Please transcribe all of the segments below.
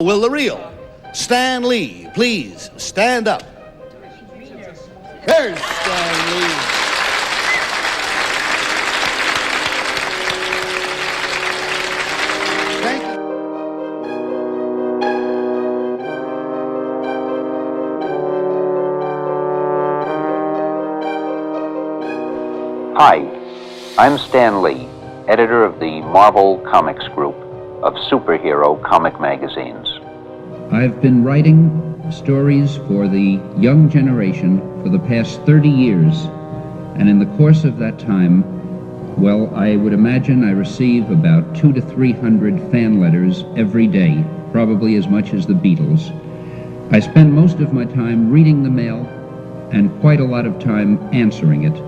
will the real Stan Lee please stand up? There's Stan Lee. Thank you. Hi, I'm Stan Lee, editor of the Marvel Comics group of superhero comic magazines. I've been writing stories for the young generation for the past 30 years, and in the course of that time, well, I would imagine I receive about 200 to 300 fan letters every day, probably as much as the Beatles. I spend most of my time reading the mail and quite a lot of time answering it.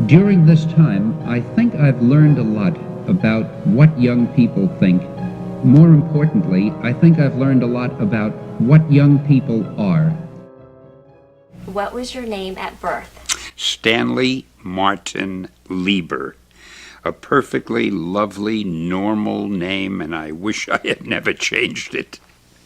During this time, I think I've learned a lot about what young people think. More importantly, I think I've learned a lot about what young people are. What was your name at birth? Stanley Martin Lieber. A perfectly lovely, normal name, and I wish I had never changed it.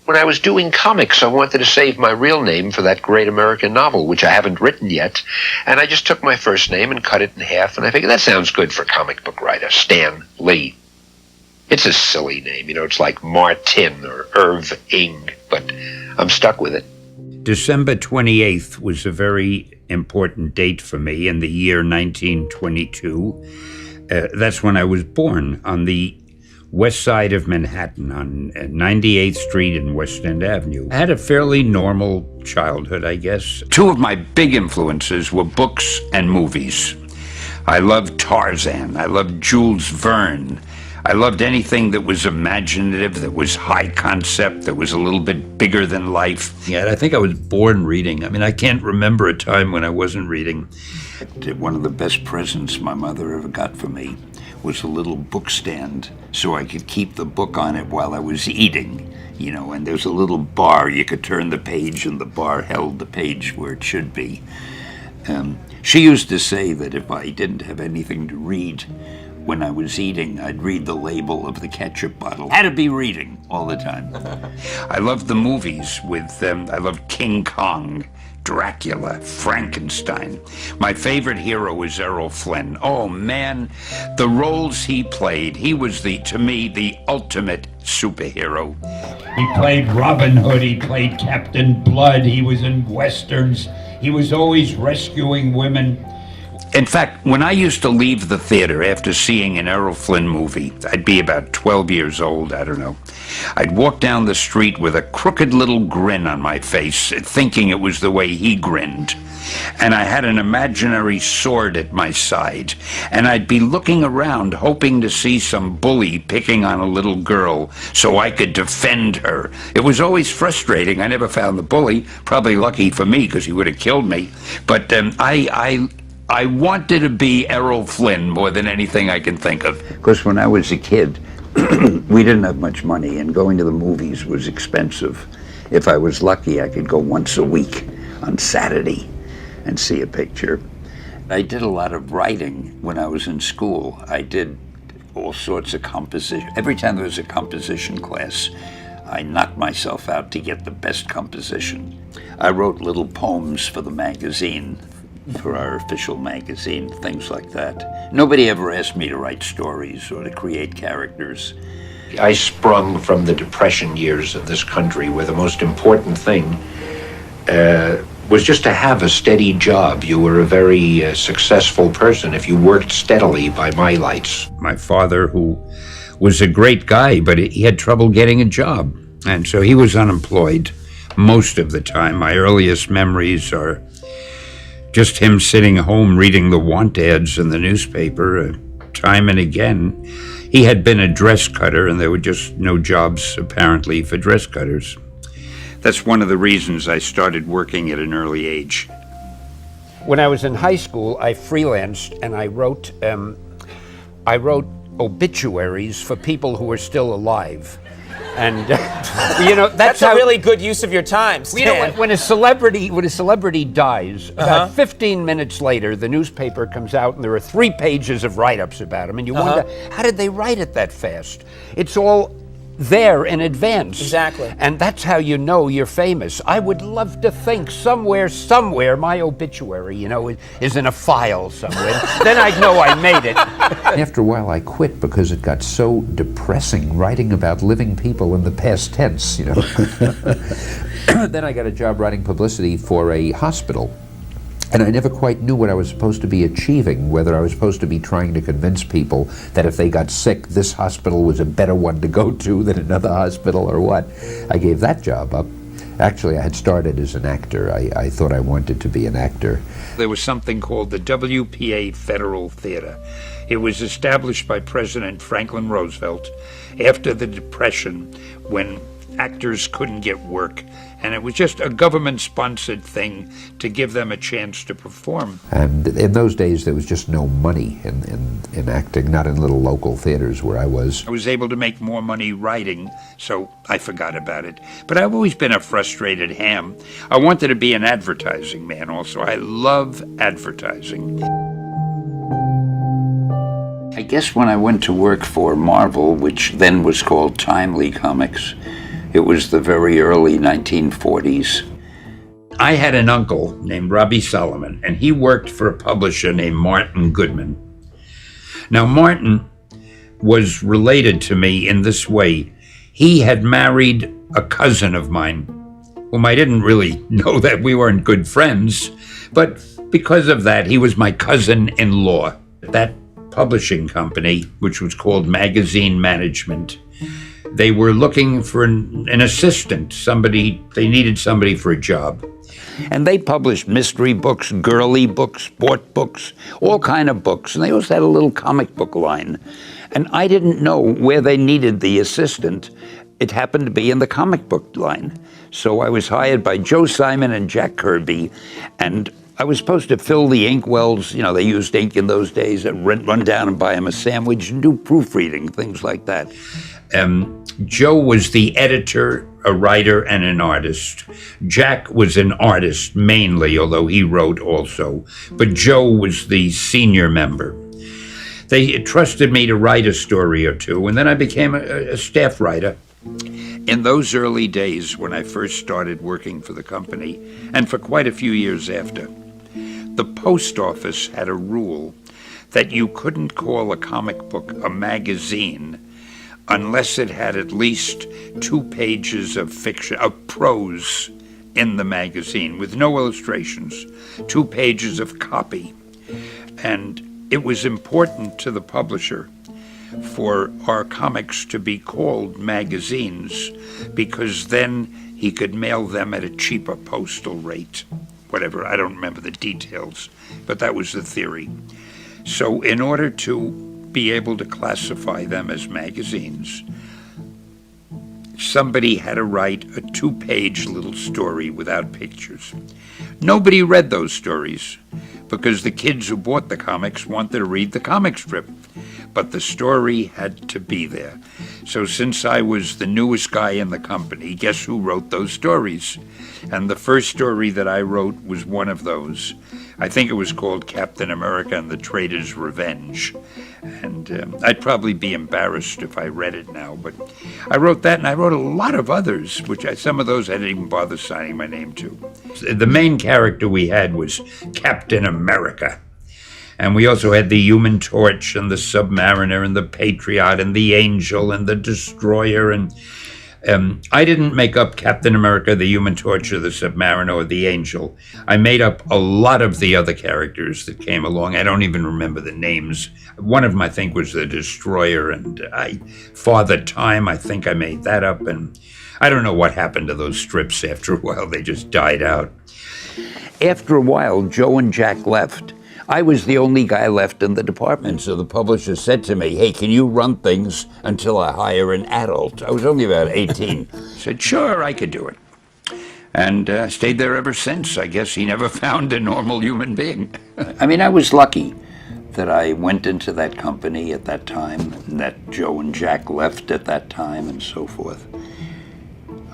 When I was doing comics, I wanted to save my real name for that great American novel, which I haven't written yet. And I just took my first name and cut it in half, and I figured that sounds good for a comic book writer, Stan Lee. It's a silly name, you know, it's like Martin or Irving, but I'm stuck with it. December 28th was a very important date for me in the year 1922. That's when I was born, on the west side of Manhattan, on 98th Street and West End Avenue. I had a fairly normal childhood, I guess. Two of my big influences were books and movies. I loved Tarzan. I loved Jules Verne. I loved anything that was imaginative, that was high concept, that was a little bit bigger than life. Yeah, I think I was born reading. I mean, I can't remember a time when I wasn't reading. One of the best presents my mother ever got for me was a little book stand so I could keep the book on it while I was eating, you know, and there's a little bar. You could turn the page and the bar held the page where it should be. She used to say that if I didn't have anything to read when I was eating, I'd read the label of the ketchup bottle. Had to be reading all the time. I loved the movies with, I loved King Kong, Dracula, Frankenstein. My favorite hero was Errol Flynn. Oh man, the roles he played, he was to me, the ultimate superhero. He played Robin Hood, he played Captain Blood, he was in westerns, he was always rescuing women. In fact, when I used to leave the theater after seeing an Errol Flynn movie, I'd be about 12 years old, I don't know. I'd walk down the street with a crooked little grin on my face, thinking it was the way he grinned. And I had an imaginary sword at my side, and I'd be looking around hoping to see some bully picking on a little girl so I could defend her. It was always frustrating. I never found the bully, probably lucky for me because he would have killed me. But I wanted to be Errol Flynn more than anything I can think of. Because when I was a kid, we didn't have much money, and going to the movies was expensive. If I was lucky, I could go once a week on Saturday and see a picture. I did a lot of writing when I was in school. I did all sorts of composition. Every time there was a composition class, I knocked myself out to get the best composition. I wrote little poems for the magazine, for our official magazine, things like that. Nobody ever asked me to write stories or to create characters. I sprung from the Depression years of this country, where the most important thing was just to have a steady job. You were a very successful person if you worked steadily by my lights. My father, who was a great guy, but he had trouble getting a job, and so he was unemployed most of the time. My earliest memories are just him sitting home reading the want ads in the newspaper time and again. He had been a dress cutter, and there were just no jobs, apparently, for dress cutters. That's one of the reasons I started working at an early age. When I was in high school, I freelanced, and I wrote obituaries for people who were still alive. And you know, that's a really good use of your time, Stan. You know, when a celebrity dies, about 15 minutes later, the newspaper comes out and there are 3 pages of write-ups about him, and you wonder, how did they write it that fast? It's all there in advance. Exactly. And that's how you know you're famous. I would love to think somewhere, my obituary, is in a file somewhere. Then I'd know I made it. After a while, I quit because it got so depressing writing about living people in the past tense, Then I got a job writing publicity for a hospital. And I never quite knew what I was supposed to be achieving, whether I was supposed to be trying to convince people that if they got sick, this hospital was a better one to go to than another hospital or what. I gave that job up. Actually, I had started as an actor. I thought I wanted to be an actor. There was something called the WPA Federal Theater. It was established by President Franklin Roosevelt after the Depression, when actors couldn't get work, and it was just a government-sponsored thing to give them a chance to perform. And in those days, there was just no money in acting, not in little local theaters where I was. I was able to make more money writing, so I forgot about it. But I've always been a frustrated ham. I wanted to be an advertising man also. I love advertising. I guess when I went to work for Marvel, which then was called Timely Comics, it was the very early 1940s. I had an uncle named Robbie Solomon, and he worked for a publisher named Martin Goodman. Now, Martin was related to me in this way. He had married a cousin of mine, whom I didn't really know that we weren't good friends, but because of that, he was my cousin-in-law. That publishing company, which was called Magazine Management, they were looking for an assistant, they needed somebody for a job. And they published mystery books, girly books, sport books, all kind of books. And they also had a little comic book line. And I didn't know where they needed the assistant. It happened to be in the comic book line. So I was hired by Joe Simon and Jack Kirby, and I was supposed to fill the ink wells. They used ink in those days. I'd run down and buy them a sandwich and do proofreading, things like that. Joe was the editor, a writer, and an artist. Jack was an artist mainly, although he wrote also. But Joe was the senior member. They trusted me to write a story or two, and then I became a staff writer. In those early days when I first started working for the company, and for quite a few years after, the post office had a rule that you couldn't call a comic book a magazine unless it had at least 2 pages of fiction, of prose in the magazine with no illustrations, 2 pages of copy. And it was important to the publisher for our comics to be called magazines, because then he could mail them at a cheaper postal rate. Whatever, I don't remember the details, but that was the theory. So in order to be able to classify them as magazines, somebody had to write a 2-page little story without pictures. Nobody read those stories because the kids who bought the comics wanted to read the comic strip, but the story had to be there. So since I was the newest guy in the company, guess who wrote those stories? And the first story that I wrote was one of those. I think it was called Captain America and the Traitor's Revenge. And I'd probably be embarrassed if I read it now, but I wrote that, and I wrote a lot of others, some of those I didn't even bother signing my name to. The main character we had was Captain America. And we also had the Human Torch and the Submariner and the Patriot and the Angel and the Destroyer. And I didn't make up Captain America, the Human Torch, or the Submariner, or the Angel. I made up a lot of the other characters that came along. I don't even remember the names. One of them, I think, was the Destroyer, and Father Time, I think I made that up. And I don't know what happened to those strips after a while. They just died out. After a while, Joe and Jack left. I was the only guy left in the department, so the publisher said to me, "Hey, can you run things until I hire an adult?" I was only about 18. I said, "Sure, I could do it." And stayed there ever since. I guess he never found a normal human being. I was lucky that I went into that company at that time, and that Joe and Jack left at that time, and so forth.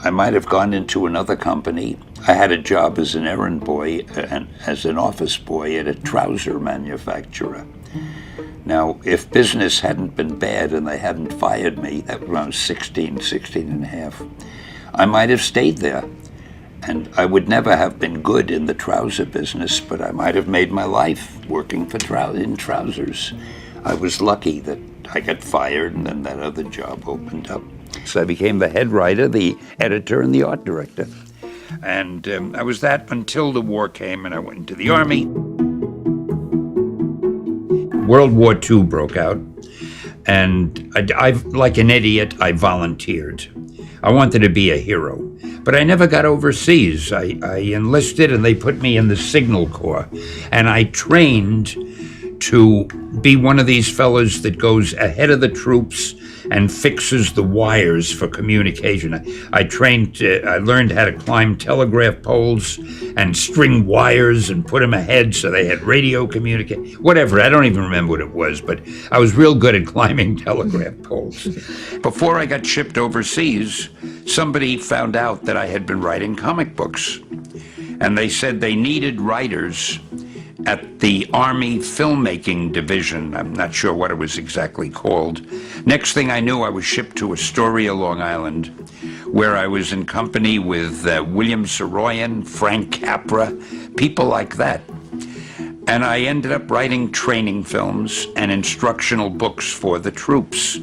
I might have gone into another company. I had a job as an errand boy and as an office boy at a trouser manufacturer. Now, if business hadn't been bad and they hadn't fired me, that was when I was 16 and a half, I might have stayed there. And I would never have been good in the trouser business, but I might have made my life working for in trousers. I was lucky that I got fired and then that other job opened up. So I became the head writer, the editor, and the art director. And I was that until the war came and I went into the Army. World War II broke out, and I, like an idiot, I volunteered. I wanted to be a hero, but I never got overseas. I enlisted and they put me in the Signal Corps, and I trained to be one of these fellas that goes ahead of the troops and fixes the wires for communication. I learned how to climb telegraph poles and string wires and put them ahead so they had radio communication. Whatever, I don't even remember what it was, but I was real good at climbing telegraph poles. Before I got shipped overseas, somebody found out that I had been writing comic books. And they said they needed writers at the Army Filmmaking Division. I'm not sure what it was exactly called. Next thing I knew, I was shipped to Astoria, Long Island, where I was in company with William Saroyan, Frank Capra, people like that. And I ended up writing training films and instructional books for the troops.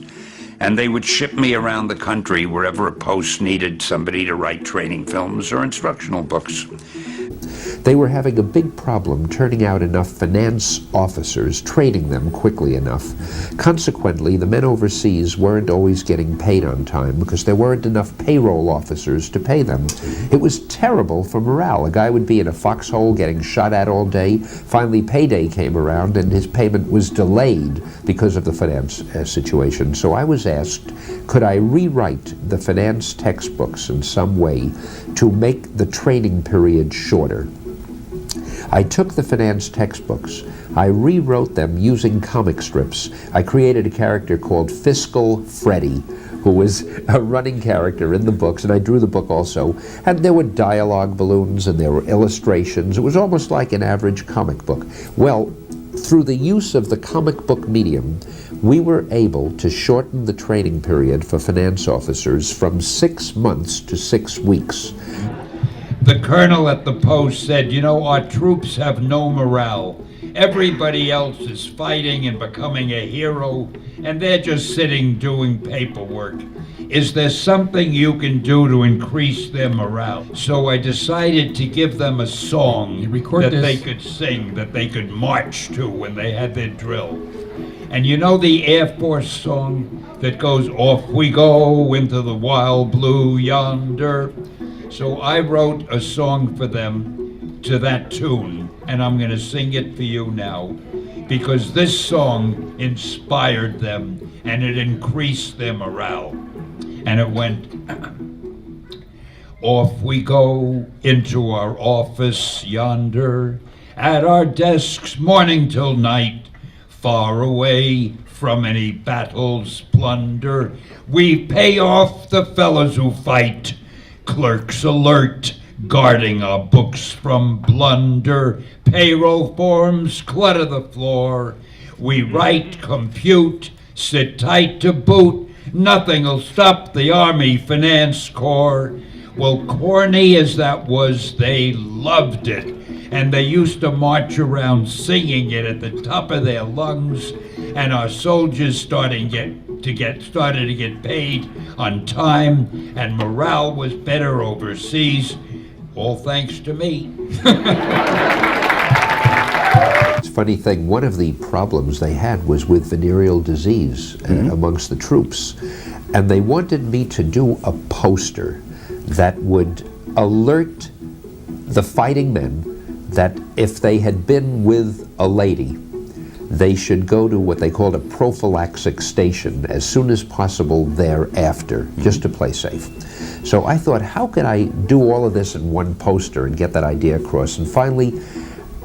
And they would ship me around the country wherever a post needed somebody to write training films or instructional books. They were having a big problem turning out enough finance officers, training them quickly enough. Consequently, the men overseas weren't always getting paid on time because there weren't enough payroll officers to pay them. It was terrible for morale. A guy would be in a foxhole getting shot at all day. Finally, payday came around and his payment was delayed because of the finance situation. So I was asked, could I rewrite the finance textbooks in some way to make the training period shorter? I took the finance textbooks, I rewrote them using comic strips. I created a character called Fiscal Freddy, who was a running character in the books, and I drew the book also. And there were dialogue balloons and there were illustrations. It was almost like an average comic book. Well, through the use of the comic book medium, we were able to shorten the training period for finance officers from 6 months to 6 weeks. The colonel at the post said, you know, our troops have no morale. Everybody else is fighting and becoming a hero, and they're just sitting doing paperwork. Is there something you can do to increase their morale? So I decided to give them a song they could sing, that they could march to when they had their drill. And you know the Air Force song that goes, off we go into the wild blue yonder? So I wrote a song for them to that tune, and I'm going to sing it for you now, because this song inspired them, and it increased their morale. And it went, off we go into our office yonder, at our desks morning till night, far away from any battle's plunder. We pay off the fellows who fight, clerks alert, guarding our books from blunder. Payroll forms clutter the floor. We write, compute, sit tight to boot. Nothing'll stop the Army Finance Corps. Well, corny as that was, they loved it. And they used to march around singing it at the top of their lungs. And our soldiers started to get paid on time, and morale was better overseas, all thanks to me. It's a funny thing, one of the problems they had was with venereal disease amongst the troops, and they wanted me to do a poster that would alert the fighting men that if they had been with a lady, they should go to what they called a prophylaxis station as soon as possible thereafter, just to play safe. So I thought, how could I do all of this in one poster and get that idea across? And finally,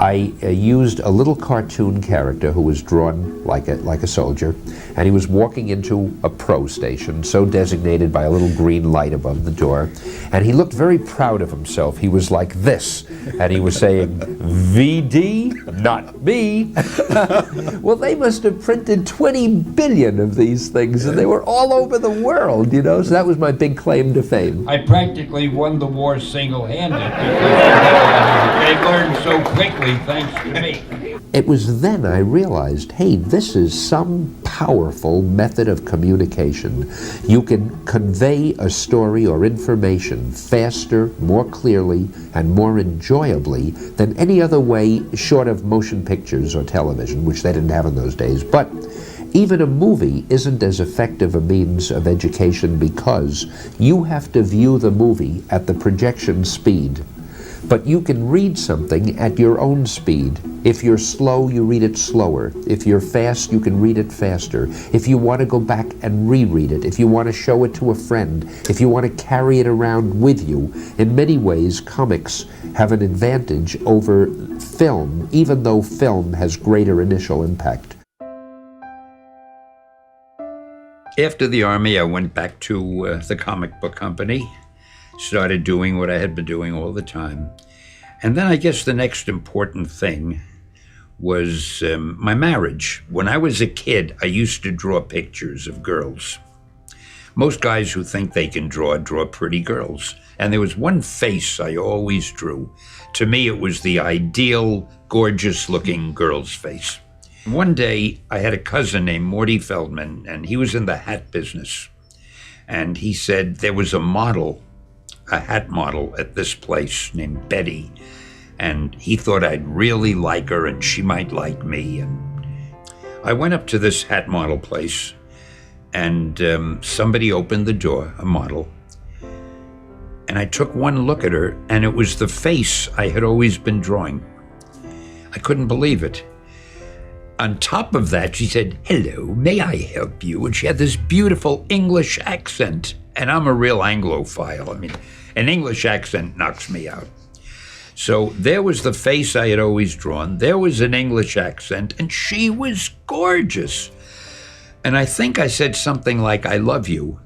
I used a little cartoon character who was drawn like a soldier, and he was walking into a pro station, so designated by a little green light above the door, and he looked very proud of himself. He was like this, and he was saying, "VD, not me." Well, they must have printed 20 billion of these things, and they were all over the world, you know, so that was my big claim to fame. I practically won the war single-handed because they learned so quickly thanks to me. It was then I realized, hey, this is some powerful method of communication. You can convey a story or information faster, more clearly, and more enjoyably than any other way short of motion pictures or television, which they didn't have in those days. But even a movie isn't as effective a means of education because you have to view the movie at the projection speed. But you can read something at your own speed. If you're slow, you read it slower. If you're fast, you can read it faster. If you want to go back and reread it, if you want to show it to a friend, if you want to carry it around with you, in many ways, comics have an advantage over film, even though film has greater initial impact. After the Army, I went back to the comic book company, started doing what I had been doing all the time. And then I guess the next important thing was my marriage. When I was a kid, I used to draw pictures of girls. Most guys who think they can draw pretty girls. And there was one face I always drew. To me, it was the ideal, gorgeous-looking girl's face. One day, I had a cousin named Morty Feldman, and he was in the hat business. And he said there was a model, a hat model at this place named Betty, and he thought I'd really like her and she might like me. And I went up to this hat model place, and somebody opened the door, a model, and I took one look at her, and it was the face I had always been drawing. I couldn't believe it. On top of that, she said, "Hello, may I help you?" And she had this beautiful English accent. And I'm a real Anglophile. I mean, an English accent knocks me out. So there was the face I had always drawn. There was an English accent, and she was gorgeous. And I think I said something like, "I love you."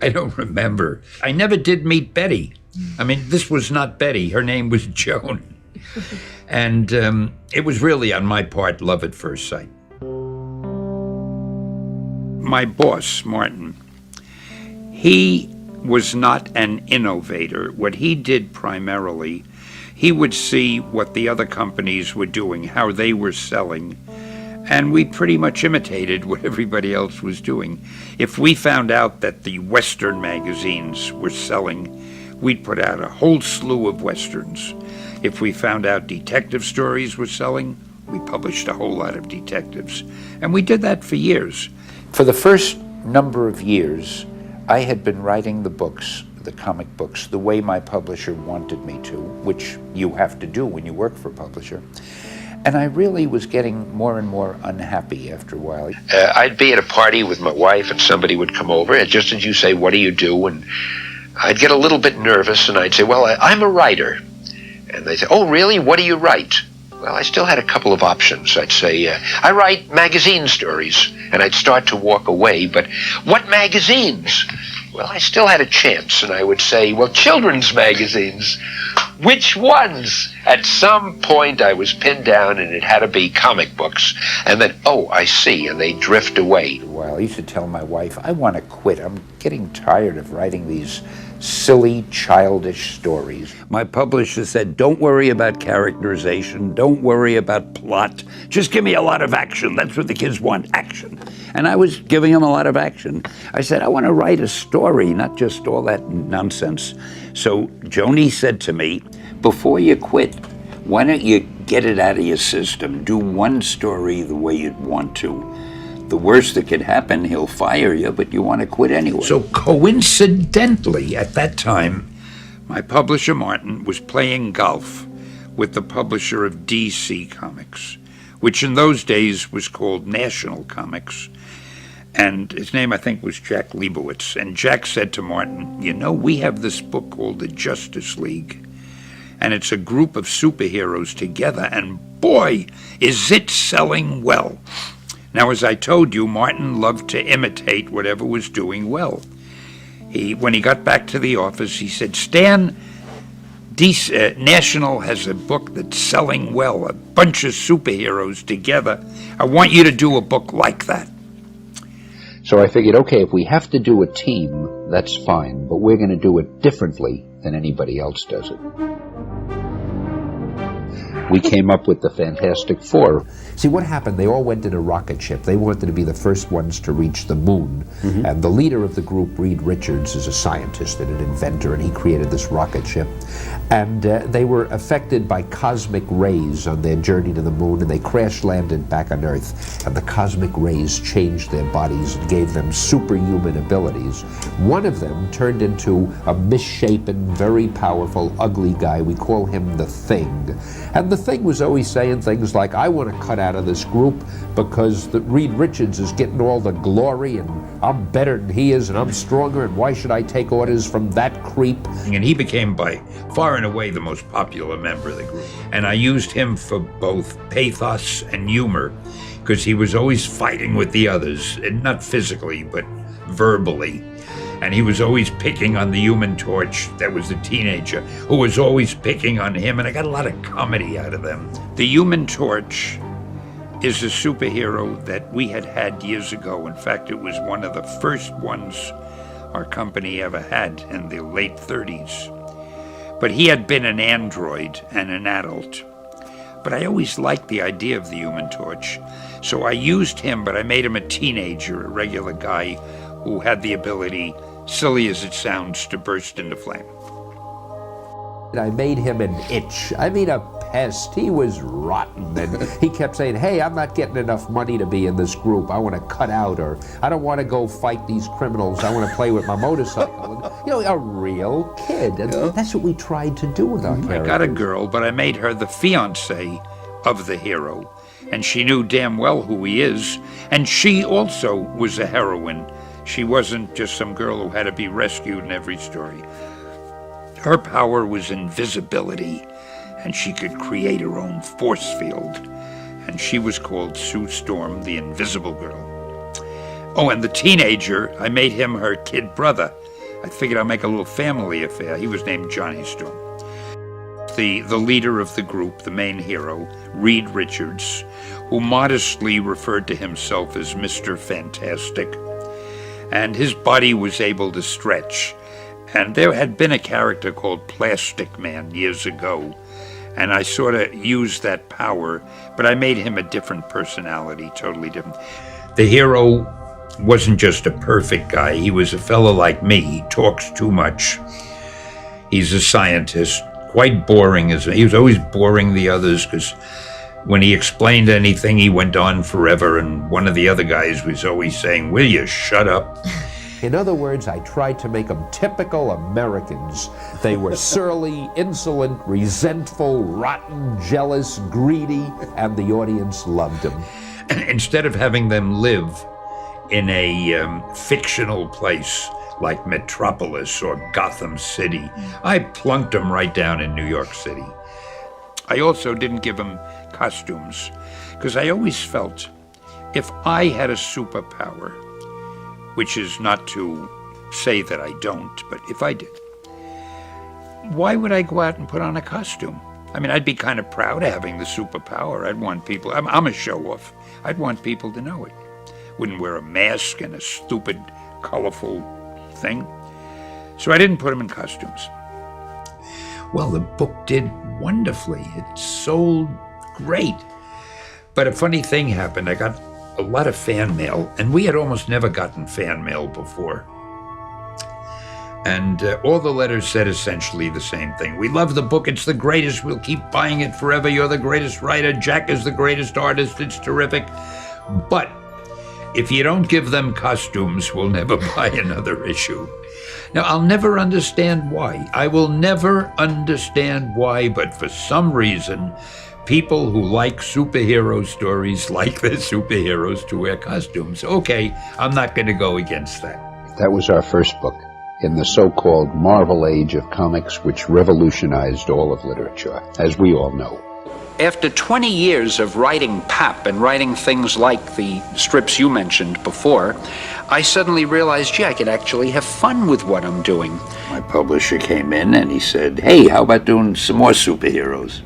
I don't remember. I never did meet Betty. I mean, this was not Betty. Her name was Joan. And it was really, on my part, love at first sight. My boss, Martin, he was not an innovator. What he did primarily, he would see what the other companies were doing, how they were selling, and we pretty much imitated what everybody else was doing. If we found out that the Western magazines were selling, we'd put out a whole slew of Westerns. If we found out detective stories were selling, we published a whole lot of detectives. And we did that for years. For the first number of years, I had been writing the books, the comic books, the way my publisher wanted me to, which you have to do when you work for a publisher. And I really was getting more and more unhappy after a while. I'd be at a party with my wife and somebody would come over, and just as you say, "What do you do?" And I'd get a little bit nervous and I'd say, "Well, I'm a writer." And they'd say, "Oh, really? What do you write?" Well, I still had a couple of options. I'd say, "I write magazine stories," and I'd start to walk away, but "What magazines?" Well, I still had a chance, and I would say, "Well, children's magazines." "Which ones?" At some point, I was pinned down, and it had to be comic books. And then, "Oh, I see," and they drift away. Well, I used to tell my wife, "I want to quit. I'm getting tired of writing these silly, childish stories." My publisher said, "Don't worry about characterization. Don't worry about plot. Just give me a lot of action. That's what the kids want, action." And I was giving them a lot of action. I said, "I want to write a story, not just all that nonsense." So Joni said to me, "Before you quit, why don't you get it out of your system? Do one story the way you'd want to. The worst that could happen, he'll fire you, but you want to quit anyway." So coincidentally, at that time, my publisher, Martin, was playing golf with the publisher of DC Comics, which in those days was called National Comics. And his name, I think, was Jack Leibowitz. And Jack said to Martin, "You know, we have this book called the Justice League. And and it's a group of superheroes together, and boy, is it selling well. Now, as I told you, Martin loved to imitate whatever was doing well. When he got back to the office, he said, Stan, National has a book that's selling well, a bunch of superheroes together. I want you to do a book like that. So I figured, okay, if we have to do a team, that's fine, but we're going to do it differently than anybody else does it. We came up with the Fantastic Four. See, what happened, they all went in a rocket ship. They wanted to be the first ones to reach the moon. And the leader of the group, Reed Richards, is a scientist and an inventor, and he created this rocket ship. And they were affected by cosmic rays on their journey to the moon, and they crash-landed back on Earth. And the cosmic rays changed their bodies and gave them superhuman abilities. One of them turned into a misshapen, very powerful, ugly guy. We call him the Thing. And the Thing was always saying things like, I want to cut out of this group because Reed Richards is getting all the glory, and I'm better than he is, and I'm stronger, and why should I take orders from that creep? And he became by far and away the most popular member of the group. And I used him for both pathos and humor, because he was always fighting with the others, and not physically, but verbally. And he was always picking on the Human Torch, that was a teenager, who was always picking on him, and I got a lot of comedy out of them. The Human Torch is a superhero that we had years ago. In fact, it was one of the first ones our company ever had in the late 30s. But he had been an android and an adult. But I always liked the idea of the Human Torch. So I used him, but I made him a teenager, a regular guy who had the ability, silly as it sounds, to burst into flame. I made him an itch. I mean, a pest. He was rotten, and he kept saying, hey, I'm not getting enough money to be in this group. I want to cut out, or I don't want to go fight these criminals. I want to play with my motorcycle. And, you know, a real kid. And that's what we tried to do with our characters. I got a girl, but I made her the fiancée of the hero, and she knew damn well who he is, and she also was a heroine. She wasn't just some girl who had to be rescued in every story. Her power was invisibility, and she could create her own force field. And she was called Sue Storm, the Invisible Girl. Oh, and the teenager, I made him her kid brother. I figured I'd make a little family affair. He was named Johnny Storm. The leader of the group, the main hero, Reed Richards, who modestly referred to himself as Mr. Fantastic. And his body was able to stretch. And there had been a character called Plastic Man years ago, and I sort of used that power, but I made him a different personality, totally different. The hero wasn't just a perfect guy. He was a fellow like me. He talks too much. He's a scientist, quite boring. He was always boring the others, because when he explained anything, he went on forever, and one of the other guys was always saying, will you shut up? In other words, I tried to make them typical Americans. They were surly, insolent, resentful, rotten, jealous, greedy, and the audience loved them. Instead of having them live in a fictional place like Metropolis or Gotham City, I plunked them right down in New York City. I also didn't give them costumes, because I always felt if I had a superpower, which is not to say that I don't, but if I did, why would I go out and put on a costume? I mean, I'd be kind of proud of having the superpower. I'd want people, I'm a show-off. I'd want people to know it. Wouldn't wear a mask and a stupid, colorful thing. So I didn't put them in costumes. Well, the book did wonderfully. It sold great. But a funny thing happened. I got a lot of fan mail, and we had almost never gotten fan mail before. And all the letters said essentially the same thing. We love the book. It's the greatest. We'll keep buying it forever. You're the greatest writer. Jack is the greatest artist. It's terrific. But if you don't give them costumes, we'll never buy another issue. Now, I'll never understand why. I will never understand why, but for some reason, people who like superhero stories like their superheroes to wear costumes. Okay, I'm not going to go against that. That was our first book. in the so-called Marvel Age of comics, which revolutionized all of literature, as we all know. After 20 years of writing pap and writing things like the strips you mentioned before, I suddenly realized, gee, I could actually have fun with what I'm doing. My publisher came in and he said, hey, how about doing some more superheroes?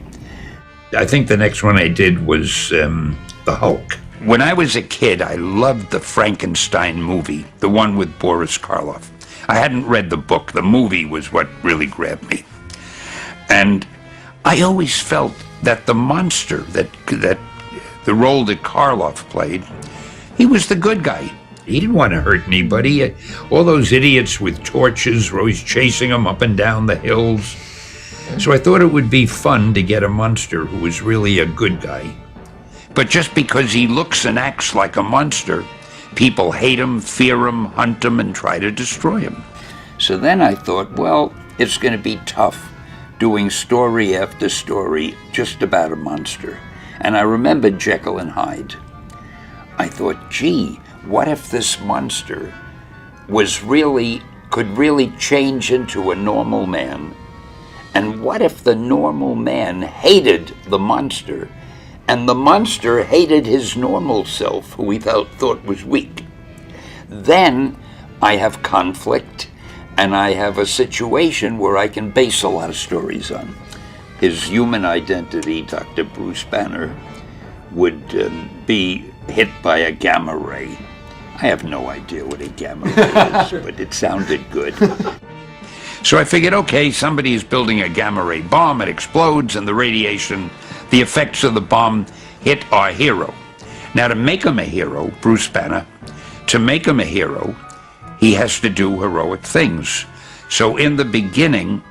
I think the next one I did was the Hulk. When I was a kid, I loved the Frankenstein movie, the one with Boris Karloff. I hadn't read the book. The movie was what really grabbed me. And I always felt that the monster, that the role that Karloff played, he was the good guy. He didn't want to hurt anybody. All those idiots with torches were always chasing him up and down the hills. So I thought it would be fun to get a monster who was really a good guy. But just because he looks and acts like a monster, people hate him, fear him, hunt him, and try to destroy him. So then I thought, well, it's going to be tough doing story after story just about a monster. And I remembered Jekyll and Hyde. I thought, gee, what if this monster could really change into a normal man? And what if the normal man hated the monster, and the monster hated his normal self, who he thought was weak? Then I have conflict, and I have a situation where I can base a lot of stories on. His human identity, Dr. Bruce Banner, would be hit by a gamma ray. I have no idea what a gamma ray is, but it sounded good. So I figured, okay, somebody is building a gamma ray bomb, it explodes, and the radiation, the effects of the bomb hit our hero. Now to make him a hero, Bruce Banner, to make him a hero, he has to do heroic things. So in the beginning,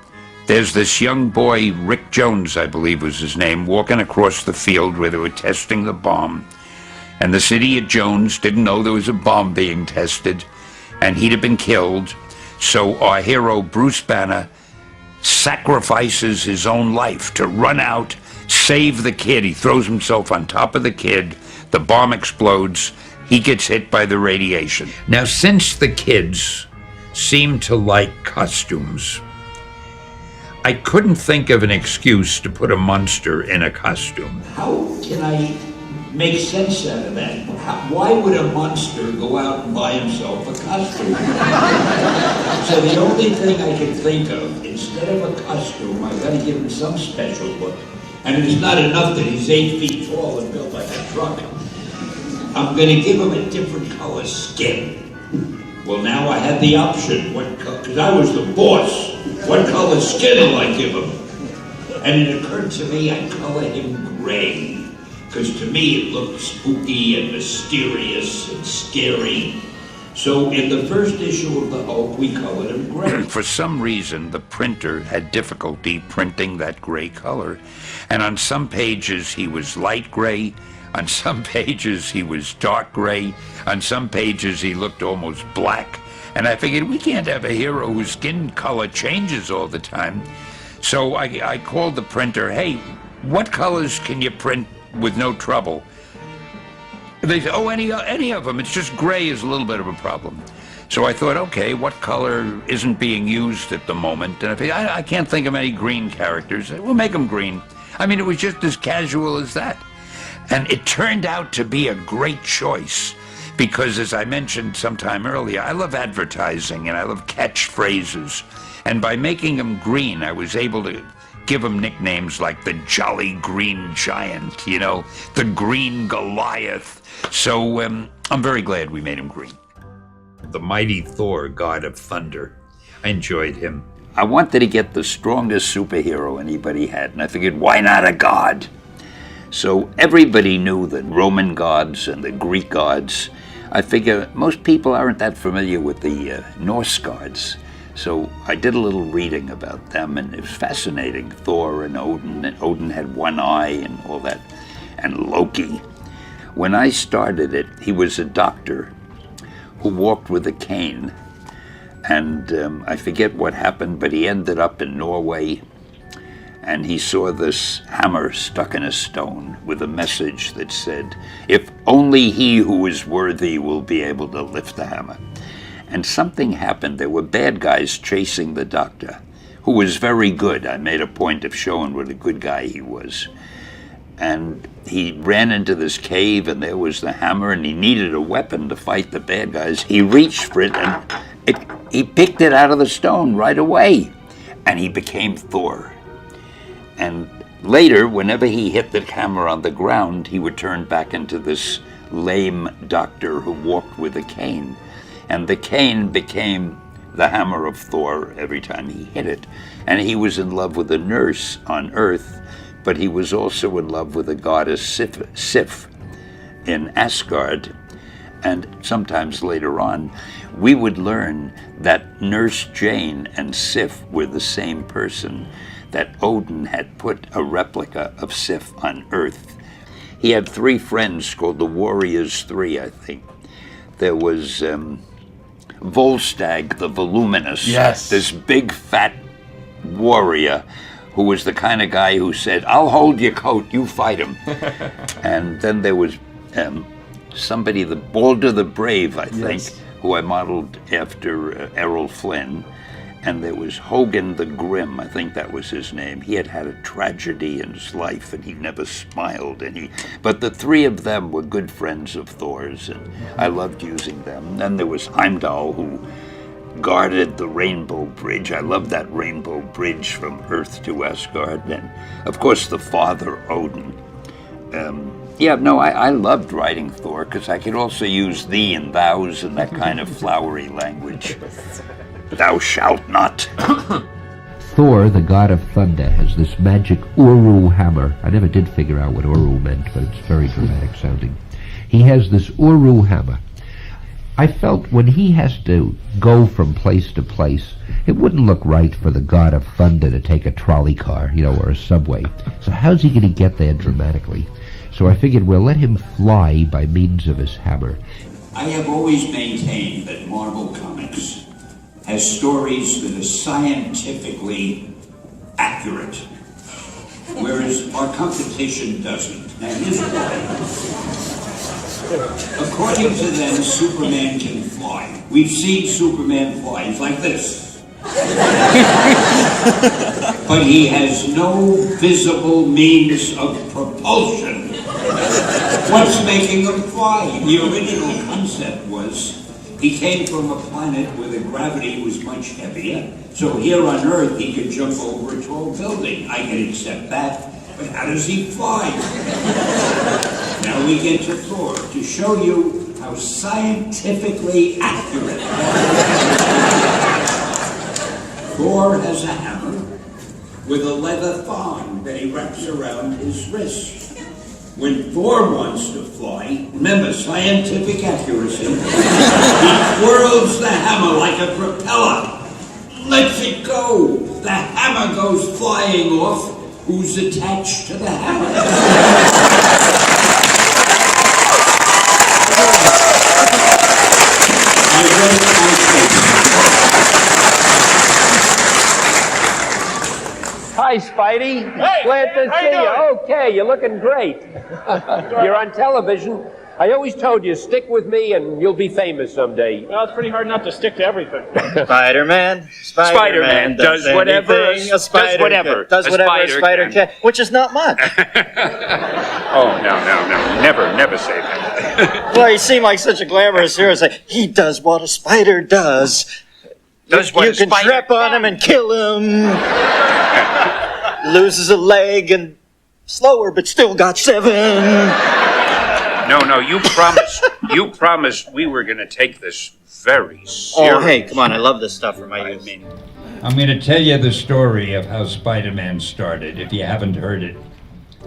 there's this young boy, Rick Jones, I believe was his name, walking across the field where they were testing the bomb. And the city of Jones didn't know there was a bomb being tested, and he'd have been killed. So our hero, Bruce Banner, sacrifices his own life to run out, save the kid. He throws himself on top of the kid. The bomb explodes. He gets hit by the radiation. Now, since the kids seem to like costumes, I couldn't think of an excuse to put a monster in a costume. How can I make sense out of that? Why would a monster go out and buy himself a costume? So the only thing I can think of, instead of a costume, I've got to give him some special look. And it's not enough that he's 8 feet tall and built like a truck. I'm going to give him a different color skin. Well, now I had the option, because I was the boss. What color skin will I give him? And it occurred to me I'd color him gray. Because to me it looked spooky and mysterious and scary. So in the first issue of the Hulk, we colored him gray. For some reason, the printer had difficulty printing that gray color. And on some pages he was light gray, on some pages he was dark gray, on some pages he looked almost black. And I figured, we can't have a hero whose skin color changes all the time. So I called the printer, hey, what colors can you print with no trouble? They said, oh, any of them. It's just gray is a little bit of a problem. So I thought, okay, what color isn't being used at the moment? And I figured, I can't think of any green characters. We'll make them green. I mean, it was just as casual as that. And it turned out to be a great choice because, as I mentioned sometime earlier, I love advertising and I love catchphrases. And by making them green, I was able to give them nicknames like the Jolly Green Giant, you know, the Green Goliath. So I'm very glad we made him green. The mighty Thor, god of thunder. I enjoyed him. I wanted to get the strongest superhero anybody had, and I figured, why not a god? So everybody knew the Roman gods and the Greek gods. I figure most people aren't that familiar with the Norse gods. So I did a little reading about them, and it was fascinating. Thor and Odin had one eye and all that, and Loki. When I started it, he was a doctor who walked with a cane, and I forget what happened, but he ended up in Norway, and he saw this hammer stuck in a stone with a message that said, if only he who is worthy will be able to lift the hammer. And something happened. There were bad guys chasing the doctor, who was very good. I made a point of showing what a good guy he was. And he ran into this cave, and there was the hammer, and he needed a weapon to fight the bad guys. He reached for it, and he picked it out of the stone right away, and he became Thor. And later, whenever he hit the hammer on the ground, he would turn back into this lame doctor who walked with a cane. And the cane became the hammer of Thor every time he hit it. And he was in love with a nurse on Earth, but he was also in love with the goddess Sif in Asgard. And sometimes later on, we would learn that Nurse Jane and Sif were the same person, that Odin had put a replica of Sif on Earth. He had 3 friends called the Warriors 3, I think. There was Volstagg the Voluminous, Yes. this big fat warrior who was the kind of guy who said, "I'll hold your coat, you fight him." And then there was somebody, the Balder the Brave, I think, Yes. who I modeled after Errol Flynn. And there was Hogan the Grim, I think that was his name. He had had a tragedy in his life, and he never smiled. But the 3 of them were good friends of Thor's, and I loved using them. Then there was Heimdall, who guarded the Rainbow Bridge. I loved that Rainbow Bridge from Earth to Asgard. And, of course, the father, Odin. I loved writing Thor, because I could also use thee and thous and that kind of flowery language. Thou shalt not. Thor, the god of thunder, has this magic Uru hammer. I never did figure out what Uru meant, but it's very dramatic sounding. He has this Uru hammer. I felt when he has to go from place to place, it wouldn't look right for the god of thunder to take a trolley car, or a subway. So how's he going to get there dramatically? So I figured we'll let him fly by means of his hammer. I have always maintained that Marvel Comics has stories that are scientifically accurate, whereas our competition doesn't. Now here's why. According to them, Superman can fly. We've seen Superman fly. He's like this. But he has no visible means of propulsion. What's making him fly? The original concept was he came from a planet where the gravity was much heavier, so here on Earth he could jump over a tall building. I can accept that, but how does he fly? Now we get to Thor, to show you how scientifically accurate. Thor has a hammer with a leather thong that he wraps around his wrist. When Thor wants to fly, remember scientific accuracy, he twirls the hammer like a propeller, lets it go. The hammer goes flying off. Who's attached to the hammer? Hi, Spidey. Glad to see you. Okay, you're looking great. You're on television. I always told you, stick with me and you'll be famous someday. Well, it's pretty hard not to stick to everything. Spider-Man. Spider-Man does whatever. A spider does whatever. Does whatever a spider can. Which is not much. Oh, no. Never say that. Well, you seem like such a glamorous hero. It's like, he does what a spider does. Does what you a can spider trap on him and kill him. Loses a leg and slower, but still got 7. No, you promised we were going to take this very seriously. Oh, hey, come on, I love this stuff for my youth. I'm going to tell you the story of how Spider-Man started, if you haven't heard it.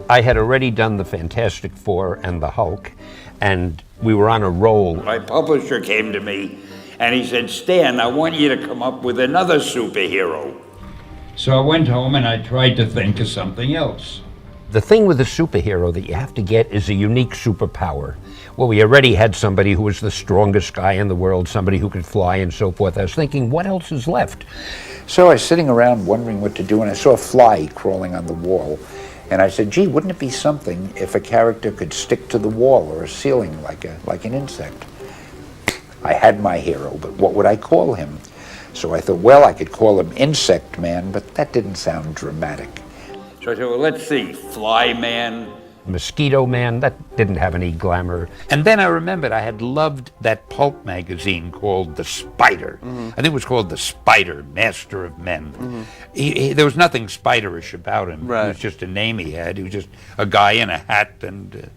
I had already done the Fantastic Four and the Hulk, and we were on a roll. My publisher came to me, and he said, "Stan, I want you to come up with another superhero." So I went home and I tried to think of something else. The thing with a superhero that you have to get is a unique superpower. Well, we already had somebody who was the strongest guy in the world, somebody who could fly and so forth. I was thinking, what else is left? So I was sitting around wondering what to do, and I saw a fly crawling on the wall. And I said, gee, wouldn't it be something if a character could stick to the wall or a ceiling like an insect? I had my hero, but what would I call him? So I thought, well, I could call him Insect Man, but that didn't sound dramatic. So I said, well, let's see, Fly Man. Mosquito Man, that didn't have any glamour. And then I remembered I had loved that pulp magazine called The Spider. I think it was called The Spider, Master of Men. There was nothing spiderish about him. It was just a name he had. He was just a guy in a hat and,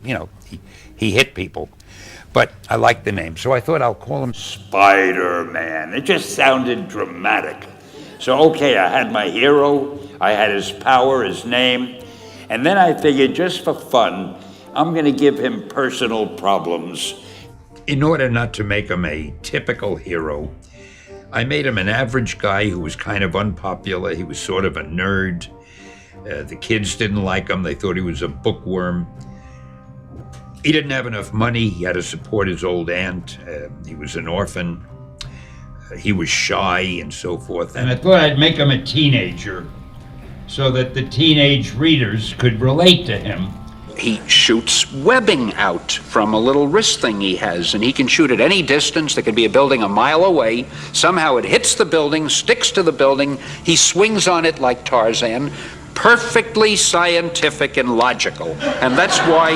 he hit people. But I liked the name, so I thought I'll call him Spider-Man. It just sounded dramatic. So, okay, I had my hero, I had his power, his name, and then I figured, just for fun, I'm going to give him personal problems. In order not to make him a typical hero, I made him an average guy who was kind of unpopular. He was sort of a nerd. The kids didn't like him. They thought he was a bookworm. He didn't have enough money. He had to support his old aunt. He was an orphan. He was shy and so forth. And I thought I'd make him a teenager so that the teenage readers could relate to him. He shoots webbing out from a little wrist thing he has, and he can shoot at any distance. There could be a building a mile away. Somehow it hits the building, sticks to the building. He swings on it like Tarzan. Perfectly scientific and logical. And that's why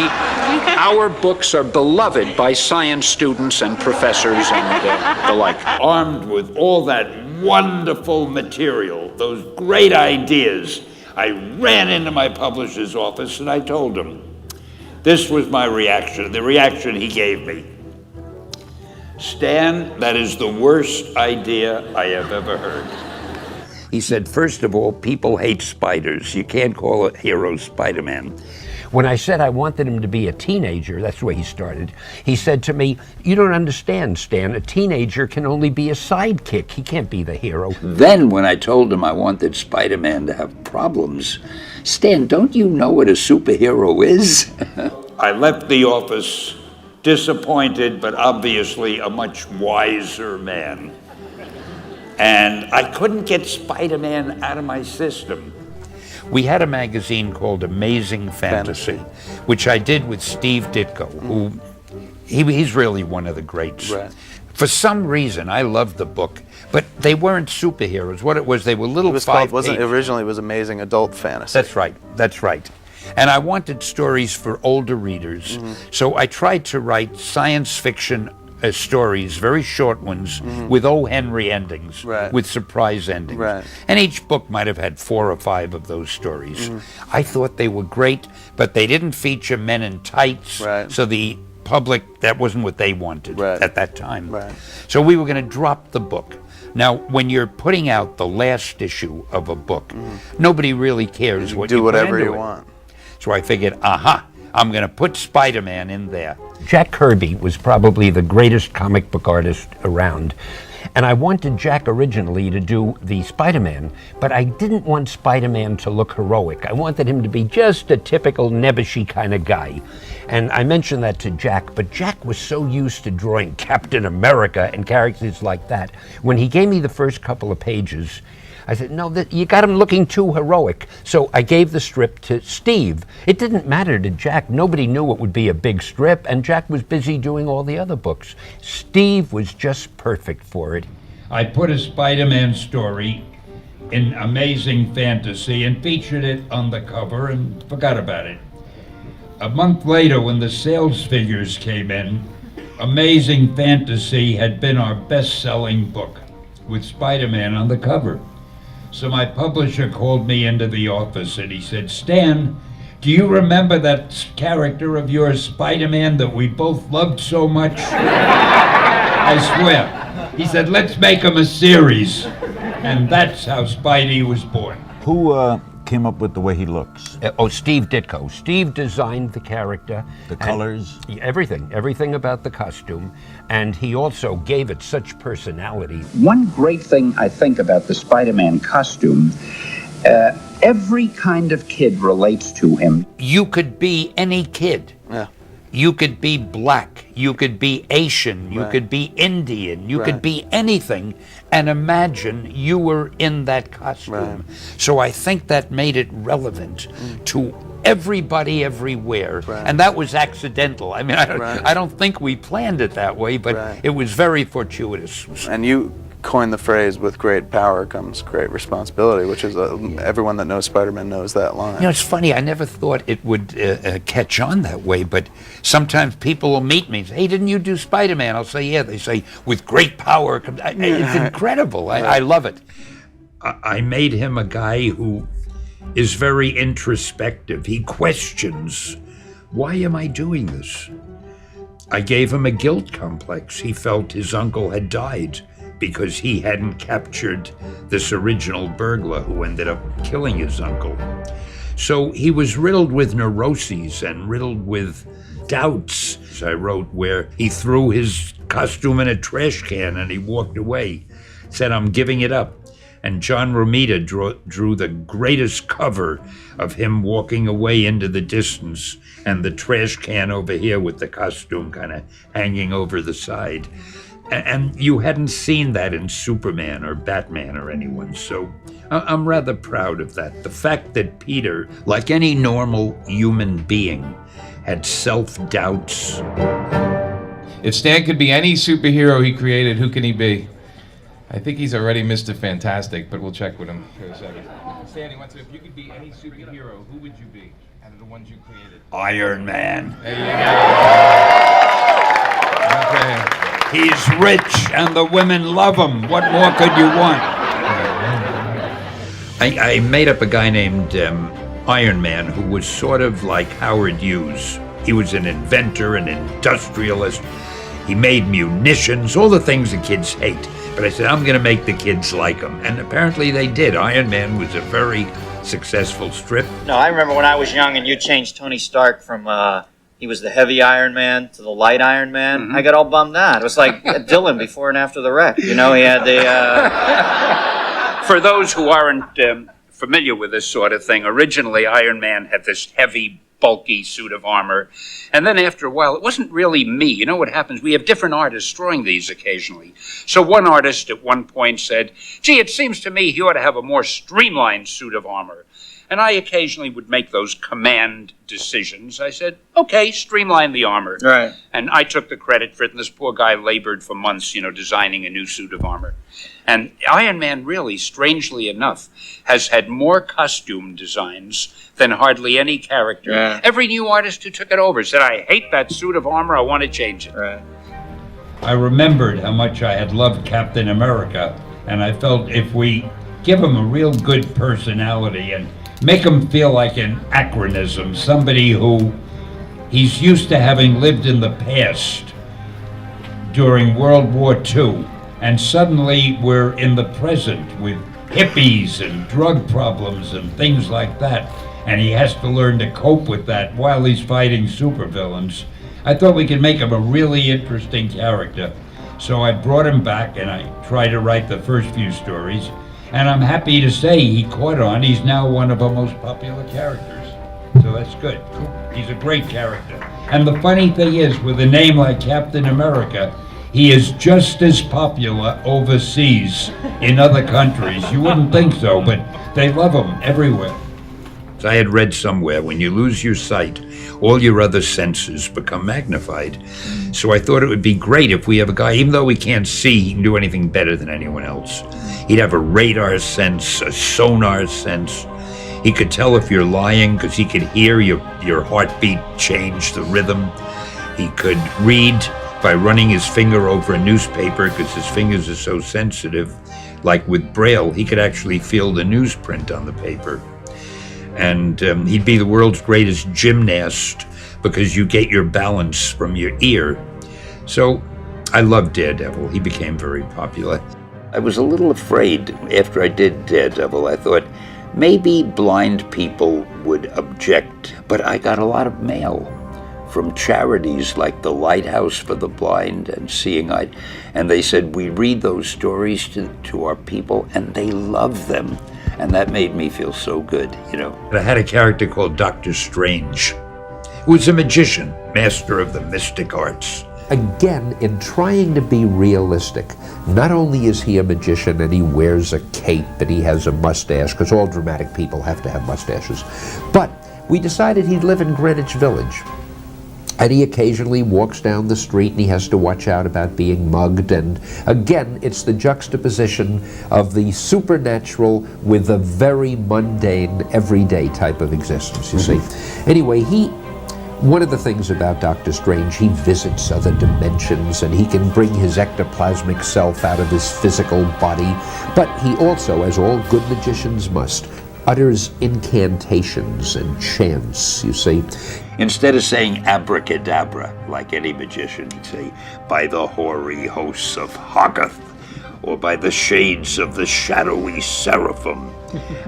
our books are beloved by science students and professors and the like. Armed with all that wonderful material, those great ideas, I ran into my publisher's office and I told him. This was my reaction, the reaction he gave me. Stan, that is the worst idea I have ever heard. He said, first of all, people hate spiders. You can't call a hero Spider-Man. When I said I wanted him to be a teenager, that's the way he started, he said to me, you don't understand, Stan, a teenager can only be a sidekick. He can't be the hero. Then when I told him I wanted Spider-Man to have problems, Stan, don't you know what a superhero is? I left the office disappointed, but obviously a much wiser man. And I couldn't get Spider-Man out of my system. We had a magazine called Amazing Fantasy, which I did with Steve Ditko, who he's really one of the greats. For some reason, I loved the book, but they weren't superheroes. What it was, they were little Originally it was Amazing Adult Fantasy. That's right. And I wanted stories for older readers, so I tried to write science fiction stories, very short ones, with O. Henry endings, with surprise endings. And each book might have had 4 or 5 of those stories. I thought they were great, but they didn't feature men in tights, so the public, that wasn't what they wanted at that time. So we were going to drop the book. Now, when you're putting out the last issue of a book, nobody really cares what you do whatever you it. want. So I figured, I'm going to put Spider-Man in there. Jack Kirby was probably the greatest comic book artist around. And I wanted Jack originally to do the Spider-Man, but I didn't want Spider-Man to look heroic. I wanted him to be just a typical nebbishy kind of guy. And I mentioned that to Jack, but Jack was so used to drawing Captain America and characters like that. When he gave me the first couple of pages, I said, no, you got him looking too heroic. So I gave the strip to Steve. It didn't matter to Jack. Nobody knew it would be a big strip, and Jack was busy doing all the other books. Steve was just perfect for it. I put a Spider-Man story in Amazing Fantasy and featured it on the cover and forgot about it. A month later, when the sales figures came in, Amazing Fantasy had been our best-selling book, with Spider-Man on the cover. So my publisher called me into the office and he said, Stan, do you remember that character of yours, Spider-Man, that we both loved so much? I swear. He said, let's make him a series. And that's how Spidey was born. Who came up with the way he looks? Steve Ditko. Steve designed the character. The colors? Everything about the costume. And he also gave it such personality. One great thing I think about the Spider-Man costume, every kind of kid relates to him. You could be any kid. You could be black, you could be Asian, you could be Indian, you could be anything, and imagine you were in that costume. So I think that made it relevant to everybody everywhere. And that was accidental. I mean, I don't think we planned it that way, but it was very fortuitous. And you coined the phrase, with great power comes great responsibility, which is, everyone that knows Spider-Man knows that line. You know, it's funny, I never thought it would catch on that way, but sometimes people will meet me and say, hey, didn't you do Spider-Man? I'll say, yeah. They say, with great power comes... It's incredible. I love it. I made him a guy who is very introspective. He questions, why am I doing this? I gave him a guilt complex. He felt his uncle had died because he hadn't captured this original burglar who ended up killing his uncle. So he was riddled with neuroses and riddled with doubts. I wrote where he threw his costume in a trash can and he walked away, said, I'm giving it up. And John Romita drew the greatest cover of him walking away into the distance and the trash can over here with the costume kind of hanging over the side. And you hadn't seen that in Superman or Batman or anyone, so I'm rather proud of that. The fact that Peter, like any normal human being, had self-doubts. If Stan could be any superhero he created, who can he be? I think he's already Mr. Fantastic, but we'll check with him for a second. Stan, he wants to, if you could be any superhero, who would you be out of the ones you created? Iron Man. There you go. Okay. He's rich and the women love him. What more could you want? I made up a guy named Iron Man who was sort of like Howard Hughes. He was an inventor, an industrialist. He made munitions, all the things the kids hate. But I said, I'm going to make the kids like him. And apparently they did. Iron Man was a very successful strip. No, I remember when I was young and you changed Tony Stark from... he was the heavy Iron Man to the light Iron Man. Mm-hmm. I got all bummed out. It was like Dylan before and after the wreck. You know, he had the... For those who aren't familiar with this sort of thing, originally Iron Man had this heavy, bulky suit of armor. And then after a while, it wasn't really me. You know what happens? We have different artists drawing these occasionally. So one artist at one point said, gee, it seems to me he ought to have a more streamlined suit of armor. And I occasionally would make those command decisions. I said, okay, streamline the armor. Right. And I took the credit for it, and this poor guy labored for months, you know, designing a new suit of armor. And Iron Man really, strangely enough, has had more costume designs than hardly any character. Yeah. Every new artist who took it over said, I hate that suit of armor, I want to change it. Right. I remembered how much I had loved Captain America, and I felt if we give him a real good personality and make him feel like an anachronism, somebody who he's used to having lived in the past during World War II, and suddenly we're in the present with hippies and drug problems and things like that, and he has to learn to cope with that while he's fighting supervillains. I thought we could make him a really interesting character. So I brought him back and I tried to write the first few stories. And I'm happy to say he caught on. He's now one of our most popular characters. So that's good. He's a great character. And the funny thing is, with a name like Captain America, he is just as popular overseas in other countries. You wouldn't think so, but they love him everywhere. I had read somewhere, when you lose your sight, all your other senses become magnified. So I thought it would be great if we have a guy, even though he can't see, he can do anything better than anyone else. He'd have a radar sense, a sonar sense. He could tell if you're lying because he could hear your heartbeat change the rhythm. He could read by running his finger over a newspaper because his fingers are so sensitive. Like with Braille, he could actually feel the newsprint on the paper. And he'd be the world's greatest gymnast because you get your balance from your ear. So I loved Daredevil. He became very popular. I was a little afraid after I did Daredevil. I thought maybe blind people would object, but I got a lot of mail from charities like the Lighthouse for the Blind and Seeing Eye, and they said, we read those stories to our people and they love them. And that made me feel so good, you know. I had a character called Dr. Strange, who was a magician, master of the mystic arts. Again, in trying to be realistic, not only is he a magician and he wears a cape and he has a mustache, because all dramatic people have to have mustaches, but we decided he'd live in Greenwich Village. And he occasionally walks down the street and he has to watch out about being mugged. And again, it's the juxtaposition of the supernatural with the very mundane, everyday type of existence, you see. Anyway, one of the things about Dr. Strange, he visits other dimensions and he can bring his ectoplasmic self out of his physical body. But he also, as all good magicians must, utters incantations and chants, you see. Instead of saying abracadabra, like any magician, he'd say, by the hoary hosts of Hoggoth, or by the shades of the shadowy seraphim.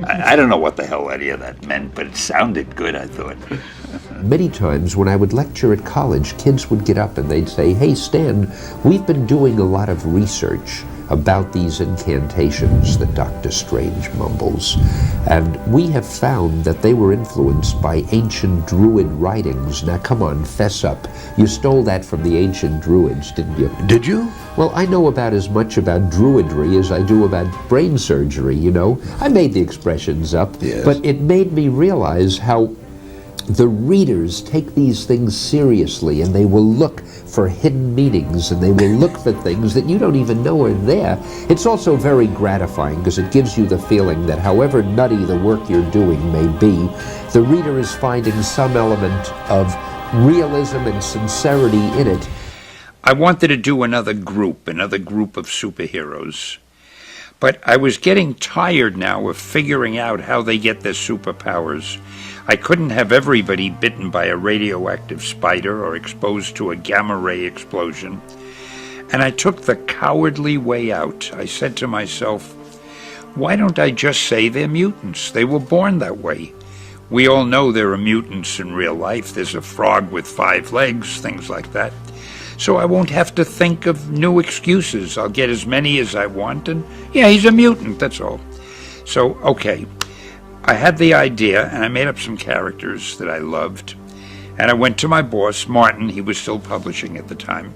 I don't know what the hell any of that meant, but it sounded good, I thought. Many times when I would lecture at college, kids would get up and they'd say, hey, Stan, we've been doing a lot of research about these incantations that Dr. Strange mumbles, and we have found that they were influenced by ancient Druid writings. Now come on, fess up. You stole that from the ancient Druids, didn't you? Did you? Well, I know about as much about Druidry as I do about brain surgery, you know. I made the expressions up, but it made me realize how the readers take these things seriously, and they will look for hidden meanings, and they will look for things that you don't even know are there. It's also very gratifying because it gives you the feeling that however nutty the work you're doing may be, the reader is finding some element of realism and sincerity in it. I wanted to do another group of superheroes. But I was getting tired now of figuring out how they get their superpowers. I couldn't have everybody bitten by a radioactive spider or exposed to a gamma ray explosion. And I took the cowardly way out. I said to myself, why don't I just say they're mutants? They were born that way. We all know there are mutants in real life. There's a frog with 5 legs, things like that. So I won't have to think of new excuses. I'll get as many as I want, and yeah, he's a mutant, that's all. So, okay, I had the idea, and I made up some characters that I loved, and I went to my boss, Martin. He was still publishing at the time.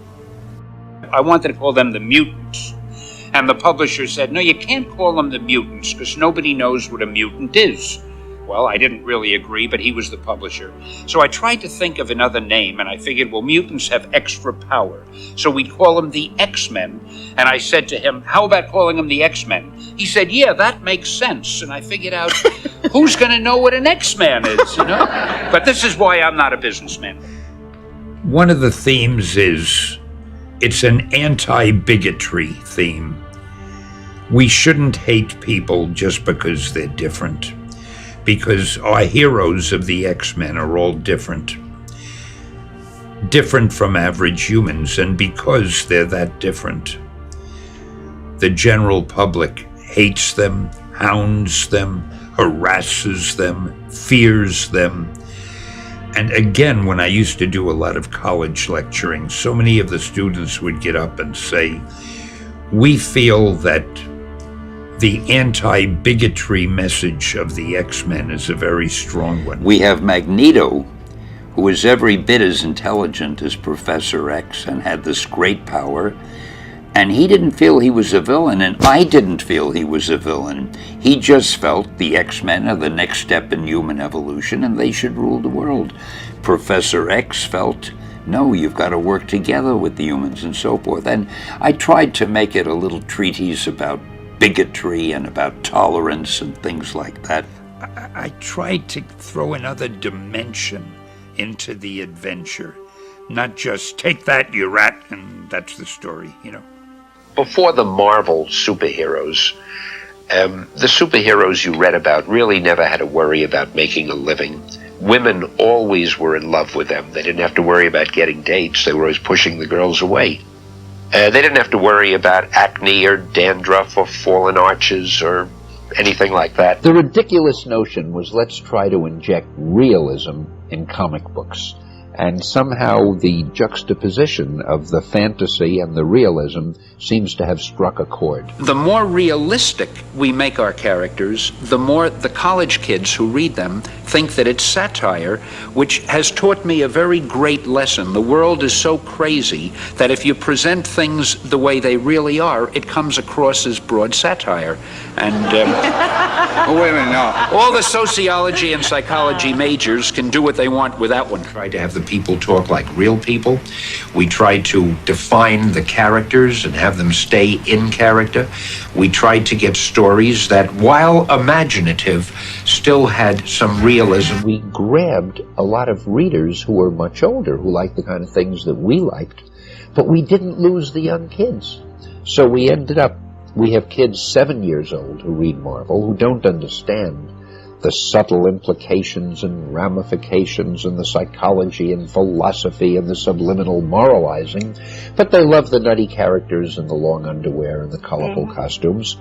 I wanted to call them the mutants, and the publisher said, no, you can't call them the mutants, because nobody knows what a mutant is. Well, I didn't really agree, but he was the publisher. So I tried to think of another name, and I figured, well, mutants have extra power, so we'd call them the X-Men. And I said to him, how about calling them the X-Men? He said, yeah, that makes sense. And I figured out, who's going to know what an X-Man is, you know? But this is why I'm not a businessman. One of the themes is, it's an anti-bigotry theme. We shouldn't hate people just because they're different. Because our heroes of the X-Men are all different from average humans, and because they're that different, the general public hates them, hounds them, harasses them, fears them. And again, when I used to do a lot of college lecturing, so many of the students would get up and say, we feel that the anti-bigotry message of the X-Men is a very strong one. We have Magneto, who is every bit as intelligent as Professor X and had this great power, and he didn't feel he was a villain, and I didn't feel he was a villain. He just felt the X-Men are the next step in human evolution and they should rule the world. Professor X felt, no, you've got to work together with the humans and so forth. And I tried to make it a little treatise about bigotry and about tolerance and things like that. I tried to throw another dimension into the adventure, not just take that, you rat, and that's the story, you know. Before the Marvel superheroes, the superheroes you read about really never had to worry about making a living. Women always were in love with them. They didn't have to worry about getting dates. They were always pushing the girls away. They didn't have to worry about acne or dandruff or fallen arches or anything like that. The ridiculous notion was, let's try to inject realism in comic books. And somehow the juxtaposition of the fantasy and the realism seems to have struck a chord. The more realistic we make our characters, the more the college kids who read them think that it's satire, which has taught me a very great lesson. The world is so crazy that if you present things the way they really are, it comes across as broad satire. And oh, wait a minute, no. all the sociology and psychology majors can do what they want with that one. Try to have the people talk like real people. We try to define the characters and have them stay in character. We tried to get stories that, while imaginative, still had some realism. We grabbed a lot of readers who were much older, who liked the kind of things that we liked, but we didn't lose the young kids. So we ended up, we have kids 7 years old who read Marvel, who don't understand the subtle implications and ramifications and the psychology and philosophy and the subliminal moralizing, but they love the nutty characters and the long underwear and the colorful costumes.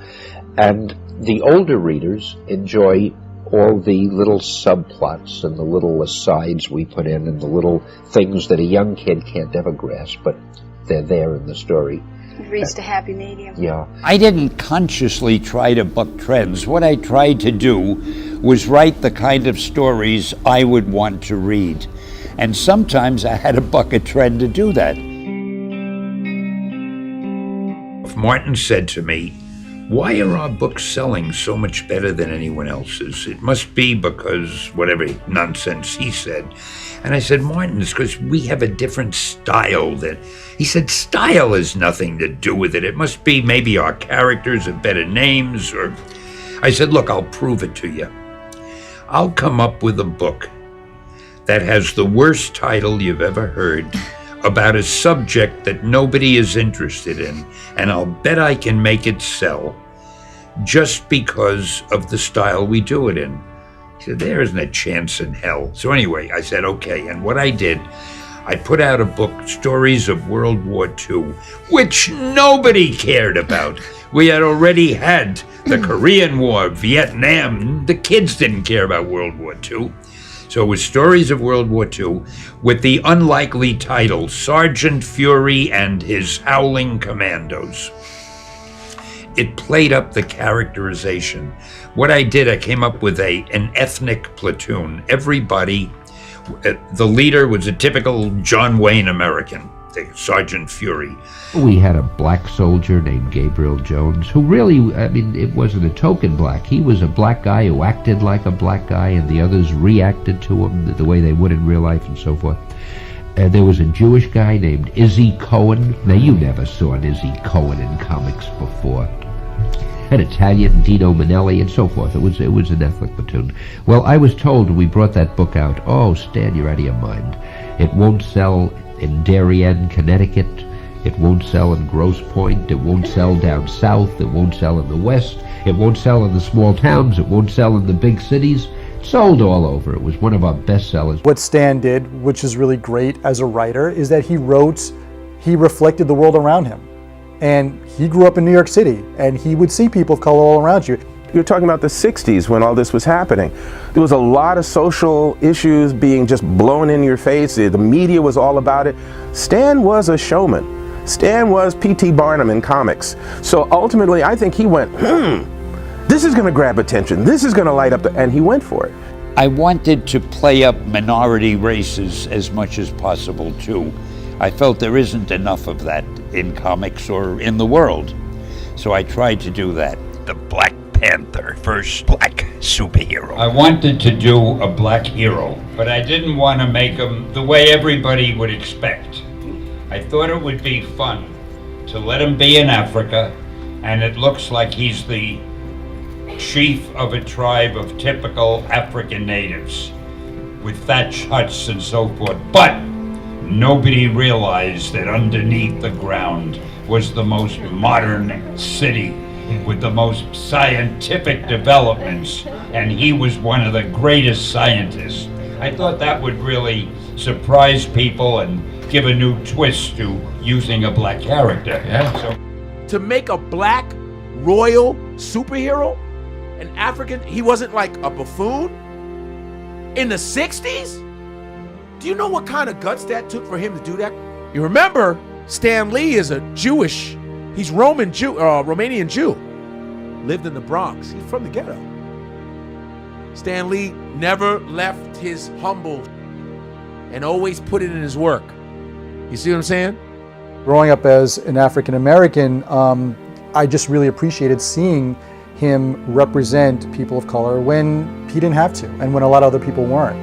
And the older readers enjoy all the little subplots and the little asides we put in and the little things that a young kid can't ever grasp, but they're there in the story. You've reached a happy medium. Yeah. I didn't consciously try to buck trends. What I tried to do was write the kind of stories I would want to read. And sometimes I had to buck a trend to do that. Martin said to me, "Why are our books selling so much better than anyone else's? It must be because whatever nonsense he said." And I said, "Martin, it's because we have a different style." He said, "Style has nothing to do with it. It must be maybe our characters have better names or..." I said, "Look, I'll prove it to you. I'll come up with a book that has the worst title you've ever heard about a subject that nobody is interested in, and I'll bet I can make it sell just because of the style we do it in." He said, "There isn't a chance in hell." So anyway, I said, okay. And what I did, I put out a book, Stories of World War II, which nobody cared about. We had already had the Korean War, Vietnam. The kids didn't care about World War II. So it was Stories of World War II with the unlikely title, Sergeant Fury and His Howling Commandos. It played up the characterization. What I did, I came up with an ethnic platoon. Everybody, the leader was a typical John Wayne American, Sergeant Fury. We had a black soldier named Gabriel Jones, who really, I mean, it wasn't a token black. He was a black guy who acted like a black guy, and the others reacted to him the way they would in real life and so forth. There was a Jewish guy named Izzy Cohen. Now, you never saw an Izzy Cohen in comics before. An Italian, Dino Manelli, and so forth. It was an ethnic platoon. Well, I was told when we brought that book out, "Oh, Stan, you're out of your mind. It won't sell in Darien, Connecticut. It won't sell in Grosse Pointe. It won't sell down south. It won't sell in the west. It won't sell in the small towns. It won't sell in the big cities." It sold all over. It was one of our best sellers. What Stan did, which is really great as a writer, is that he reflected the world around him. And he grew up in New York City, and he would see people of color all around you. You're talking about the 60s when all this was happening. There was a lot of social issues being just blown in your face. The media was all about it. Stan was a showman. Stan was P.T. Barnum in comics. So ultimately, I think he went, this is going to grab attention. This is going to light up, and he went for it. I wanted to play up minority races as much as possible, too. I felt there isn't enough of that in comics or in the world. So I tried to do that. The Black Panther, first black superhero. I wanted to do a black hero, but I didn't want to make him the way everybody would expect. I thought it would be fun to let him be in Africa, and it looks like he's the chief of a tribe of typical African natives with thatched huts and so forth. But nobody realized that underneath the ground was the most modern city with the most scientific developments, and he was one of the greatest scientists. I thought that would really surprise people and give a new twist to using a black character. Yeah. To make a black royal superhero, an African, he wasn't like a buffoon in the 60s? Do you know what kind of guts that took for him to do that? You remember, Stan Lee is a Jewish, he's Romanian Jew, lived in the Bronx. He's from the ghetto. Stan Lee never left his humble and always put it in his work. You see what I'm saying? Growing up as an African American, I just really appreciated seeing him represent people of color when he didn't have to and when a lot of other people weren't.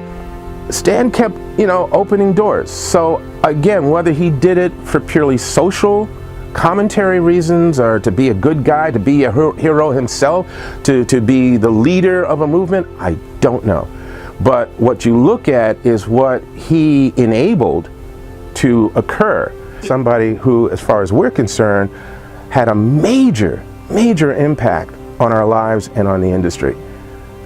Stan kept, opening doors. So again, whether he did it for purely social commentary reasons or to be a good guy, to be a hero himself, to be the leader of a movement, I don't know. But what you look at is what he enabled to occur. Somebody who, as far as we're concerned, had a major impact on our lives and on the industry.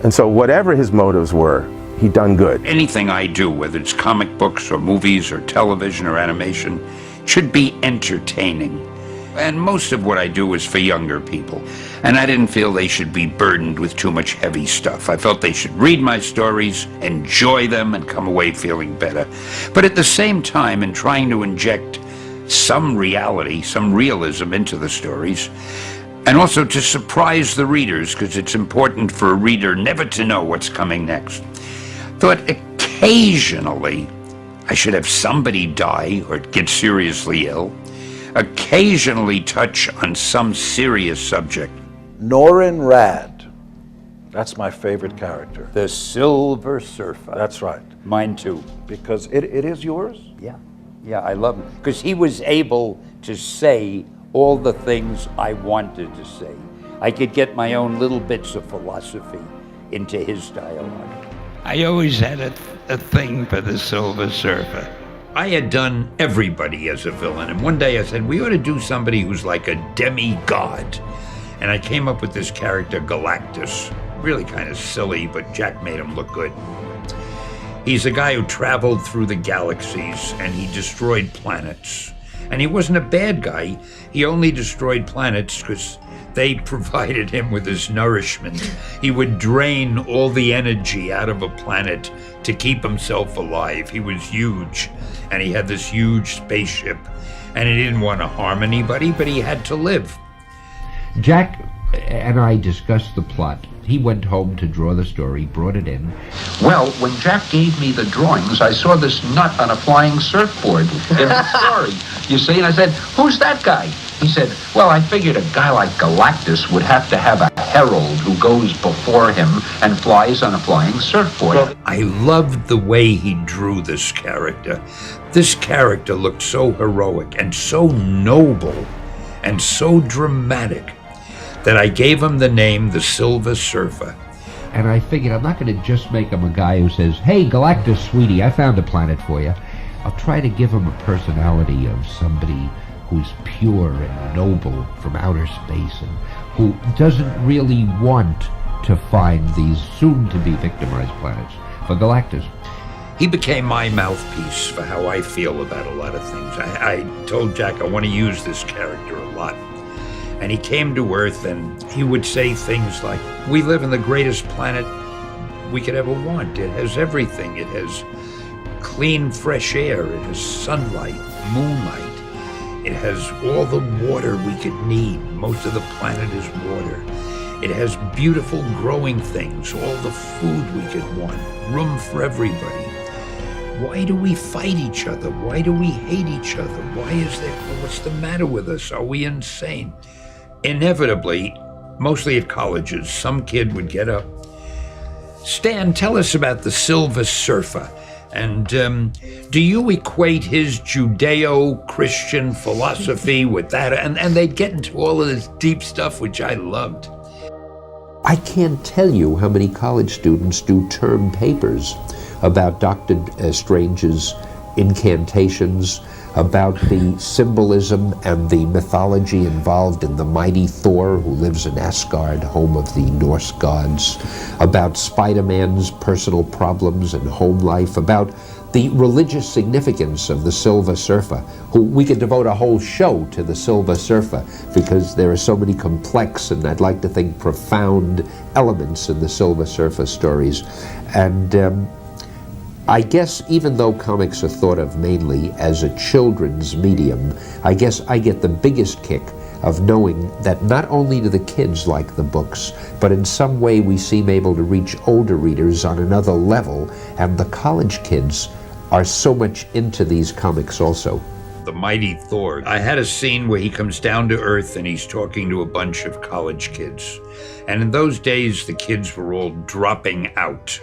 And so whatever his motives were, he done good. Anything I do, whether it's comic books or movies or television or animation, should be entertaining. And most of what I do is for younger people. And I didn't feel they should be burdened with too much heavy stuff. I felt they should read my stories, enjoy them, and come away feeling better. But at the same time, in trying to inject some reality, some realism into the stories, and also to surprise the readers, because it's important for a reader never to know what's coming next. Thought occasionally I should have somebody die or get seriously ill, occasionally touch on some serious subject. Norrin Rad, that's my favorite character. The Silver Surfer. That's right. Mine too. Because it is yours? Yeah, I love him. Because he was able to say all the things I wanted to say. I could get my own little bits of philosophy into his dialogue. I always had a thing for the Silver Surfer. I had done everybody as a villain, and one day I said, we ought to do somebody who's like a demigod. And I came up with this character, Galactus. Really kind of silly, but Jack made him look good. He's a guy who traveled through the galaxies, and he destroyed planets. And he wasn't a bad guy. He only destroyed planets because they provided him with his nourishment. He would drain all the energy out of a planet to keep himself alive. He was huge, and he had this huge spaceship, and he didn't want to harm anybody, but he had to live. Jack and I discussed the plot. He went home to draw the story, brought it in. Well, when Jack gave me the drawings, I saw this nut on a flying surfboard in the story, you see, and I said, who's that guy? He said, well, I figured a guy like Galactus would have to have a herald who goes before him and flies on a flying surfboard. I loved the way he drew this character. This character looked so heroic and so noble and so dramatic that I gave him the name the Silver Surfer. And I figured I'm not going to just make him a guy who says, hey, Galactus, sweetie, I found a planet for you. I'll try to give him a personality of somebody who's pure and noble from outer space and who doesn't really want to find these soon-to-be victimized planets. For Galactus, he became my mouthpiece for how I feel about a lot of things. I told Jack I want to use this character a lot. And he came to Earth and he would say things like, we live in the greatest planet we could ever want. It has everything. It has clean, fresh air. It has sunlight, moonlight. It has all the water we could need. Most of the planet is water. It has beautiful growing things, all the food we could want, room for everybody. Why do we fight each other? Why do we hate each other? Why is there, what's the matter with us? Are we insane? Inevitably, mostly at colleges, some kid would get up. Stan, tell us about the Silver Surfer. And do you equate his Judeo-Christian philosophy with that? And they'd get into all of this deep stuff, which I loved. I can't tell you how many college students do term papers about Dr. Strange's incantations, about the symbolism and the mythology involved in the mighty Thor who lives in Asgard, home of the Norse gods, about SpiderMan's personal problems and home life, about the religious significance of the Silver Surfer, who we could devote a whole show to the Silver Surfer because there are so many complex and I'd like to think profound elements in the Silver Surfer stories. And I guess even though comics are thought of mainly as a children's medium, I guess I get the biggest kick of knowing that not only do the kids like the books, but in some way we seem able to reach older readers on another level, and the college kids are so much into these comics also. The mighty Thor. I had a scene where he comes down to Earth and he's talking to a bunch of college kids. And in those days, the kids were all dropping out.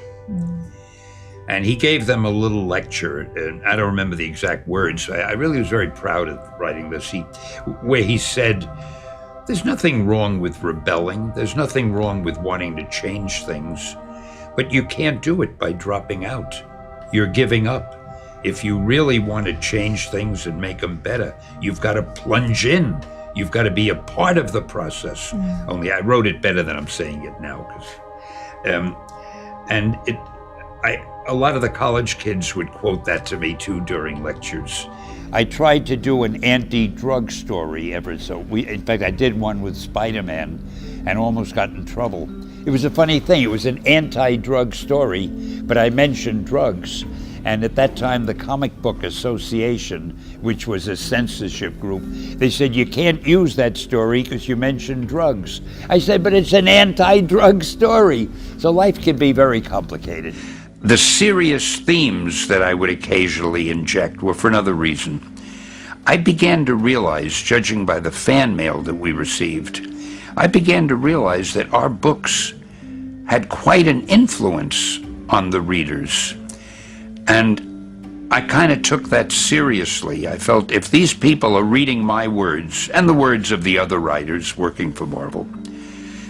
And he gave them a little lecture, and I don't remember the exact words. I really was very proud of writing this, where he said, there's nothing wrong with rebelling. There's nothing wrong with wanting to change things, but you can't do it by dropping out. You're giving up. If you really want to change things and make them better, you've got to plunge in. You've got to be a part of the process. Only I wrote it better than I'm saying it now, a lot of the college kids would quote that to me too during lectures. I tried to do an anti-drug story in fact, I did one with SpiderMan and almost got in trouble. It was a funny thing. It was an anti-drug story, but I mentioned drugs. And at that time, the Comic Book Association, which was a censorship group, they said, you can't use that story because you mentioned drugs. I said, but it's an anti-drug story. So life can be very complicated. The serious themes that I would occasionally inject were for another reason. I began to realize, judging by the fan mail that we received, I began to realize that our books had quite an influence on the readers. And I kind of took that seriously. I felt if these people are reading my words and the words of the other writers working for Marvel,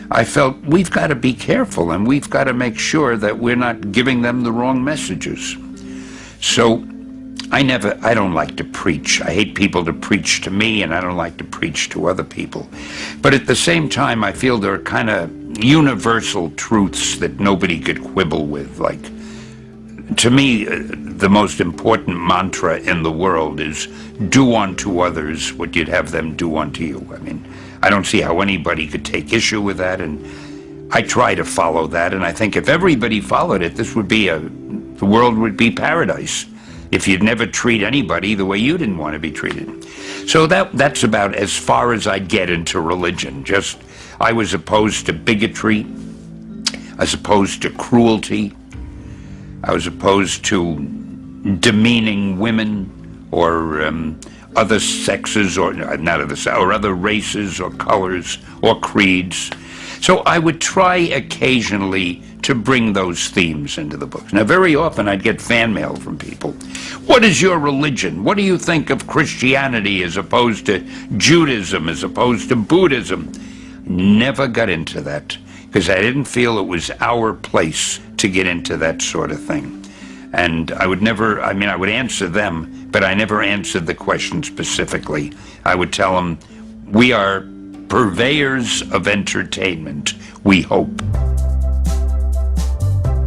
I felt we've got to be careful and we've got to make sure that we're not giving them the wrong messages. So I don't like to preach. I hate people to preach to me, and I don't like to preach to other people. But at the same time, I feel there are kind of universal truths that nobody could quibble with. Like, to me, the most important mantra in the world is do unto others what you'd have them do unto you. I mean, I don't see how anybody could take issue with that, and I try to follow that, and I think if everybody followed it, the world would be paradise. If you'd never treat anybody the way you didn't want to be treated. So that's about as far as I get into religion. Just, I was opposed to bigotry, I was opposed to cruelty, I was opposed to demeaning women or other sexes or other races or colors or creeds. So I would try occasionally to bring those themes into the books. Now, very often I'd get fan mail from people. What is your religion? What do you think of Christianity as opposed to Judaism, as opposed to Buddhism? Never got into that because I didn't feel it was our place to get into that sort of thing. And I would answer them, but I never answered the question specifically. I would tell them, we are purveyors of entertainment, we hope.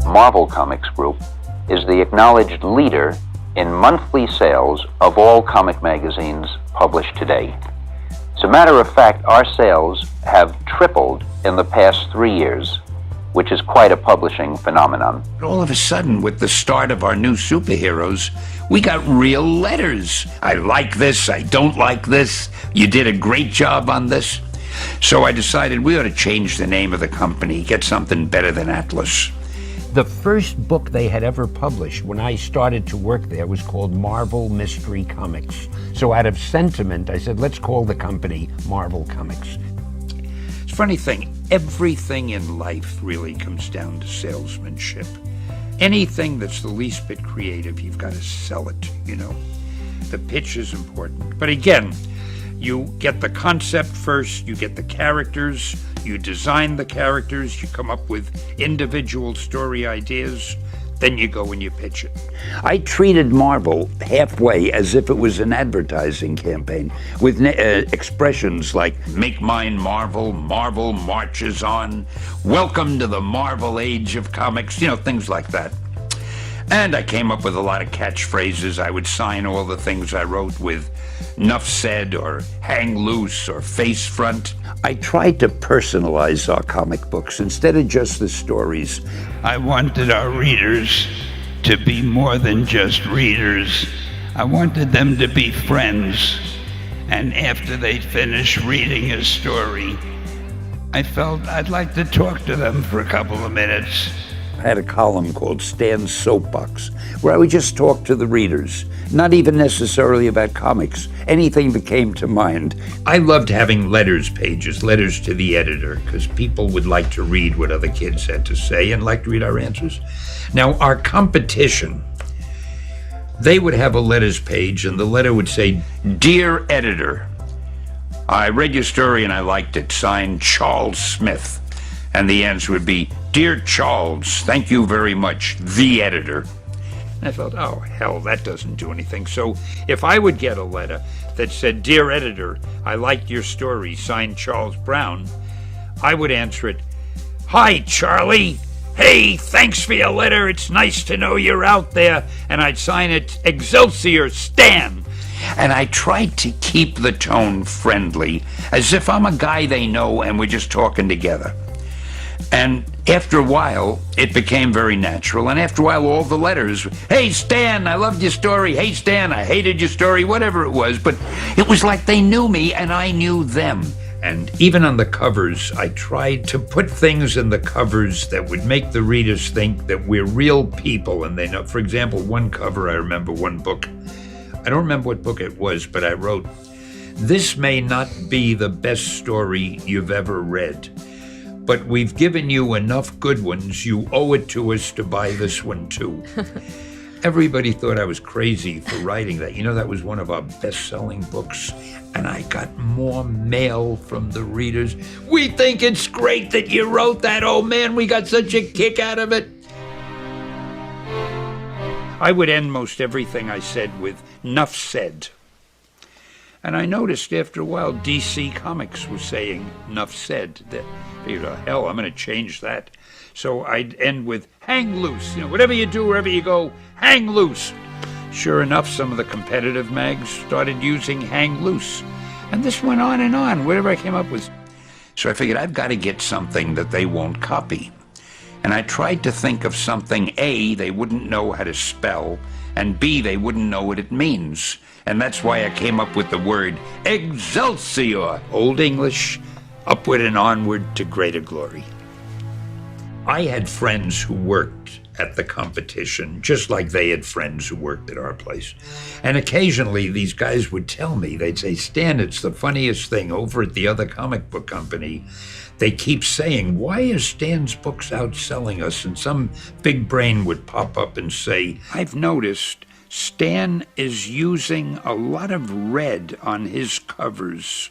Marvel Comics Group is the acknowledged leader in monthly sales of all comic magazines published today. As a matter of fact, our sales have tripled in the past 3 years, which is quite a publishing phenomenon. All of a sudden, with the start of our new superheroes, we got real letters. I like this, I don't like this, you did a great job on this. So I decided we ought to change the name of the company, get something better than Atlas. The first book they had ever published when I started to work there was called Marvel Mystery Comics. So out of sentiment, I said, let's call the company Marvel Comics. It's a funny thing, everything in life really comes down to salesmanship. Anything that's the least bit creative, you've got to sell it, you know. The pitch is important. But again, you get the concept first, you get the characters, you design the characters, you come up with individual story ideas, then you go and you pitch it. I treated Marvel halfway as if it was an advertising campaign with expressions like, make mine Marvel, Marvel marches on, welcome to the Marvel age of comics, things like that. And I came up with a lot of catchphrases. I would sign all the things I wrote with "Nuff said" or "Hang loose" or "Face front." I tried to personalize our comic books instead of just the stories. I wanted our readers to be more than just readers. I wanted them to be friends. And after they'd finished reading a story, I felt I'd like to talk to them for a couple of minutes. I had a column called Stan's Soapbox, where I would just talk to the readers, not even necessarily about comics, anything that came to mind. I loved having letters pages, letters to the editor, because people would like to read what other kids had to say and like to read our answers. Now, our competition, they would have a letters page, and the letter would say, "Dear Editor, I read your story and I liked it, signed Charles Smith." And the answer would be, "Dear Charles, thank you very much, the editor." And I thought, oh, hell, that doesn't do anything. So if I would get a letter that said, "Dear Editor, I liked your story, signed Charles Brown," I would answer it, "Hi, Charlie. Hey, thanks for your letter. It's nice to know you're out there." And I'd sign it, "Excelsior Stan." And I tried to keep the tone friendly, as if I'm a guy they know and we're just talking together. And after a while, it became very natural. And after a while, all the letters, "Hey, Stan, I loved your story. Hey, Stan, I hated your story," whatever it was. But it was like they knew me and I knew them. And even on the covers, I tried to put things in the covers that would make the readers think that we're real people and they know. For example, one cover, I remember one book. I don't remember what book it was, but I wrote, "This may not be the best story you've ever read, but we've given you enough good ones, you owe it to us to buy this one too." Everybody thought I was crazy for writing that. You know, that was one of our best-selling books, and I got more mail from the readers. "We think it's great that you wrote that. Oh man, we got such a kick out of it." I would end most everything I said with "Nuff said." And I noticed after a while DC Comics was saying "Nuff said." That, hell, I'm going to change that. So I'd end with "Hang loose." You know, whatever you do, wherever you go, hang loose. Sure enough, some of the competitive mags started using "hang loose." And this went on and on, whatever I came up with. So I figured I've got to get something that they won't copy. And I tried to think of something, A, they wouldn't know how to spell, and B, they wouldn't know what it means. And that's why I came up with the word Excelsior, Old English, upward and onward to greater glory. I had friends who worked at the competition, just like they had friends who worked at our place. And occasionally these guys would tell me, they'd say, "Stan, it's the funniest thing over at the other comic book company. They keep saying, why is Stan's books outselling us?" And some big brain would pop up and say, "I've noticed Stan is using a lot of red on his covers."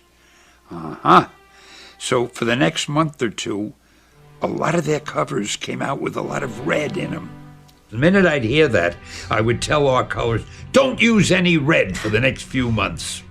So for the next month or two, a lot of their covers came out with a lot of red in them. The minute I'd hear that, I would tell our colors, "Don't use any red for the next few months."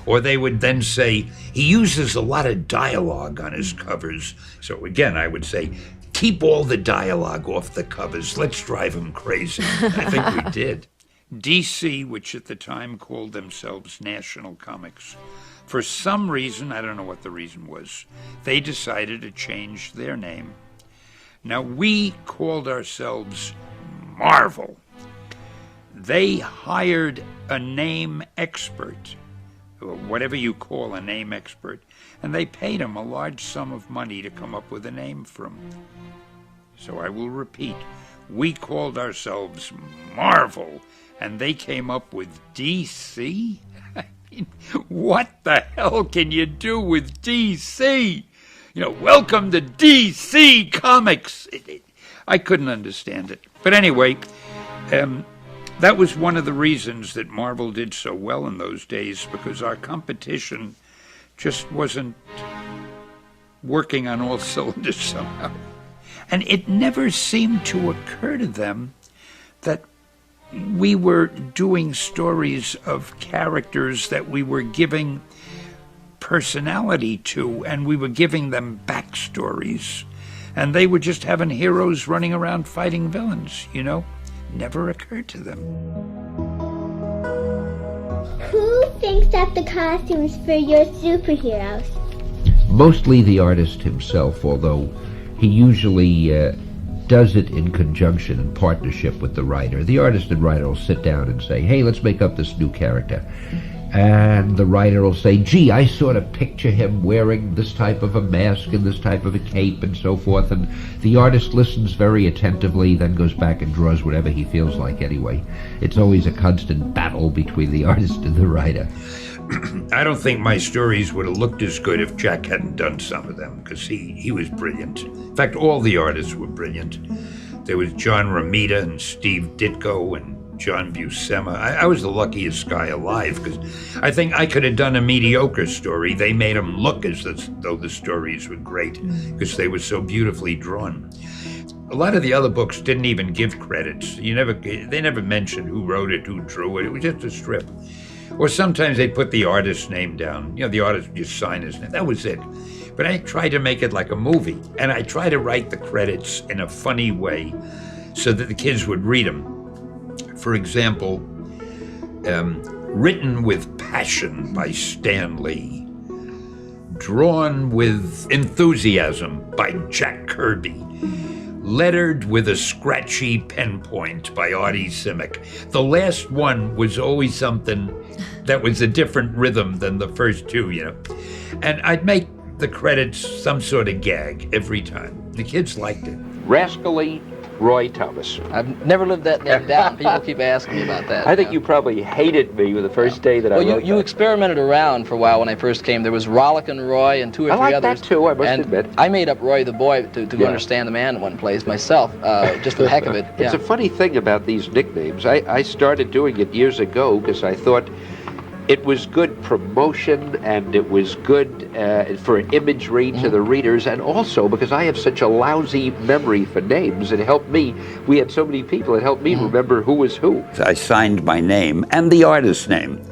Or they would then say, "He uses a lot of dialogue on his covers." So again, I would say, "Keep all the dialogue off the covers. Let's drive him crazy." I think we did. DC, which at the time called themselves National Comics, for some reason, I don't know what the reason was, they decided to change their name. Now, we called ourselves Marvel. They hired a name expert, or whatever you call a name expert, and they paid him a large sum of money to come up with a name for him. So I will repeat, we called ourselves Marvel, and they came up with DC? I mean, what the hell can you do with DC? You know, welcome to DC Comics. I couldn't understand it. But anyway, that was one of the reasons that Marvel did so well in those days, because our competition just wasn't working on all cylinders somehow. And it never seemed to occur to them that we were doing stories of characters that we were giving personality to, and we were giving them backstories. And they were just having heroes running around fighting villains, you know? Never occurred to them. Who thinks up the costumes for your superheroes? Mostly the artist himself, although he usually does it in conjunction and partnership with the writer. The artist and writer will sit down and say, hey, let's make up this new character. and the writer will say, gee, I sort of picture him wearing this type of a mask and this type of a cape and so forth, and the artist listens very attentively, then goes back and draws whatever he feels like anyway. It's always a constant battle between the artist and the writer. I don't think my stories would have looked as good if Jack hadn't done some of them, because he was brilliant. In fact, all the artists were brilliant. There was John Romita and Steve Ditko and John Buscema. I was the luckiest guy alive, because I think I could have done a mediocre story. They made them look as though the stories were great, because they were so beautifully drawn. A lot of the other books didn't even give credits. They never mentioned who wrote it, who drew it. It was just a strip. Or sometimes they'd put the artist's name down. The artist would just sign his name. That was it. But I tried to make it like a movie, and I tried to write the credits in a funny way so that the kids would read them. For example, written with passion by Stan Lee, drawn with enthusiasm by Jack Kirby, lettered with a scratchy pen point by Artie Simic. The last one was always something that was a different rhythm than the first two, And I'd make the credits some sort of gag every time. The kids liked it. Rascally Roy Thomas. I've never lived that name down. People keep asking me about that. I think you probably hated me the first day that I wrote you experimented around for a while when I first came. There was Rollickin' Roy and two or three others. That too, I must admit. I made up Roy the Boy to understand the man in one place myself, just for the heck of it. It's a funny thing about these nicknames. I started doing it years ago because I thought it was good promotion and it was good for imagery to the readers, and also because I have such a lousy memory for names, it helped me. We had so many people, it helped me remember who was who. I signed my name and the artist's name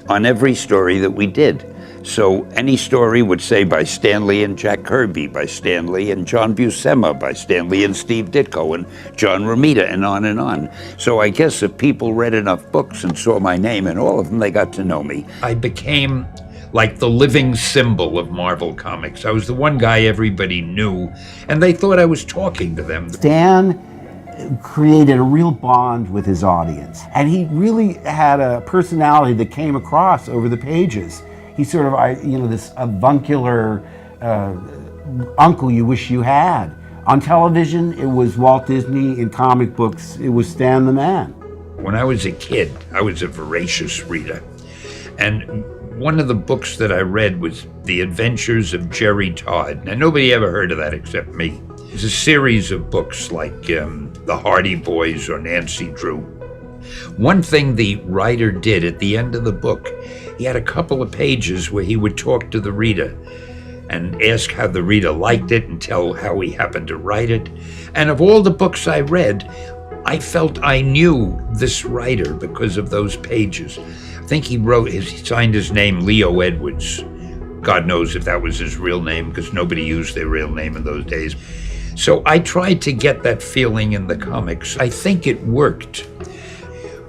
on every story that we did. So any story would say by Stan Lee and Jack Kirby, by Stan Lee and John Buscema, by Stan Lee and Steve Ditko and John Romita, and on and on. So I guess if people read enough books and saw my name in all of them, they got to know me. I became like the living symbol of Marvel Comics. I was the one guy everybody knew, and they thought I was talking to them. Stan created a real bond with his audience, and he really had a personality that came across over the pages. He's sort of, this avuncular uncle you wish you had. On television, it was Walt Disney. In comic books, it was Stan the Man. When I was a kid, I was a voracious reader. And one of the books that I read was The Adventures of Jerry Todd. Now, nobody ever heard of that except me. It's a series of books like The Hardy Boys or Nancy Drew. One thing the writer did at the end of the book, he had a couple of pages where he would talk to the reader and ask how the reader liked it and tell how he happened to write it. And of all the books I read, I felt I knew this writer because of those pages. I think he signed his name Leo Edwards. God knows if that was his real name, because nobody used their real name in those days. So I tried to get that feeling in the comics. I think it worked.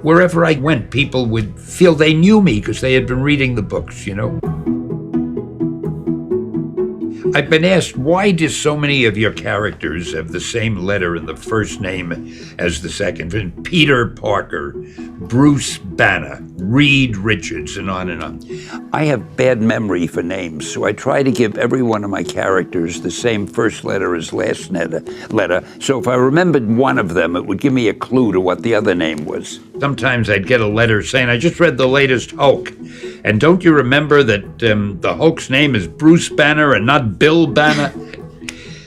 Wherever I went, people would feel they knew me because they had been reading the books, I've been asked, why do so many of your characters have the same letter in the first name as the second? Peter Parker, Bruce Banner, Reed Richards, and on and on. I have bad memory for names, so I try to give every one of my characters the same first letter as last letter. So if I remembered one of them, it would give me a clue to what the other name was. Sometimes I'd get a letter saying, I just read the latest Hulk. And don't you remember that the Hulk's name is Bruce Banner and not Bill Banner?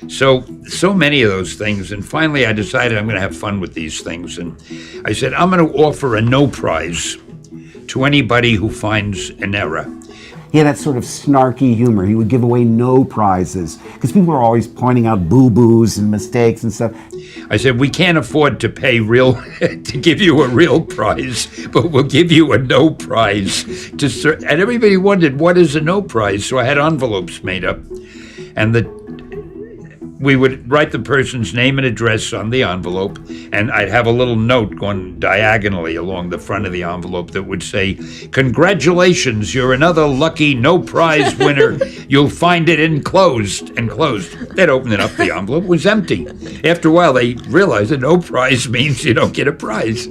So many of those things. And finally, I decided I'm going to have fun with these things. And I said, I'm going to offer a no prize to anybody who finds an error. He had that sort of snarky humor. He would give away no prizes because people are always pointing out boo-boos and mistakes and stuff. I said, we can't afford to pay to give you a real prize, but we'll give you a no prize. And everybody wondered, what is a no prize? So I had envelopes made up, and we would write the person's name and address on the envelope, and I'd have a little note going diagonally along the front of the envelope that would say, congratulations, you're another lucky no prize winner. You'll find it enclosed. They'd open it up, the envelope was empty. After a while, they realized that no prize means you don't get a prize.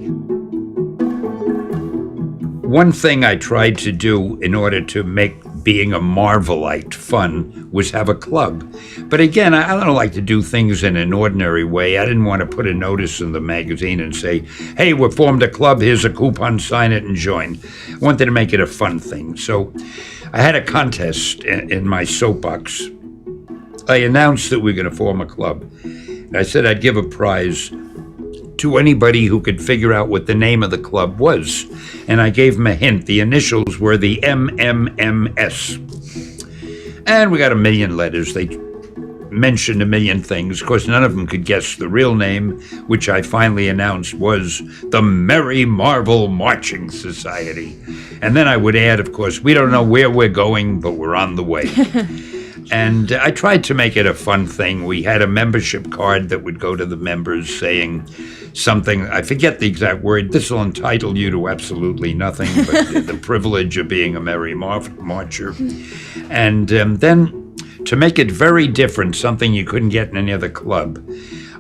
One thing I tried to do in order to make being a Marvelite fun was have a club. But again, I don't like to do things in an ordinary way. I didn't want to put a notice in the magazine and say, hey, we've formed a club, here's a coupon, sign it and join. I wanted to make it a fun thing. So I had a contest in my soapbox. I announced that we were going to form a club. And I said I'd give a prize to anybody who could figure out what the name of the club was. And I gave him a hint. The initials were the MMMS. And we got 1 million letters. They mentioned 1 million things. Of course, none of them could guess the real name, which I finally announced was the Merry Marvel Marching Society. And then I would add, of course, we don't know where we're going, but we're on the way. And I tried to make it a fun thing. We had a membership card that would go to the members saying something, I forget the exact word, this will entitle you to absolutely nothing but the privilege of being a merry marcher. And then to make it very different, something you couldn't get in any other club,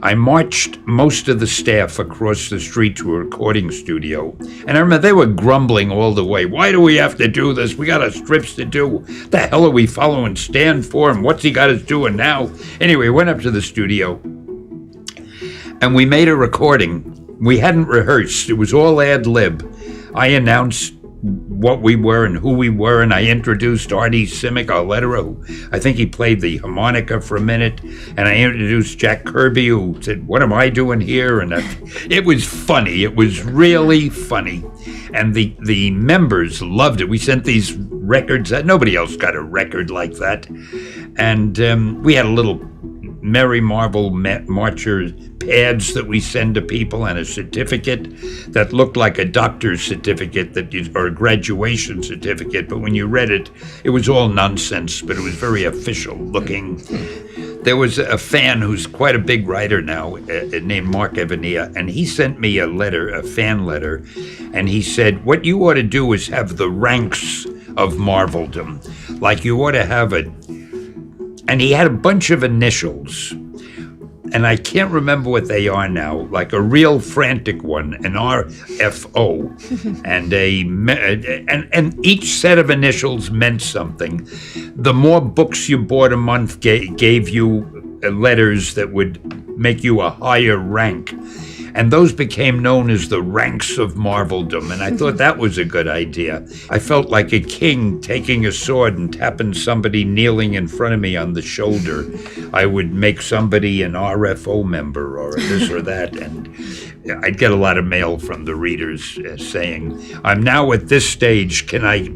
I marched most of the staff across the street to a recording studio. And I remember they were grumbling all the way. Why do we have to do this? We got our strips to do. What the hell are we following Stan for? And what's he got us doing now? Anyway, went up to the studio and we made a recording. We hadn't rehearsed. It was all ad lib. I announced what we were and who we were, and I introduced Artie Simic, our letterer, who I think he played the harmonica for a minute, and I introduced Jack Kirby, who said, what am I doing here? And it was funny. It was really funny. And the members loved it. We sent these records. Nobody else got a record like that. And we had a little Merry Marvel Marcher pads that we send to people and a certificate that looked like a doctor's certificate or a graduation certificate, but when you read it, it was all nonsense, but it was very official looking. There was a fan who's quite a big writer now named Mark Evania, and he sent me a letter, a fan letter, and he said, what you ought to do is have the ranks of Marveldom. Like you ought to have and he had a bunch of initials, and I can't remember what they are now, like a real frantic one, an RFO, and each set of initials meant something. The more books you bought a month gave you letters that would make you a higher rank. And those became known as the ranks of Marveldom, and I thought that was a good idea. I felt like a king taking a sword and tapping somebody kneeling in front of me on the shoulder. I would make somebody an RFO member or this or that, and I'd get a lot of mail from the readers saying, I'm now at this stage, can I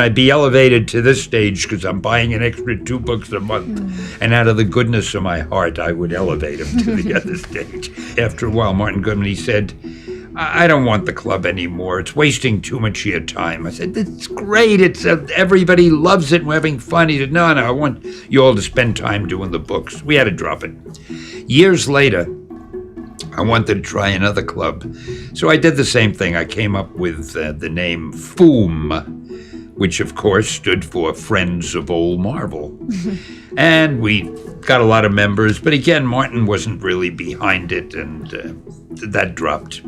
be elevated to this stage because I'm buying an extra 2 books a month? And out of the goodness of my heart, I would elevate him to the other stage. After a while, Martin Goodman, he said, I don't want the club anymore. It's wasting too much of your time. I said, it's great. Everybody loves it. We're having fun. He said, no, I want you all to spend time doing the books. We had to drop it. Years later, I wanted to try another club. So I did the same thing. I came up with the name FOOM, which of course stood for Friends of Old Marvel. And we got a lot of members, but again, Martin wasn't really behind it, and that dropped.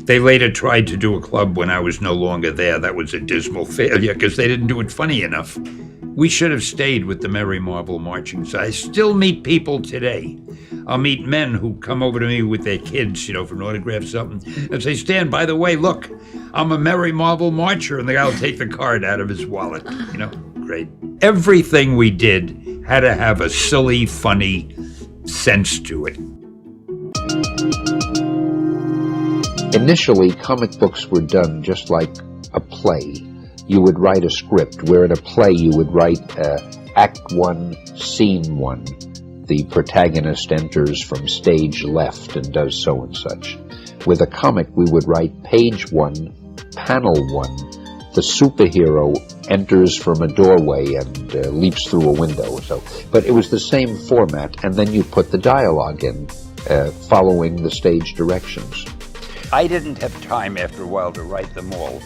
They later tried to do a club when I was no longer there. That was a dismal failure because they didn't do it funny enough. We should have stayed with the Merry Marvel Marching. So I still meet people today. I'll meet men who come over to me with their kids, for an autograph or something, and say, Stan, by the way, look, I'm a Merry Marvel Marcher, and the guy will take the card out of his wallet. Great. Everything we did had to have a silly, funny sense to it. Initially, comic books were done just like a play. You would write a script, where in a play you would write Act 1, Scene 1. The protagonist enters from stage left and does so and such. With a comic, we would write Page 1, Panel 1. The superhero enters from a doorway and leaps through a window. But it was the same format, and then you put the dialogue in, following the stage directions. I didn't have time after a while to write them all.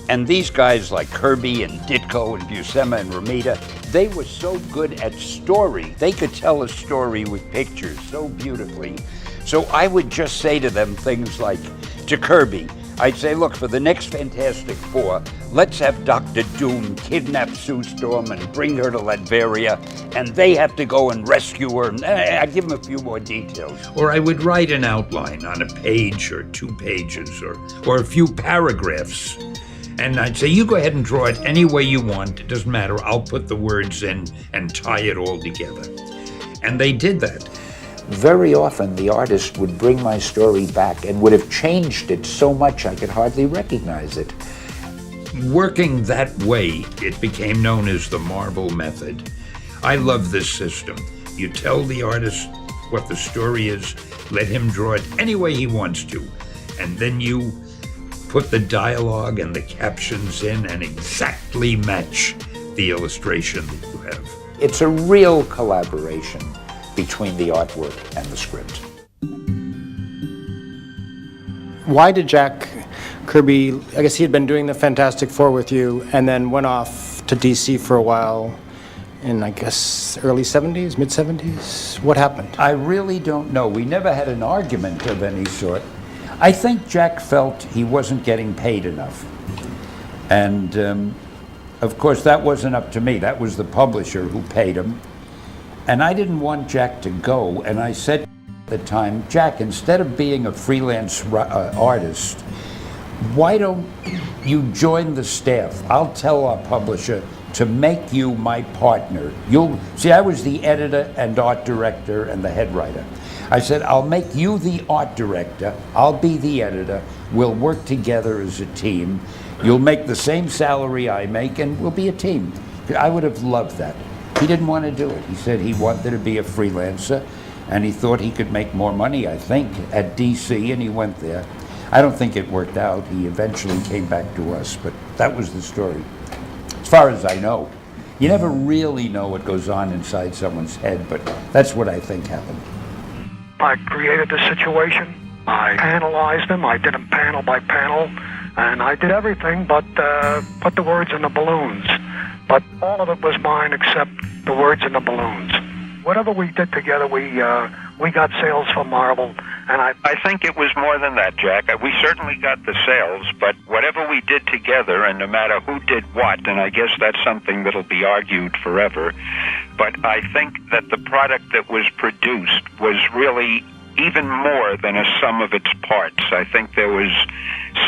And these guys like Kirby and Ditko and Buscema and Romita, they were so good at story. They could tell a story with pictures so beautifully. So I would just say to them things like, to Kirby, I'd say, look, for the next Fantastic Four, let's have Dr. Doom kidnap Sue Storm and bring her to Latveria, and they have to go and rescue her. And I'd give them a few more details. Or I would write an outline on a page or 2 pages or a few paragraphs. And I'd say, you go ahead and draw it any way you want. It doesn't matter. I'll put the words in and tie it all together. And they did that. Very often the artist would bring my story back and would have changed it so much I could hardly recognize it. Working that way, it became known as the Marvel method. I love this system. You tell the artist what the story is, let him draw it any way he wants to, and then you put the dialogue and the captions in and exactly match the illustration that you have. It's a real collaboration between the artwork and the script. Why did Jack Kirby, I guess he had been doing the Fantastic Four with you and then went off to DC for a while in, I guess, early 70s, mid 70s? What happened? I really don't know. We never had an argument of any sort. I think Jack felt he wasn't getting paid enough. And of course, that wasn't up to me. That was the publisher who paid him. And I didn't want Jack to go, and I said at the time, Jack, instead of being a freelance artist, why don't you join the staff? I'll tell our publisher to make you my partner. See, I was the editor and art director and the head writer. I said, I'll make you the art director, I'll be the editor, we'll work together as a team, you'll make the same salary I make, and we'll be a team. I would have loved that. He didn't want to do it. He said he wanted to be a freelancer, and he thought he could make more money, I think, at DC, and he went there. I don't think it worked out. He eventually came back to us, but that was the story, as far as I know. You never really know what goes on inside someone's head, but that's what I think happened. I created the situation. I analyzed them. I did them panel by panel, and I did everything but put the words in the balloons. But all of it was mine except the words in the balloons. Whatever we did together, we got sales for Marvel, and I think it was more than that, Jack. We certainly got the sales, but whatever we did together, and no matter who did what, and I guess that's something that'll be argued forever, but I think that the product that was produced was really even more than a sum of its parts. I think there was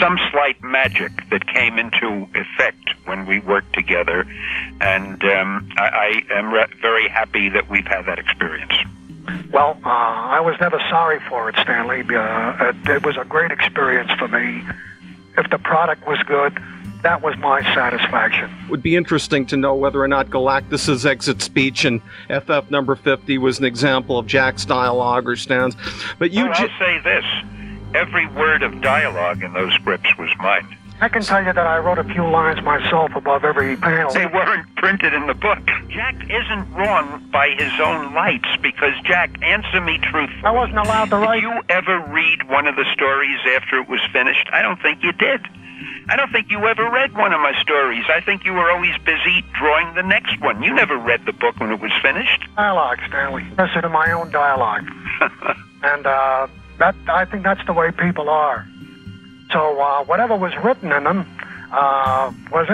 some slight magic that came into effect when we worked together, and I am very happy that we've had that experience. Well, I was never sorry for it, Stanley. It was a great experience for me. If the product was good, that was my satisfaction. It would be interesting to know whether or not Galactus's exit speech in FF number 50 was an example of Jack's dialogue or Stan's. But I'll say this. Every word of dialogue in those scripts was mine. I can tell you that I wrote a few lines myself above every panel. They weren't printed in the book. Jack isn't wrong by his own lights, because, Jack, answer me truthfully. I wasn't allowed to write. Did you ever read one of the stories after it was finished? I don't think you did. I don't think you ever read one of my stories. I think you were always busy drawing the next one. You never read the book when it was finished. Dialogue, Stanley. Listen to my own dialogue. And I think that's the way people are. So whatever was written in them was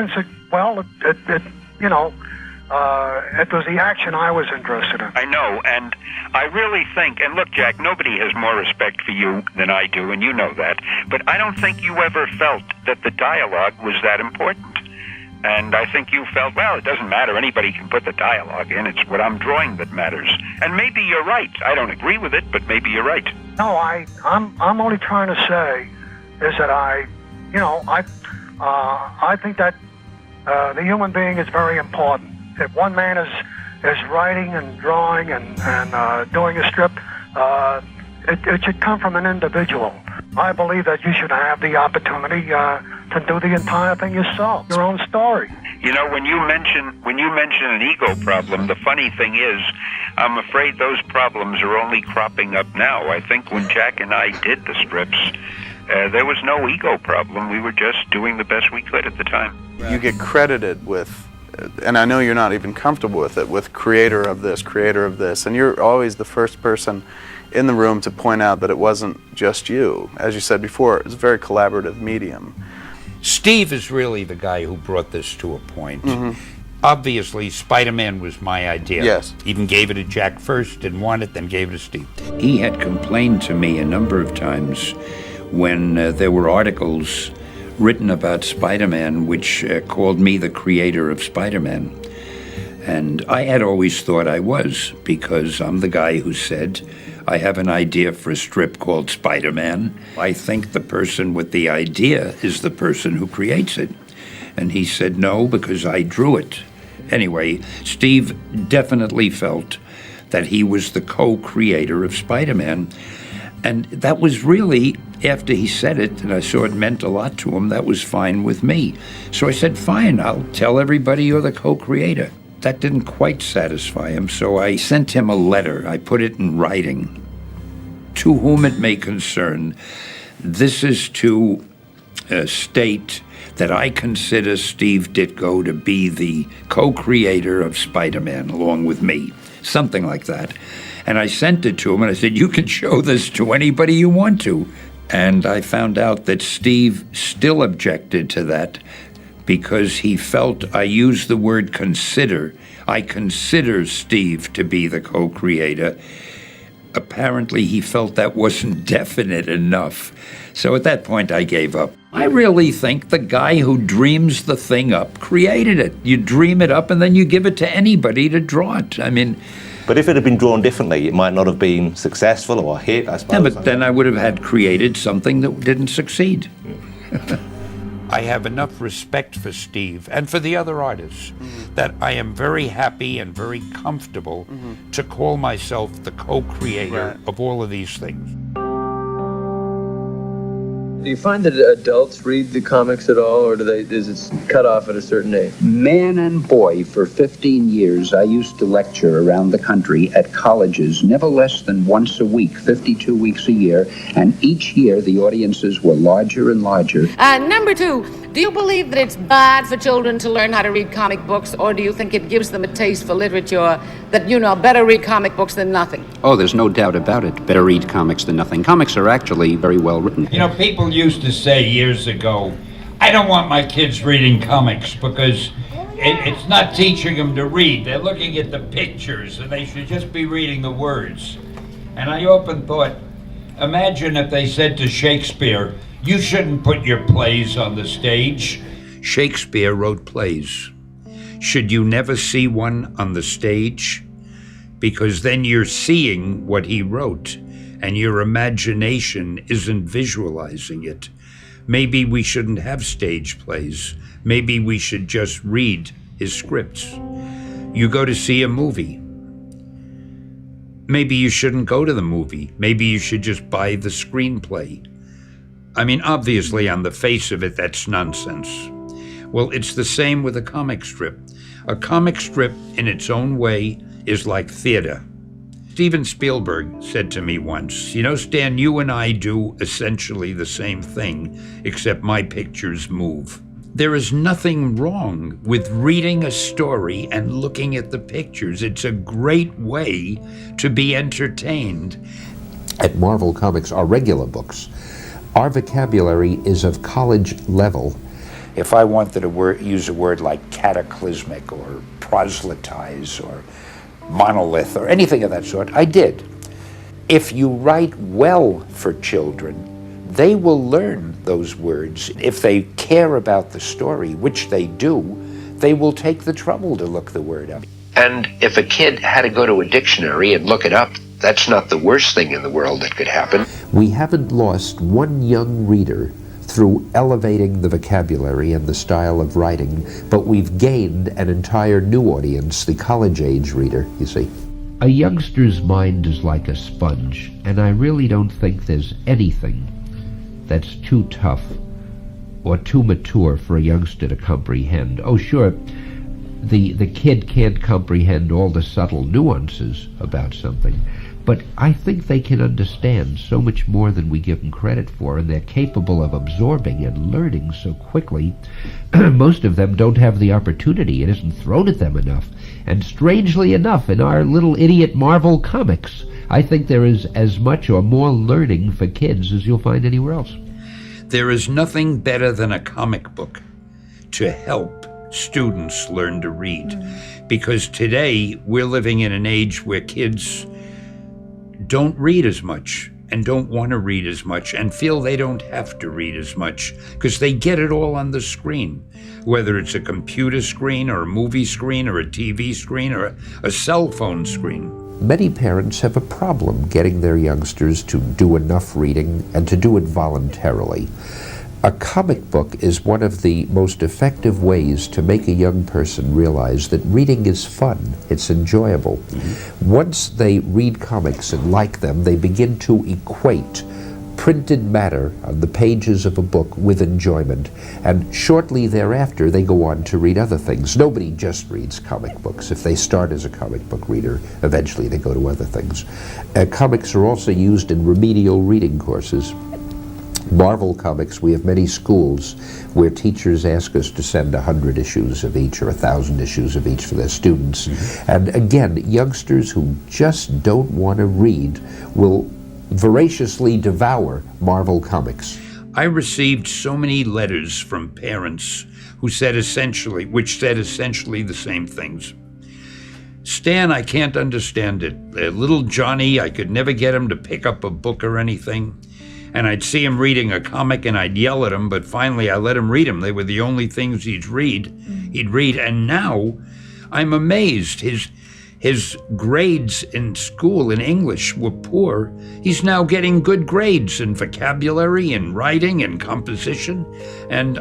it was the action I was interested in. I know, and I really think, and look, Jack, nobody has more respect for you than I do, and you know that, but I don't think you ever felt that the dialogue was that important. And I think you felt, well, it doesn't matter, anybody can put the dialogue in, it's what I'm drawing that matters. And maybe you're right. I don't agree with it, but maybe you're right. No, I'm only trying to say is that I think that the human being is very important. If one man is writing and drawing and doing a strip, it should come from an individual. I believe that you should have the opportunity to do the entire thing yourself, your own story. You know, when you mention an ego problem, the funny thing is, I'm afraid those problems are only cropping up now. I think when Jack and I did the strips, there was no ego problem. We were just doing the best we could at the time. You get credited with, and I know you're not even comfortable with it, with creator of this, and you're always the first person in the room to point out that it wasn't just you. As you said before, it was a very collaborative medium. Steve is really the guy who brought this to a point. Obviously, Spider-Man was my idea. Yes. Even gave it to Jack first, didn't want it, then gave it to Steve. He had complained to me a number of times when there were articles written about Spider-Man which called me the creator of Spider-Man. And I had always thought I was, because I'm the guy who said, I have an idea for a strip called Spider-Man. I think the person with the idea is the person who creates it. And he said no, because I drew it. Anyway, Steve definitely felt that he was the co-creator of Spider-Man. And that was really, after he said it, and I saw it meant a lot to him, that was fine with me. So I said, fine, I'll tell everybody you're the co-creator. That didn't quite satisfy him, so I sent him a letter. I put it in writing. To whom it may concern, this is to state that I consider Steve Ditko to be the co-creator of Spider-Man along with me, something like that. And I sent it to him, and I said, you can show this to anybody you want to. And I found out that Steve still objected to that, because he felt I used the word consider. I consider Steve to be the co-creator. Apparently he felt that wasn't definite enough. So at that point I gave up. I really think the guy who dreams the thing up created it. You dream it up and then you give it to anybody to draw it. I mean... But if it had been drawn differently, it might not have been successful or a hit, I suppose. Yeah, but then I would have had created something that didn't succeed. I have enough respect for Steve and for the other artists that I am very happy and very comfortable to call myself the co-creator of all of these things. Do you find that adults read the comics at all, or is it cut off at a certain age? Man and boy, for 15 years, I used to lecture around the country at colleges, never less than once a week, 52 weeks a year, and each year the audiences were larger and larger. Number two, do you believe that it's bad for children to learn how to read comic books, or do you think it gives them a taste for literature that, better read comic books than nothing? Oh, there's no doubt about it. Better read comics than nothing. Comics are actually very well written. People used to say years ago, I don't want my kids reading comics because it's not teaching them to read. They're looking at the pictures and they should just be reading the words. And I often thought, imagine if they said to Shakespeare, you shouldn't put your plays on the stage. Shakespeare wrote plays. Should you never see one on the stage? Because then you're seeing what he wrote, and your imagination isn't visualizing it. Maybe we shouldn't have stage plays. Maybe we should just read his scripts. You go to see a movie. Maybe you shouldn't go to the movie. Maybe you should just buy the screenplay. I mean, obviously, on the face of it, that's nonsense. Well, it's the same with a comic strip. A comic strip, in its own way, is like theater. Steven Spielberg said to me once, Stan, you and I do essentially the same thing, except my pictures move. There is nothing wrong with reading a story and looking at the pictures. It's a great way to be entertained. At Marvel Comics, our regular books, our vocabulary is of college level. If I wanted to use a word like cataclysmic or proselytize or monolith or anything of that sort, I did. If you write well for children, they will learn those words. If they care about the story, which they do, they will take the trouble to look the word up. And if a kid had to go to a dictionary and look it up, that's not the worst thing in the world that could happen. We haven't lost one young reader through elevating the vocabulary and the style of writing, but we've gained an entire new audience, the college-age reader, you see. A youngster's mind is like a sponge, and I really don't think there's anything that's too tough or too mature for a youngster to comprehend. Oh, sure, the kid can't comprehend all the subtle nuances about something, but I think they can understand so much more than we give them credit for, and they're capable of absorbing and learning so quickly. Most of them don't have the opportunity. It isn't thrown at them enough. And strangely enough, in our little idiot Marvel comics, I think there is as much or more learning for kids as you'll find anywhere else. There is nothing better than a comic book to help students learn to read. Because today we're living in an age where kids don't read as much and don't want to read as much and feel they don't have to read as much because they get it all on the screen, whether it's a computer screen or a movie screen or a TV screen or a cell phone screen. Many parents have a problem getting their youngsters to do enough reading and to do it voluntarily. A comic book is one of the most effective ways to make a young person realize that reading is fun, it's enjoyable. Once they read comics and like them, they begin to equate printed matter on the pages of a book with enjoyment, and shortly thereafter they go on to read other things. Nobody just reads comic books. If they start as a comic book reader, eventually they go to other things. Comics are also used in remedial reading courses. Marvel Comics, we have many schools where teachers ask us to send 100 issues of each or 1,000 issues of each for their students. And again, youngsters who just don't want to read will voraciously devour Marvel Comics. I received so many letters from parents who said essentially the same things. Stan, I can't understand it. Little Johnny, I could never get him to pick up a book or anything. And I'd see him reading a comic and I'd yell at him, but finally I let him read them. They were the only things he'd read. And now I'm amazed. His grades in school in English were poor. He's now getting good grades in vocabulary and writing and composition. And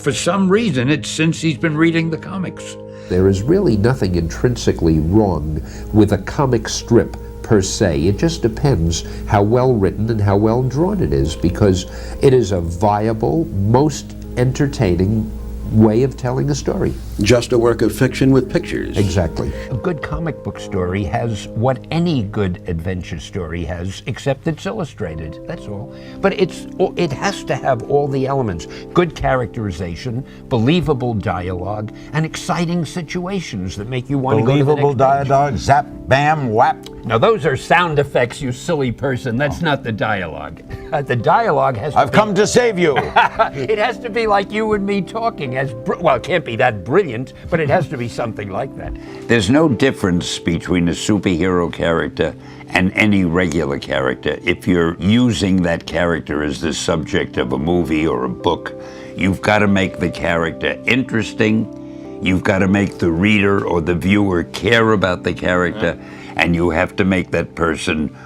for some reason, it's since he's been reading the comics. There is really nothing intrinsically wrong with a comic strip per se. It just depends how well written and how well drawn it is, because it is a viable, most entertaining way of telling a story. Just a work of fiction with pictures. Exactly. A good comic book story has what any good adventure story has, except it's illustrated, that's all. But it has to have all the elements: good characterization, believable dialogue, and exciting situations that make you want to go to the next Believable dialogue, zap, bam, whap. Now those are sound effects, you silly person. That's not the dialogue. The dialogue has to I've come to save you. It has to be like you and me talking. Well, it can't be that brilliant, but it has to be something like that. There's no difference between a superhero character and any regular character. If you're using that character as the subject of a movie or a book, you've got to make the character interesting. You've got to make the reader or the viewer care about the character, and you have to make that person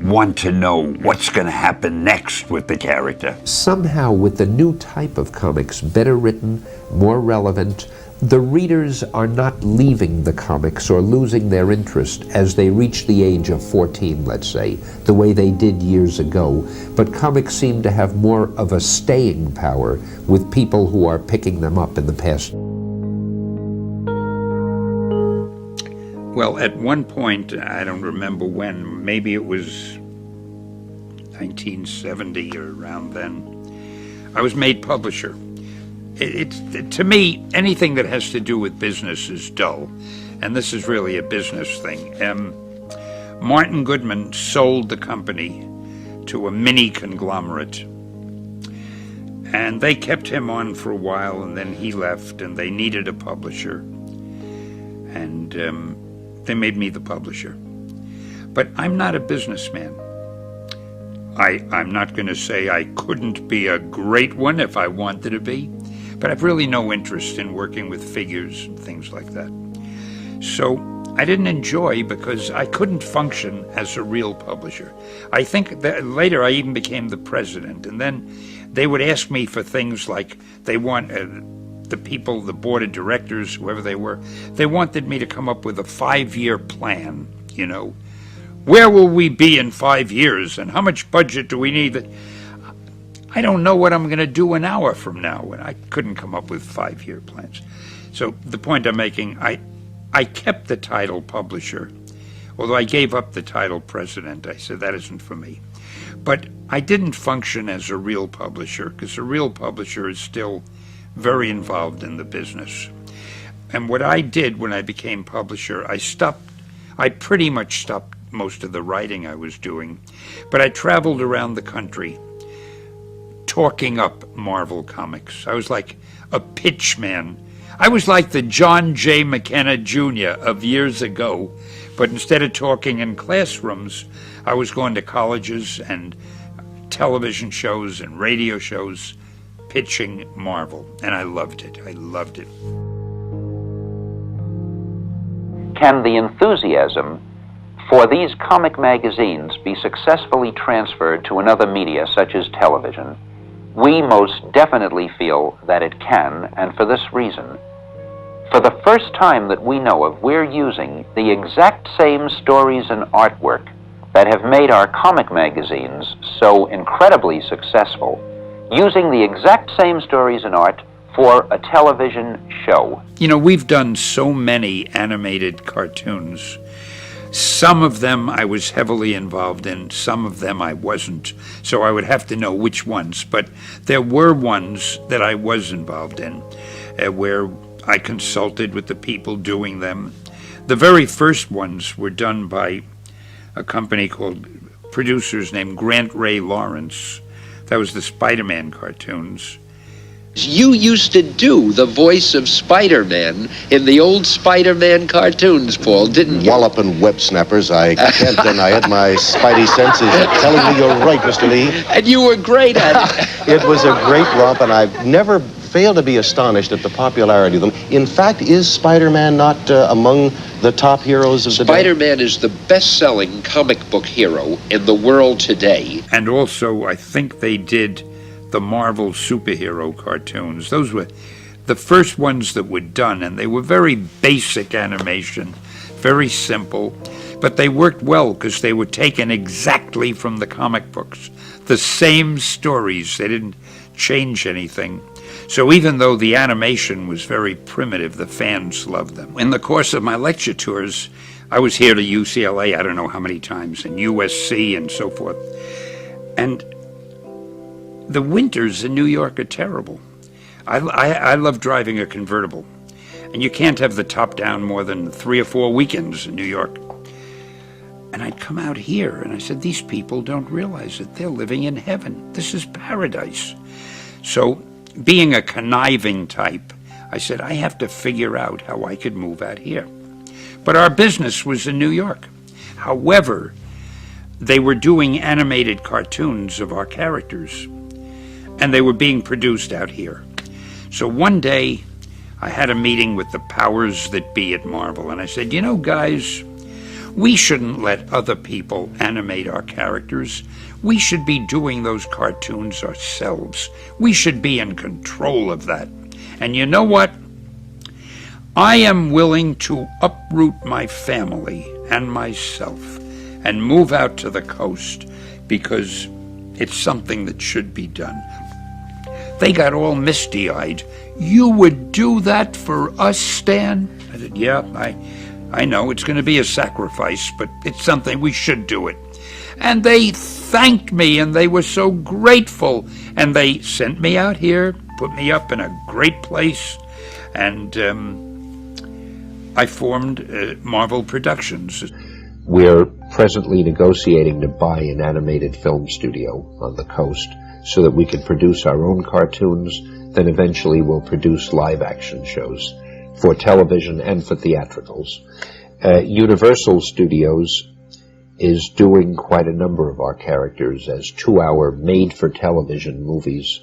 want to know what's going to happen next with the character. Somehow, with the new type of comics, better written, more relevant, the readers are not leaving the comics or losing their interest as they reach the age of 14, let's say, the way they did years ago. But comics seem to have more of a staying power with people who are picking them up in the past. Well, at one point, I don't remember when, maybe it was 1970 or around then, I was made publisher. To me, anything that has to do with business is dull, and this is really a business thing. Martin Goodman sold the company to a mini conglomerate, and they kept him on for a while, and then he left, and they needed a publisher, and they made me the publisher. But I'm not a businessman. I'm not going to say I couldn't be a great one if I wanted to be, but I've really no interest in working with figures and things like that. So I didn't enjoy, because I couldn't function as a real publisher. I think that later I even became the president, and then they would ask me for things like they want the people, the board of directors, whoever they were, they wanted me to come up with a 5-year plan, you know. Where will we be in 5 years, and how much budget do we need? I don't know what I'm going to do an hour from now, and I couldn't come up with 5-year plans. So the point I'm making, I kept the title publisher, although I gave up the title president. I said that isn't for me. But I didn't function as a real publisher, because a real publisher is still very involved in the business. And what I did when I became publisher, I pretty much stopped most of the writing I was doing. But I traveled around the country talking up Marvel Comics. I was like a pitch man. I was like the John J. McKenna Jr. of years ago, but instead of talking in classrooms, I was going to colleges and television shows and radio shows pitching Marvel, and I loved it. I loved it. Can the enthusiasm for these comic magazines be successfully transferred to another media such as television? We most definitely feel that it can, and for this reason. For the first time that we know of, we're using the exact same stories and artwork that have made our comic magazines so incredibly successful, using the exact same stories and art for a television show. You know, we've done so many animated cartoons. Some of them I was heavily involved in, some of them I wasn't, so I would have to know which ones. But there were ones that I was involved in, where I consulted with the people doing them. The very first ones were done by a company called producers named Grant Ray Lawrence. That was the SpiderMan cartoons. You used to do the voice of Spider-Man in the old Spider-Man cartoons, Paul, didn't you? Wallop and web snappers, I can't deny it. My spidey senses telling me you're right, Mr. Lee. And you were great at it. It was a great romp, and I've never failed to be astonished at the popularity of them. In fact, is Spider-Man not among the top heroes of the day? Spider-Man is the best-selling comic book hero in the world today. And also, I think they did the Marvel superhero cartoons. Those were the first ones that were done, and they were very basic animation, very simple, but they worked well because they were taken exactly from the comic books. The same stories, they didn't change anything. So even though the animation was very primitive, the fans loved them. In the course of my lecture tours, I was here to UCLA, I don't know how many times, and USC and so forth. And the winters in New York are terrible. I love driving a convertible. And you can't have the top down more than 3 or 4 weekends in New York. And I'd come out here and I said, these people don't realize it. They're living in heaven. This is paradise. So being a conniving type, I said, I have to figure out how I could move out here. But our business was in New York. However, they were doing animated cartoons of our characters, and they were being produced out here. So one day, I had a meeting with the powers that be at Marvel, and I said, you know, guys, we shouldn't let other people animate our characters. We should be doing those cartoons ourselves. We should be in control of that. And you know what? I am willing to uproot my family and myself and move out to the coast because it's something that should be done. They got all misty-eyed. You would do that for us, Stan? I said, yeah, I know it's going to be a sacrifice, but it's something, we should do it. And they thanked me, and they were so grateful. And they sent me out here, put me up in a great place, and I formed Marvel Productions. We're presently negotiating to buy an animated film studio on the coast so that we can produce our own cartoons, then eventually we'll produce live-action shows for television and for theatricals. Universal Studios is doing quite a number of our characters as 2-hour made-for-television movies.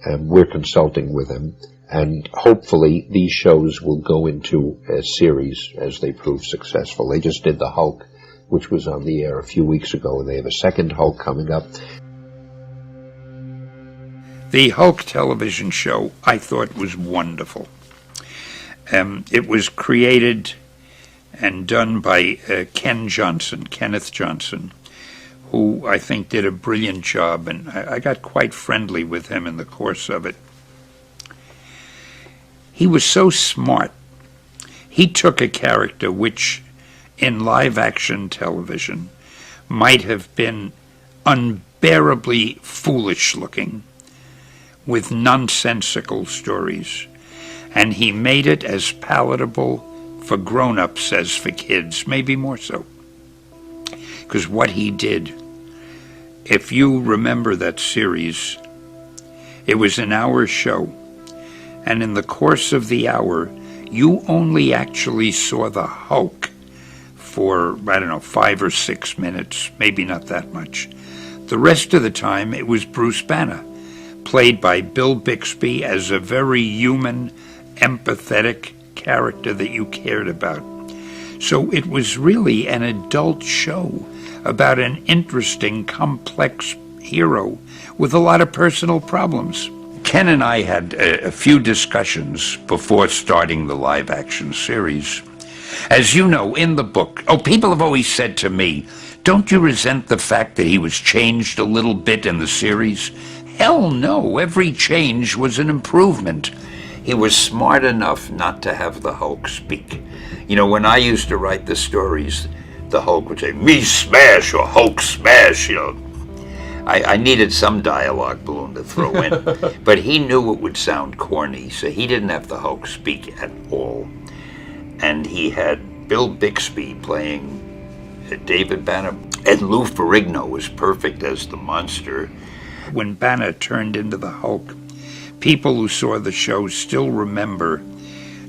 We're consulting with them, and hopefully these shows will go into a series as they prove successful. They just did the Hulk, which was on the air a few weeks ago, and they have a second Hulk coming up. The Hulk television show, I thought, was wonderful. It was created and done by Kenneth Johnson, who I think did a brilliant job, and I got quite friendly with him in the course of it. He was so smart. He took a character which, in live-action television, might have been unbearably foolish-looking, with nonsensical stories, and he made it as palatable for grown-ups as for kids, maybe more so. because what he did, if you remember that series, it was an hour show, and in the course of the hour, you only actually saw the Hulk for, I don't know, 5 or 6 minutes, maybe not that much. The rest of the time, it was Bruce Banner, played by Bill Bixby as a very human, empathetic character that you cared about. So it was really an adult show about an interesting, complex hero with a lot of personal problems. Ken and I had a few discussions before starting the live-action series. As you know, in the book, people have always said to me, don't you resent the fact that he was changed a little bit in the series? Hell no, every change was an improvement. He was smart enough not to have the Hulk speak. You know, when I used to write the stories, the Hulk would say, me smash or Hulk smash, you know. I needed some dialogue balloon to throw in, but he knew it would sound corny, so he didn't have the Hulk speak at all. And he had Bill Bixby playing David Banner, and Lou Ferrigno was perfect as the monster. When Banner turned into the Hulk, people who saw the show still remember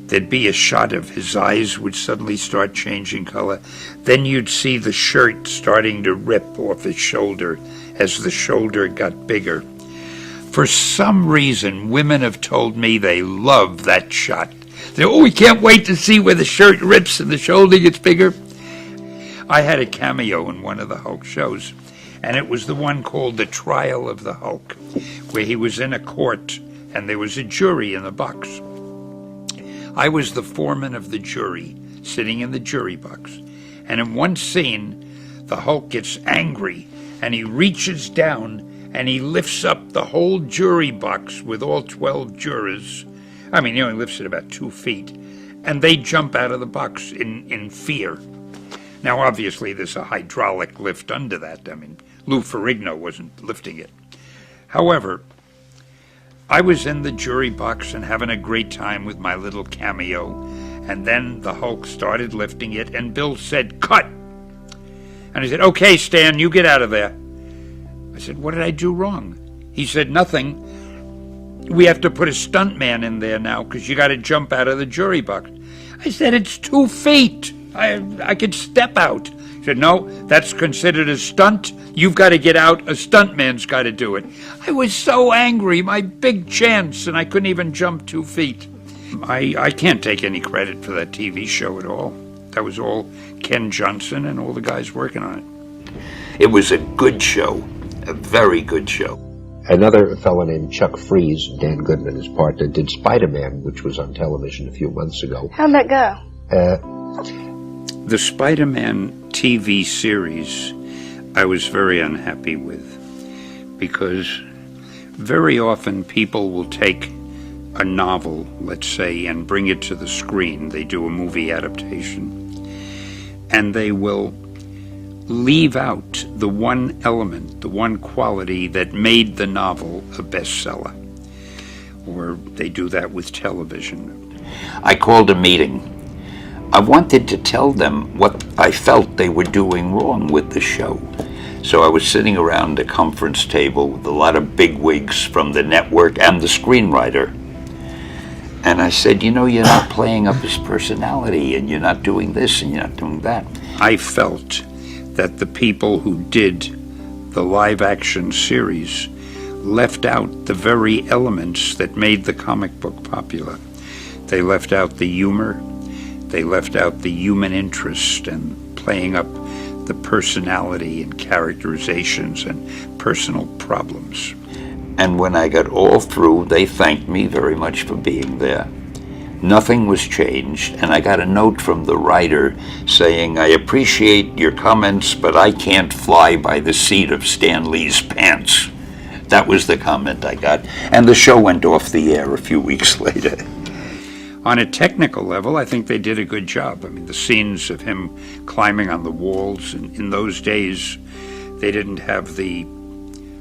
there'd be a shot of his eyes would suddenly start changing color. Then you'd see the shirt starting to rip off his shoulder as the shoulder got bigger. For some reason, women have told me they love that shot. We can't wait to see where the shirt rips and the shoulder gets bigger. I had a cameo in one of the Hulk shows, and it was the one called The Trial of the Hulk, where he was in a court and there was a jury in the box. I was the foreman of the jury, sitting in the jury box, and in one scene, the Hulk gets angry and he reaches down and he lifts up the whole jury box with all 12 jurors. I mean, he only lifts it about 2 feet, and they jump out of the box in fear. Now, obviously, there's a hydraulic lift under that. I mean, Lou Ferrigno wasn't lifting it. However, I was in the jury box and having a great time with my little cameo, and then the Hulk started lifting it, and Bill said, cut! And I said, okay, Stan, you get out of there. I said, what did I do wrong? He said, nothing. We have to put a stuntman in there now because you got to jump out of the jury box. I said, it's 2 feet. I could step out. He said, no, that's considered a stunt. You've got to get out. A stuntman's got to do it. I was so angry, my big chance, and I couldn't even jump 2 feet. I can't take any credit for that TV show at all. That was all Ken Johnson and all the guys working on it. It was a good show, a very good show. Another fellow named Chuck Freeze, Dan Goodman, his partner, did SpiderMan, which was on television a few months ago. How'd that go? The SpiderMan TV series I was very unhappy with, because very often people will take a novel, let's say, and bring it to the screen. They do a movie adaptation, and they will leave out the one element, the one quality that made the novel a bestseller. Or they do that with television. I called a meeting. I wanted to tell them what I felt they were doing wrong with the show. So I was sitting around a conference table with a lot of bigwigs from the network and the screenwriter. And I said, you know, you're not playing up his personality, and you're not doing this, and you're not doing that. I felt that the people who did the live-action series left out the very elements that made the comic book popular. They left out the humor, they left out the human interest and playing up the personality and characterizations and personal problems. And when I got all through, they thanked me very much for being there. Nothing was changed, and I got a note from the writer saying, I appreciate your comments, but I can't fly by the seat of Stan Lee's pants. That was the comment I got, and the show went off the air a few weeks later. On a technical level, I think they did a good job. I mean, the scenes of him climbing on the walls, and in those days, they didn't have the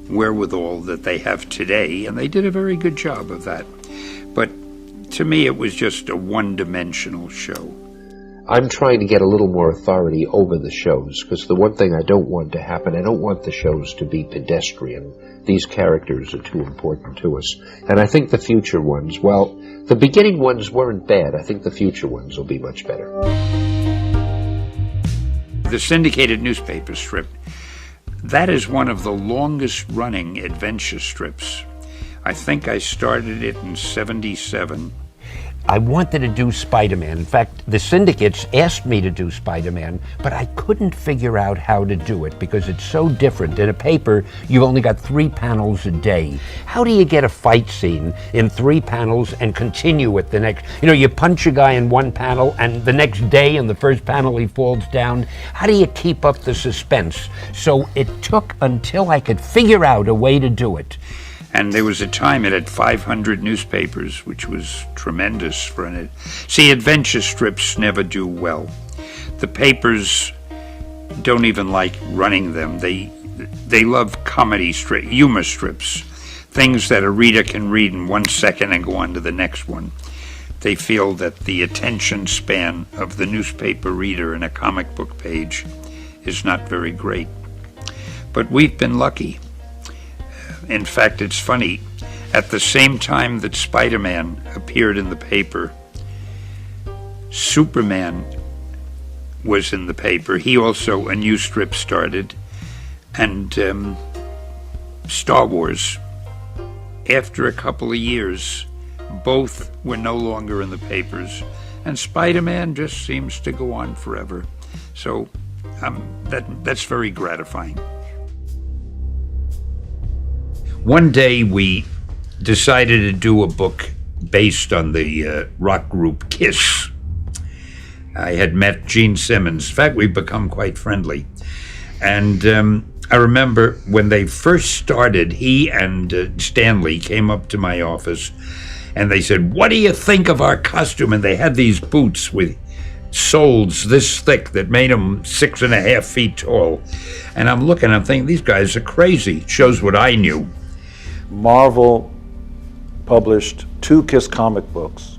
wherewithal that they have today, and they did a very good job of that. But to me, it was just a one-dimensional show. I'm trying to get a little more authority over the shows, because the one thing I don't want to happen, I don't want the shows to be pedestrian. These characters are too important to us. And I think the future ones, well, the beginning ones weren't bad. I think the future ones will be much better. The syndicated newspaper strip, that is one of the longest running adventure strips. I think I started it in '77. I wanted to do Spider-Man. In fact, the syndicates asked me to do Spider-Man, but I couldn't figure out how to do it because it's so different. In a paper, you've only got 3 panels a day. How do you get a fight scene in 3 panels and continue with the next? You know, you punch a guy in one panel and the next day in the first panel he falls down. How do you keep up the suspense? So it took until I could figure out a way to do it. And there was a time it had 500 newspapers, which was tremendous for an... See, adventure strips never do well. The papers don't even like running them. They love comedy humor strips, things that a reader can read in 1 second and go on to the next one. They feel that the attention span of the newspaper reader in a comic book page is not very great. But we've been lucky. In fact, it's funny, at the same time that Spider-Man appeared in the paper, Superman was in the paper. He also, a new strip started, and Star Wars. After a couple of years, both were no longer in the papers, and Spider-Man just seems to go on forever. So that's very gratifying. One day we decided to do a book based on the rock group Kiss. I had met Gene Simmons. In fact, we've become quite friendly. And I remember when they first started, he and Stanley came up to my office and they said, "What do you think of our costume?" And they had these boots with soles this thick that made them 6.5 feet tall. And I'm looking, I'm thinking, these guys are crazy. It shows what I knew. Marvel published 2 Kiss comic books,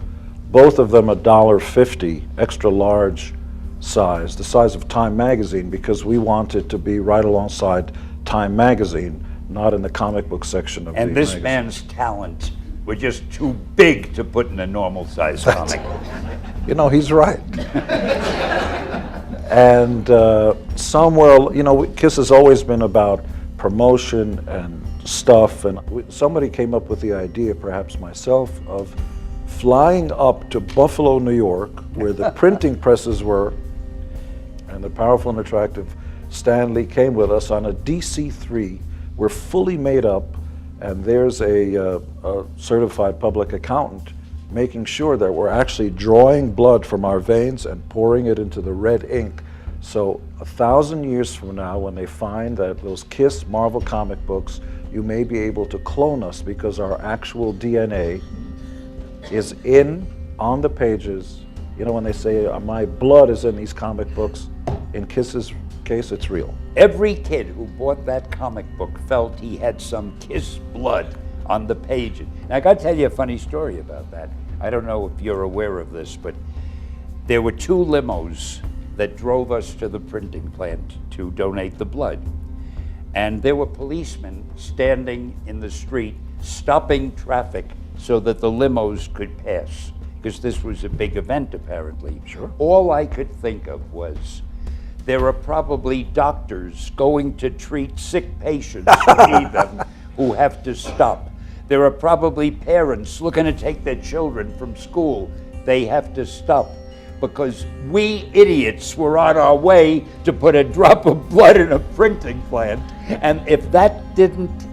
both of them $1.50, extra large size, the size of Time magazine, because we wanted to be right alongside Time magazine, not in the comic book section of the magazine. And this man's talent were just too big to put in a normal size comic. You know, he's right. And somewhere, you know, Kiss has always been about promotion and stuff, and somebody came up with the idea, perhaps myself, of flying up to Buffalo, New York, where the printing presses were, and the powerful and attractive Stan Lee came with us on a DC-3. We're fully made up, and there's a certified public accountant making sure that we're actually drawing blood from our veins and pouring it into the red ink. So 1,000 years from now, when they find that those Kiss Marvel comic books, you may be able to clone us because our actual DNA is on the pages. You know, when they say, my blood is in these comic books, in Kiss's case, it's real. Every kid who bought that comic book felt he had some Kiss blood on the page. And I got to tell you a funny story about that. I don't know if you're aware of this, but there were 2 limos that drove us to the printing plant to donate the blood. And there were policemen standing in the street, stopping traffic so that the limos could pass, because this was a big event, apparently. Sure. All I could think of was, there are probably doctors going to treat sick patients who need them, who have to stop. There are probably parents looking to take their children from school. They have to stop, because we idiots were on our way to put a drop of blood in a printing plant. And if that didn't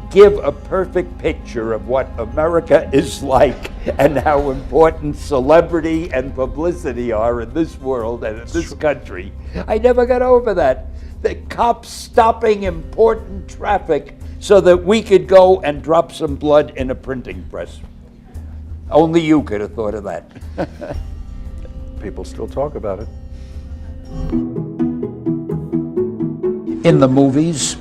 give a perfect picture of what America is like and how important celebrity and publicity are in this world and in this country, I never got over that. The cops stopping important traffic so that we could go and drop some blood in a printing press. Only you could have thought of that. People still talk about it. In the movies,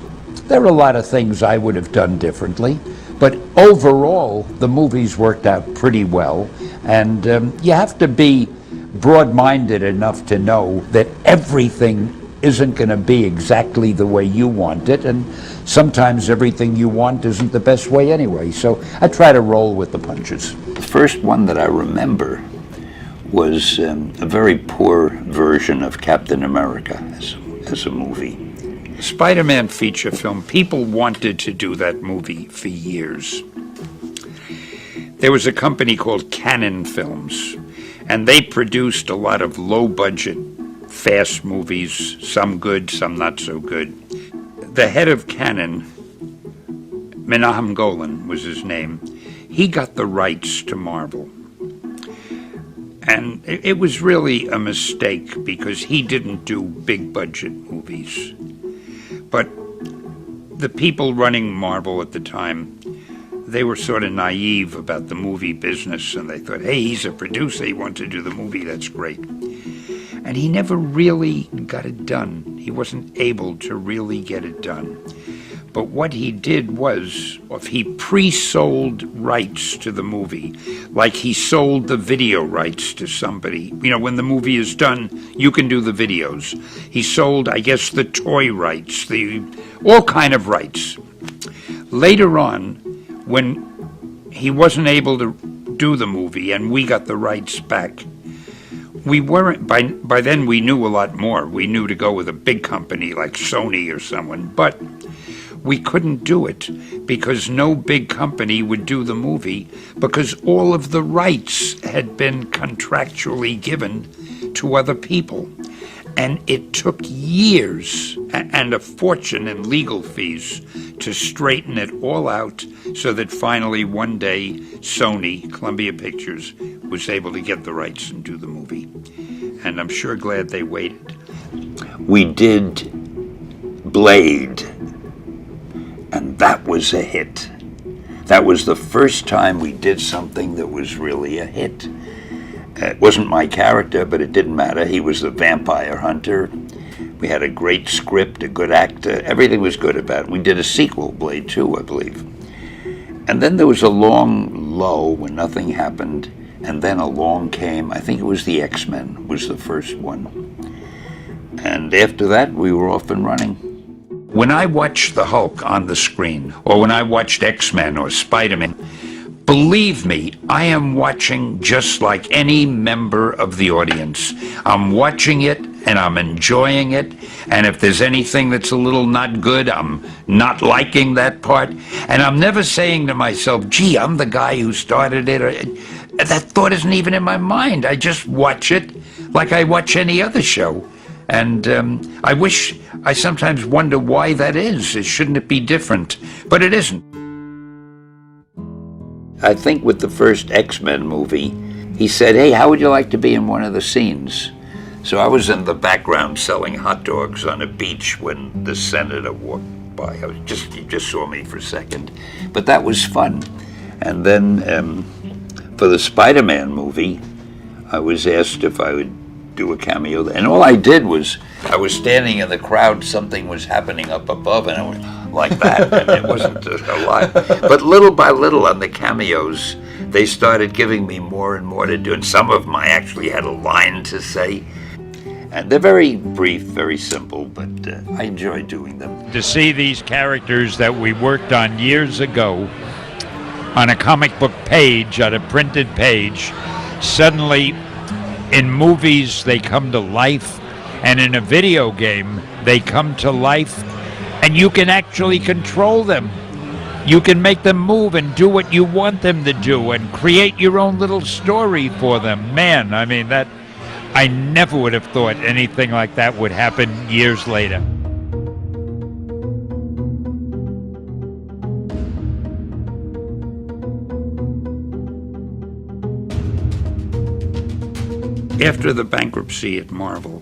there are a lot of things I would have done differently, but overall, the movies worked out pretty well. And you have to be broad-minded enough to know that everything isn't going to be exactly the way you want it, and sometimes everything you want isn't the best way anyway. So I try to roll with the punches. The first one that I remember was a very poor version of Captain America as a movie. Spider-Man feature film, people wanted to do that movie for years. There was a company called Cannon Films, and they produced a lot of low-budget, fast movies, some good, some not so good. The head of Cannon, Menahem Golan was his name, he got the rights to Marvel. And it was really a mistake because he didn't do big-budget movies. But the people running Marvel at the time, they were sort of naive about the movie business, and they thought, hey, he's a producer, he wants to do the movie, that's great. And he never really got it done. He wasn't able to really get it done. But what he did was, if he pre-sold rights to the movie, like he sold the video rights to somebody. You know, when the movie is done, you can do the videos. He sold, I guess, the toy rights, all kind of rights. Later on, when he wasn't able to do the movie and we got the rights back, we weren't, by then we knew a lot more. We knew to go with a big company like Sony or someone, but we couldn't do it because no big company would do the movie because all of the rights had been contractually given to other people. And it took years and a fortune in legal fees to straighten it all out so that finally one day Sony, Columbia Pictures, was able to get the rights and do the movie. And I'm sure glad they waited. We did Blade, and that was a hit. That was the first time we did something that was really a hit. It wasn't my character, but it didn't matter. He was the vampire hunter. We had a great script, a good actor. Everything was good about it. We did a sequel, Blade 2, I believe. And then there was a long lull when nothing happened, and then along came, I think it was the X-Men was the first one. And after that, we were off and running. When I watched the Hulk on the screen, or when I watched X-Men or Spider-Man, believe me, I am watching just like any member of the audience. I'm watching it and I'm enjoying it. And if there's anything that's a little not good, I'm not liking that part. And I'm never saying to myself, gee, I'm the guy who started it. That thought isn't even in my mind. I just watch it like I watch any other show. And I sometimes wonder why that is. Shouldn't it be different? But it isn't. I think with the first X-Men movie, he said, hey, how would you like to be in one of the scenes? So I was in the background selling hot dogs on a beach when the senator walked by. He just saw me for a second. But that was fun. And then for the Spider-Man movie, I was asked if I would do a cameo. And all I did was, I was standing in the crowd, something was happening up above, and I went like that, and it wasn't a lot. But little by little on the cameos, they started giving me more and more to do, and some of them I actually had a line to say. And they're very brief, very simple, but I enjoy doing them. To see these characters that we worked on years ago on a comic book page, on a printed page, suddenly in movies they come to life, and in a video game they come to life, and you can actually control them. You can make them move and do what you want them to do and create your own little story for them. Man, I mean, that I never would have thought anything like that would happen years later. After the bankruptcy at Marvel,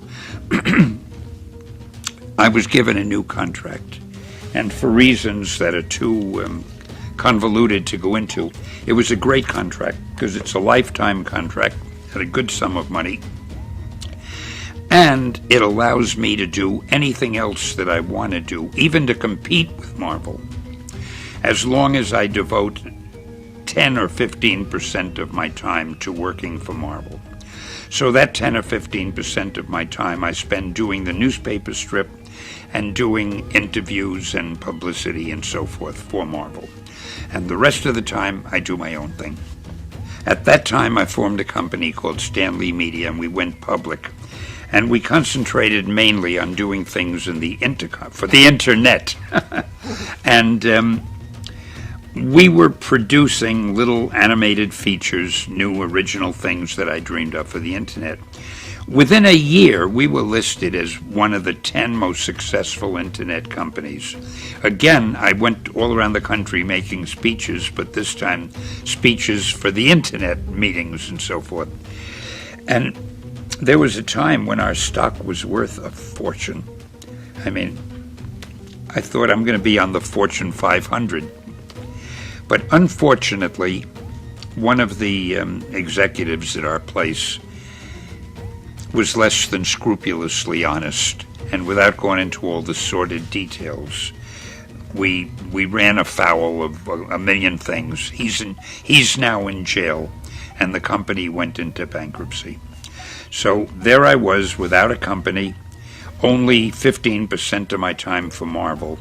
I was given a new contract, and for reasons that are too convoluted to go into, it was a great contract because it's a lifetime contract at a good sum of money, and it allows me to do anything else that I want to do, even to compete with Marvel, as long as I devote 10 or 15% of my time to working for Marvel. So that 10 or 15% of my time I spend doing the newspaper strip and doing interviews and publicity and so forth for Marvel. And the rest of the time I do my own thing. At that time I formed a company called Stanley Media, and we went public. And we concentrated mainly on doing things in the for the internet. And we were producing little animated features, new original things that I dreamed of for the internet. Within a year, we were listed as one of the 10 most successful internet companies. Again, I went all around the country making speeches, but this time speeches for the internet meetings and so forth. And there was a time when our stock was worth a fortune. I mean, I thought I'm going to be on the Fortune 500. But unfortunately, one of the executives at our place was less than scrupulously honest, and without going into all the sordid details, we ran afoul of a million things. He's now in jail, and the company went into bankruptcy. So there I was without a company, only 15% of my time for Marvel,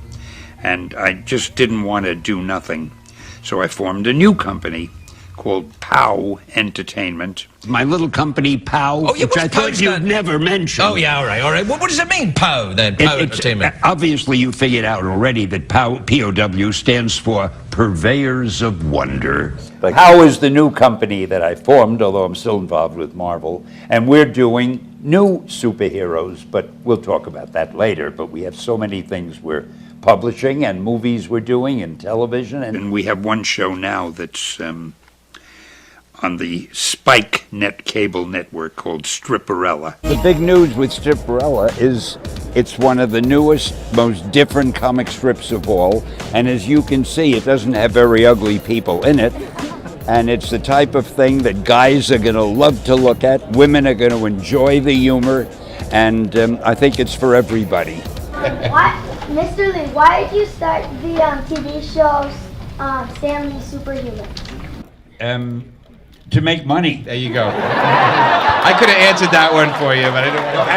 and I just didn't want to do nothing. So I formed a new company called POW Entertainment. My little company, POW, which I thought you'd never mention. Oh, yeah, all right. What does it mean, POW, then? POW Entertainment. Obviously, you figured out already that POW stands for Purveyors of Wonder. POW is the new company that I formed, although I'm still involved with Marvel, and we're doing new superheroes, but we'll talk about that later. But we have so many things we're publishing and movies we're doing and television. And we have one show now that's on the Spike Net cable network called Stripperella. The big news with Stripperella is it's one of the newest, most different comic strips of all, and as you can see, it doesn't have very ugly people in it, and it's the type of thing that guys are going to love to look at, women are going to enjoy the humor, and I think it's for everybody. Mr. Lee, why did you start the TV show Stanley Superhuman? To make money. There you go. I could have answered that one for you, but I don't want to.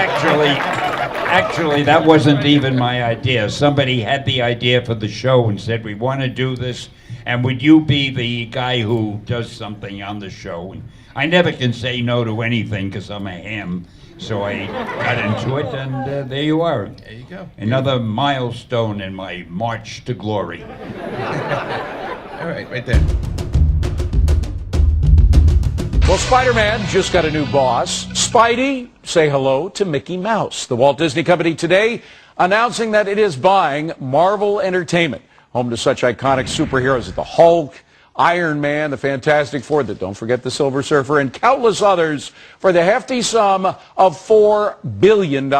Actually, that wasn't even my idea. Somebody had the idea for the show and said, we want to do this, and would you be the guy who does something on the show? And I never can say no to anything because I'm a ham. So I got into it, and there you are. There you go. Another milestone in my march to glory. All right there. Well, Spider-Man just got a new boss. Spidey, say hello to Mickey Mouse. The Walt Disney Company today announcing that it is buying Marvel Entertainment, home to such iconic superheroes as the Hulk, Iron Man, the Fantastic Four, don't forget the Silver Surfer, and countless others for the hefty sum of $4 billion.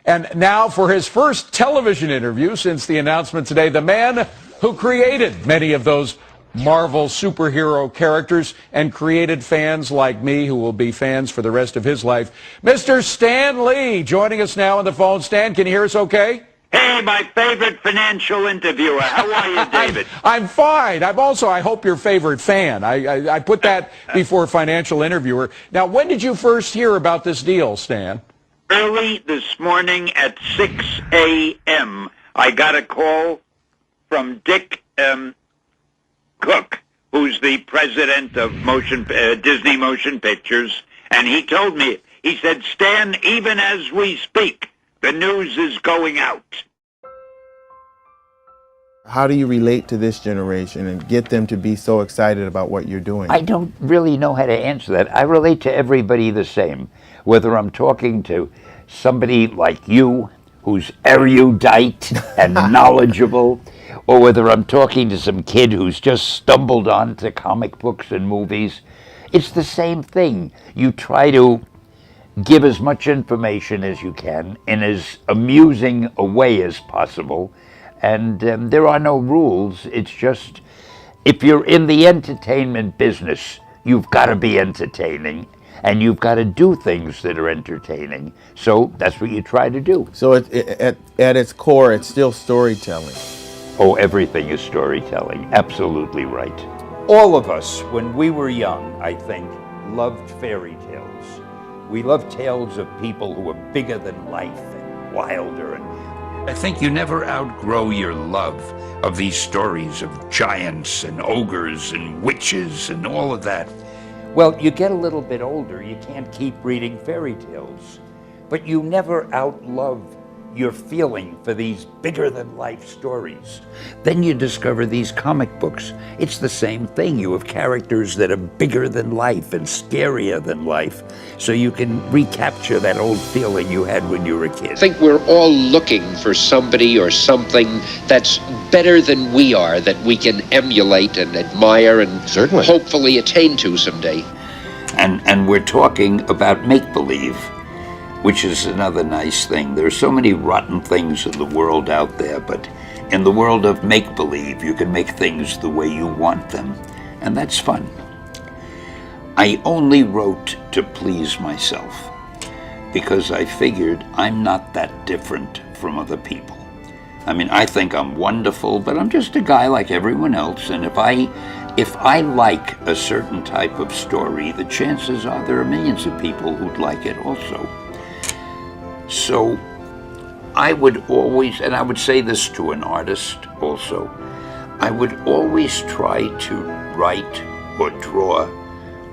And now for his first television interview since the announcement today, the man who created many of those Marvel superhero characters and created fans like me who will be fans for the rest of his life, Mr. Stan Lee, joining us now on the phone. Stan, can you hear us okay? Hey, my favorite financial interviewer. How are you, David? I'm fine. I'm also, I hope, your favorite fan. I put that before financial interviewer. Now, when did you first hear about this deal, Stan? Early this morning at 6 a.m., I got a call from Dick Cook, who's the president of Disney Motion Pictures, and he told me, he said, Stan, even as we speak, the news is going out. How do you relate to this generation and get them to be so excited about what you're doing? I don't really know how to answer that. I relate to everybody the same, whether I'm talking to somebody like you, who's erudite and knowledgeable, or whether I'm talking to some kid who's just stumbled onto comic books and movies. It's the same thing. You try to give as much information as you can in as amusing a way as possible, and there are no rules. It's just, if you're in the entertainment business, you've got to be entertaining, and you've got to do things that are entertaining. So that's what you try to do. So at its core, it's still storytelling. Oh, everything is storytelling. Absolutely right. All of us, when we were young, I think, loved fairy tales. We love tales of people who are bigger than life and wilder. And I think you never outgrow your love of these stories of giants and ogres and witches and all of that. Well, you get a little bit older, you can't keep reading fairy tales, but you never outlove your feeling for these bigger-than-life stories. Then you discover these comic books. It's the same thing. You have characters that are bigger than life and scarier than life, so you can recapture that old feeling you had when you were a kid. I think we're all looking for somebody or something that's better than we are, that we can emulate and admire and certainly hopefully attain to someday. And we're talking about make-believe, which is another nice thing. There are so many rotten things in the world out there, but in the world of make-believe, you can make things the way you want them, and that's fun. I only wrote to please myself, because I figured I'm not that different from other people. I mean, I think I'm wonderful, but I'm just a guy like everyone else, and if I like a certain type of story, the chances are there are millions of people who'd like it also. So I would always, and I would say this to an artist also, I would always try to write or draw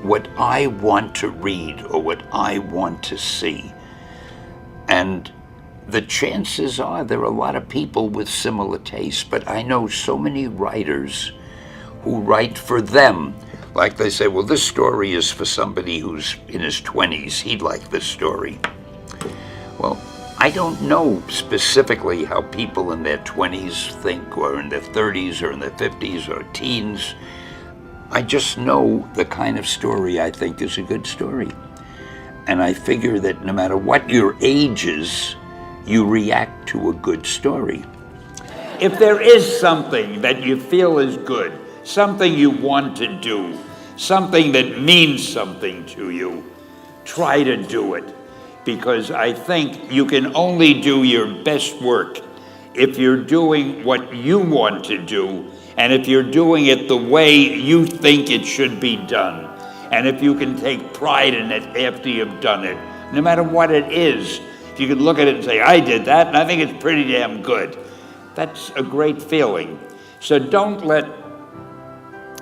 what I want to read or what I want to see. And the chances are there are a lot of people with similar tastes, but I know so many writers who write for them. Like they say, well, this story is for somebody who's in his 20s. He'd like this story. Well, I don't know specifically how people in their 20s think, or in their 30s, or in their 50s, or teens. I just know the kind of story I think is a good story. And I figure that no matter what your age is, you react to a good story. If there is something that you feel is good, something you want to do, something that means something to you, try to do it. Because I think you can only do your best work if you're doing what you want to do, and if you're doing it the way you think it should be done, and if you can take pride in it after you've done it, no matter what it is. If you can look at it and say, I did that, and I think it's pretty damn good. That's a great feeling. So don't let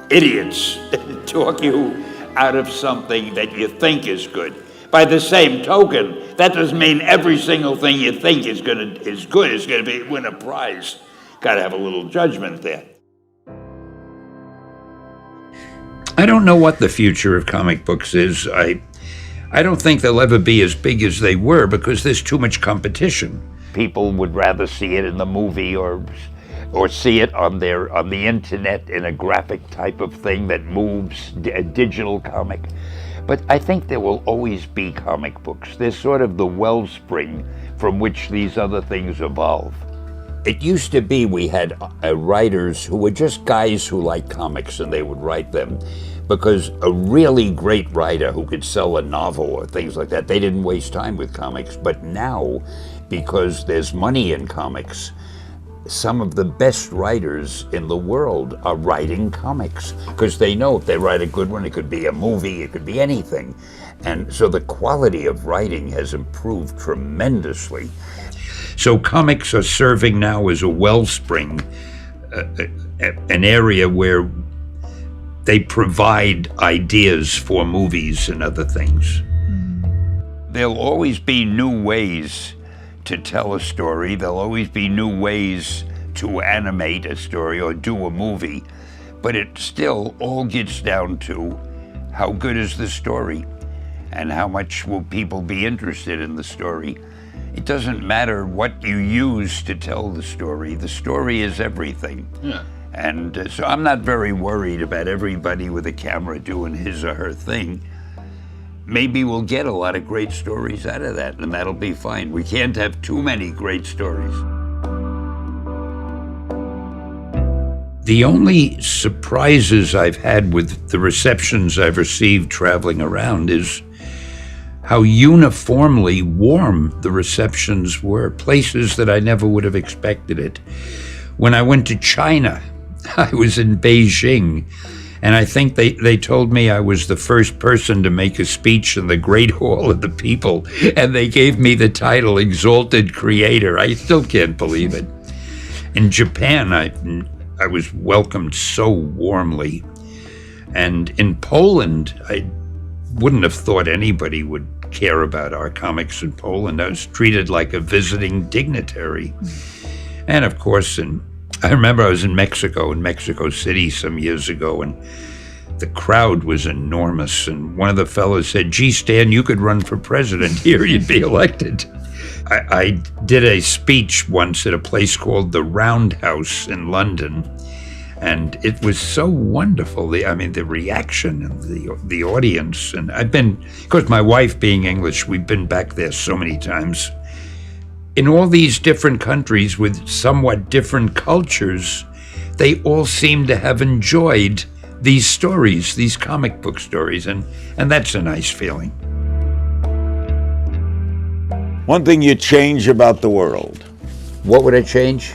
idiots talk you out of something that you think is good. By the same token, that doesn't mean every single thing you think is good is going to win a prize. Got to have a little judgment there. I don't know what the future of comic books is. I don't think they'll ever be as big as they were because there's too much competition. People would rather see it in the movie or see it on the internet in a graphic type of thing that moves, a digital comic. But I think there will always be comic books. They're sort of the wellspring from which these other things evolve. It used to be we had writers who were just guys who liked comics and they would write them because a really great writer who could sell a novel or things like that, they didn't waste time with comics. But now, because there's money in comics, some of the best writers in the world are writing comics because they know if they write a good one, it could be a movie, it could be anything. And so the quality of writing has improved tremendously. So comics are serving now as a wellspring, an area where they provide ideas for movies and other things. There'll always be new ways to tell a story. There'll always be new ways to animate a story or do a movie, but it still all gets down to how good is the story and how much will people be interested in the story. It doesn't matter what you use to tell the story. The story is everything. Yeah. And so I'm not very worried about everybody with a camera doing his or her thing. Maybe we'll get a lot of great stories out of that, and that'll be fine. We can't have too many great stories. The only surprises I've had with the receptions I've received traveling around is how uniformly warm the receptions were, places that I never would have expected it. When I went to China, I was in Beijing, And I think they told me I was the first person to make a speech in the Great Hall of the People, and they gave me the title Exalted Creator. I still can't believe it. In Japan, I was welcomed so warmly. And in Poland, I wouldn't have thought anybody would care about our comics in Poland. I was treated like a visiting dignitary. And of course, I remember I was in Mexico City some years ago, and the crowd was enormous. And one of the fellows said, "Gee, Stan, you could run for president here, you'd be elected." I did a speech once at a place called the Roundhouse in London, and it was so wonderful. The reaction of the audience. And I've been, of course, my wife being English, we've been back there so many times. In all these different countries with somewhat different cultures, they all seem to have enjoyed these stories, these comic book stories, and that's a nice feeling. One thing you change about the world. What would I change?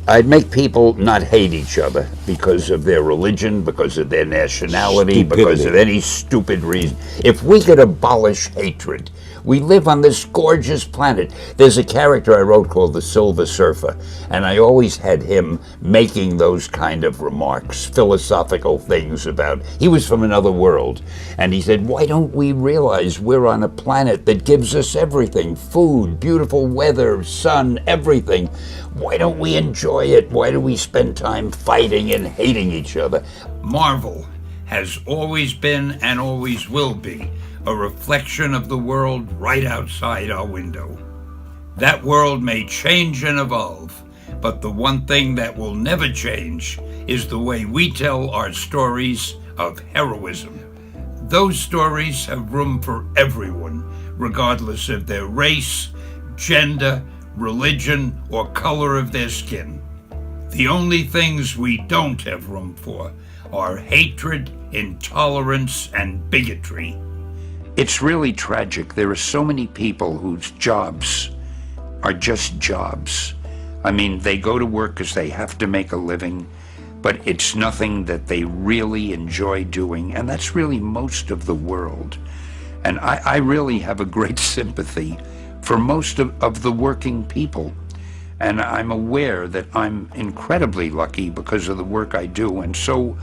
I'd make people not hate each other because of their religion, because of their nationality, because of any stupid reason. If we could abolish hatred, we live on this gorgeous planet. There's a character I wrote called the Silver Surfer, and I always had him making those kind of remarks, philosophical things about, he was from another world, and he said, why don't we realize we're on a planet that gives us everything, food, beautiful weather, sun, everything. Why don't we enjoy it? Why do we spend time fighting and hating each other? Marvel has always been and always will be a reflection of the world right outside our window. That world may change and evolve, but the one thing that will never change is the way we tell our stories of heroism. Those stories have room for everyone, regardless of their race, gender, religion, or color of their skin. The only things we don't have room for are hatred, intolerance, and bigotry. It's really tragic. There are so many people whose jobs are just jobs. I mean, they go to work because they have to make a living, but it's nothing that they really enjoy doing, and that's really most of the world. And I really have a great sympathy for most of the working people. And I'm aware that I'm incredibly lucky because of the work I do, and so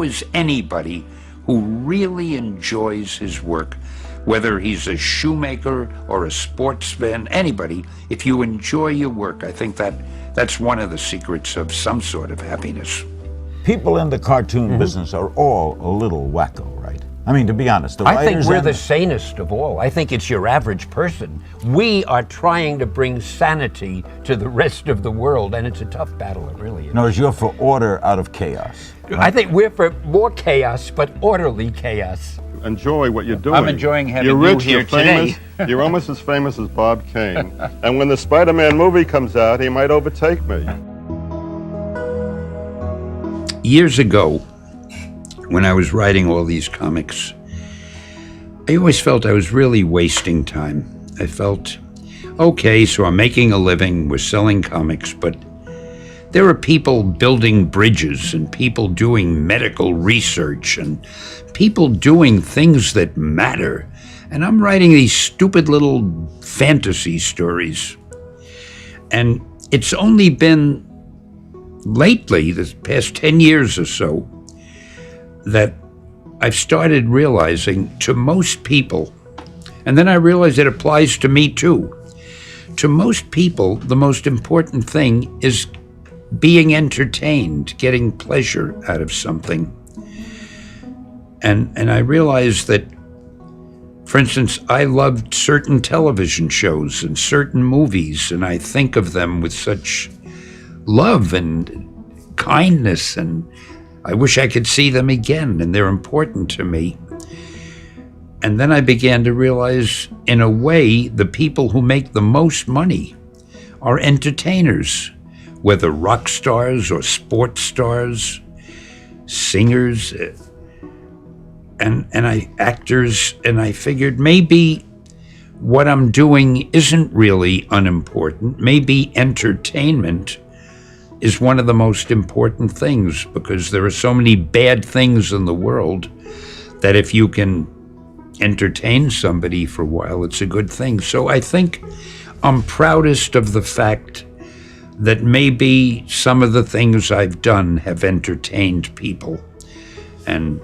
is anybody who really enjoys his work, whether he's a shoemaker or a sportsman, anybody. If you enjoy your work, I think that's one of the secrets of some sort of happiness. People in the cartoon business are all a little wacko, right? I mean, to be honest, the I writers think we're and the sanest of all. I think it's your average person. We are trying to bring sanity to the rest of the world, and it's a tough battle, it really is. No, you're for order out of chaos. Right? I think we're for more chaos, but orderly chaos. Enjoy what you're doing. I'm enjoying having you're you rich, here you're famous, today. You're almost as famous as Bob Kane. And when the Spider-Man movie comes out, he might overtake me. Years ago, when I was writing all these comics, I always felt I was really wasting time. I felt, okay, so I'm making a living, we're selling comics, but there are people building bridges and people doing medical research and people doing things that matter. And I'm writing these stupid little fantasy stories. And it's only been lately, the past 10 years or so, that I've started realizing to most people, and then I realize it applies to me too, to most people, the most important thing is being entertained, getting pleasure out of something. And I realized that, for instance, I loved certain television shows and certain movies, and I think of them with such love and kindness, and I wish I could see them again, and they're important to me. And then I began to realize, in a way, the people who make the most money are entertainers, whether rock stars or sports stars, singers, and actors, and I figured maybe what I'm doing isn't really unimportant. Maybe entertainment is one of the most important things, because there are so many bad things in the world that if you can entertain somebody for a while, it's a good thing. So I think I'm proudest of the fact that maybe some of the things I've done have entertained people. And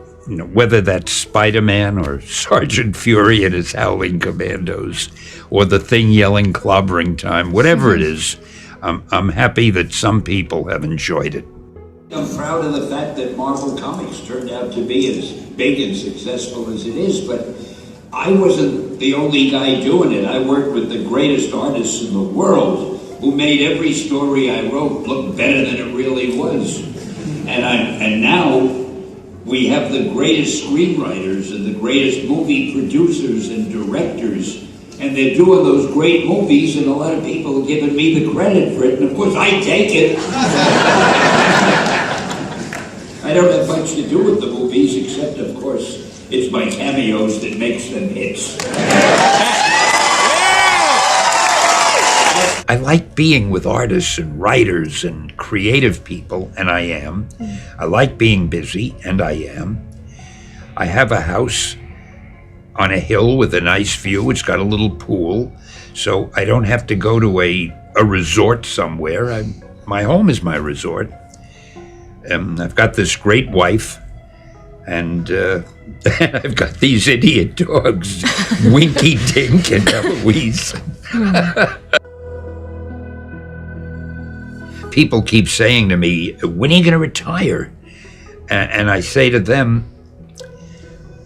whether that's Spider-Man or Sergeant Fury and his Howling Commandos, or the Thing yelling clobbering time, whatever it is, I'm happy that some people have enjoyed it. I'm proud of the fact that Marvel Comics turned out to be as big and successful as it is, but I wasn't the only guy doing it. I worked with the greatest artists in the world who made every story I wrote look better than it really was. And now we have the greatest screenwriters and the greatest movie producers and directors, and they're doing those great movies, and a lot of people are giving me the credit for it, and of course I take it. I don't have much to do with the movies, except of course it's my cameos that makes them hits. I like being with artists and writers and creative people, and I am. I like being busy, and I am. I have a house on a hill with a nice view. It's got a little pool, so I don't have to go to a resort somewhere. My home is my resort. I've got this great wife, and I've got these idiot dogs, Winky Dink and Eloise. People keep saying to me, when are you going to retire? And I say to them,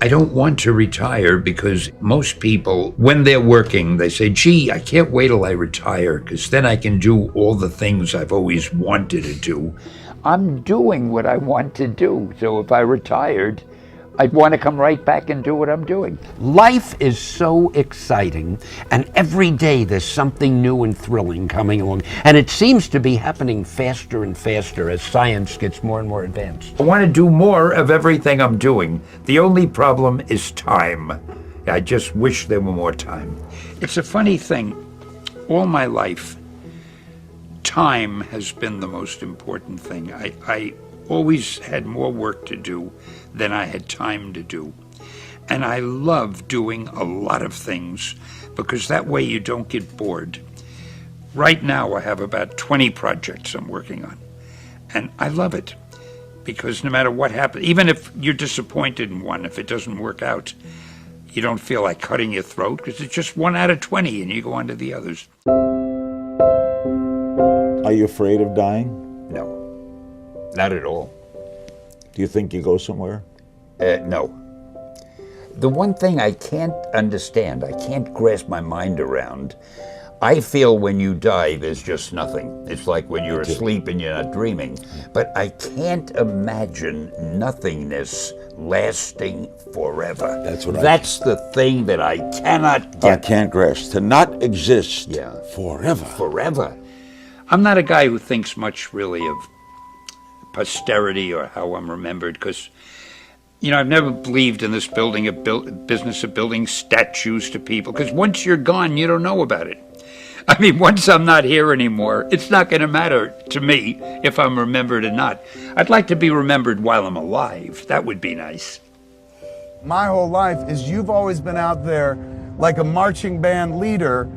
I don't want to retire, because most people, when they're working, they say, gee, I can't wait till I retire, because then I can do all the things I've always wanted to do. I'm doing what I want to do, so if I retired, I'd want to come right back and do what I'm doing. Life is so exciting, and every day there's something new and thrilling coming along, and it seems to be happening faster and faster as science gets more and more advanced. I want to do more of everything I'm doing. The only problem is time. I just wish there were more time. It's a funny thing. All my life, time has been the most important thing. I always had more work to do than I had time to do. And I love doing a lot of things, because that way you don't get bored. Right now I have about 20 projects I'm working on. And I love it, because no matter what happens, even if you're disappointed in one, if it doesn't work out, you don't feel like cutting your throat, because it's just 1 out of 20 and you go on to the others. Are you afraid of dying? No, not at all. Do you think you go somewhere? No. The one thing I can't understand, I can't grasp my mind around, I feel when you die, there's just nothing. It's like when you're asleep and you're not dreaming. But I can't imagine nothingness lasting forever. That's the thing that I cannot get. I can't grasp. To not exist forever. Forever. I'm not a guy who thinks much really of posterity or how I'm remembered, because I've never believed in this business of building statues to people, because once you're gone, you don't know about it. I mean, once I'm not here anymore, it's not going to matter to me if I'm remembered or not. I'd like to be remembered while I'm alive. That would be nice. My whole life is you've always been out there like a marching band leader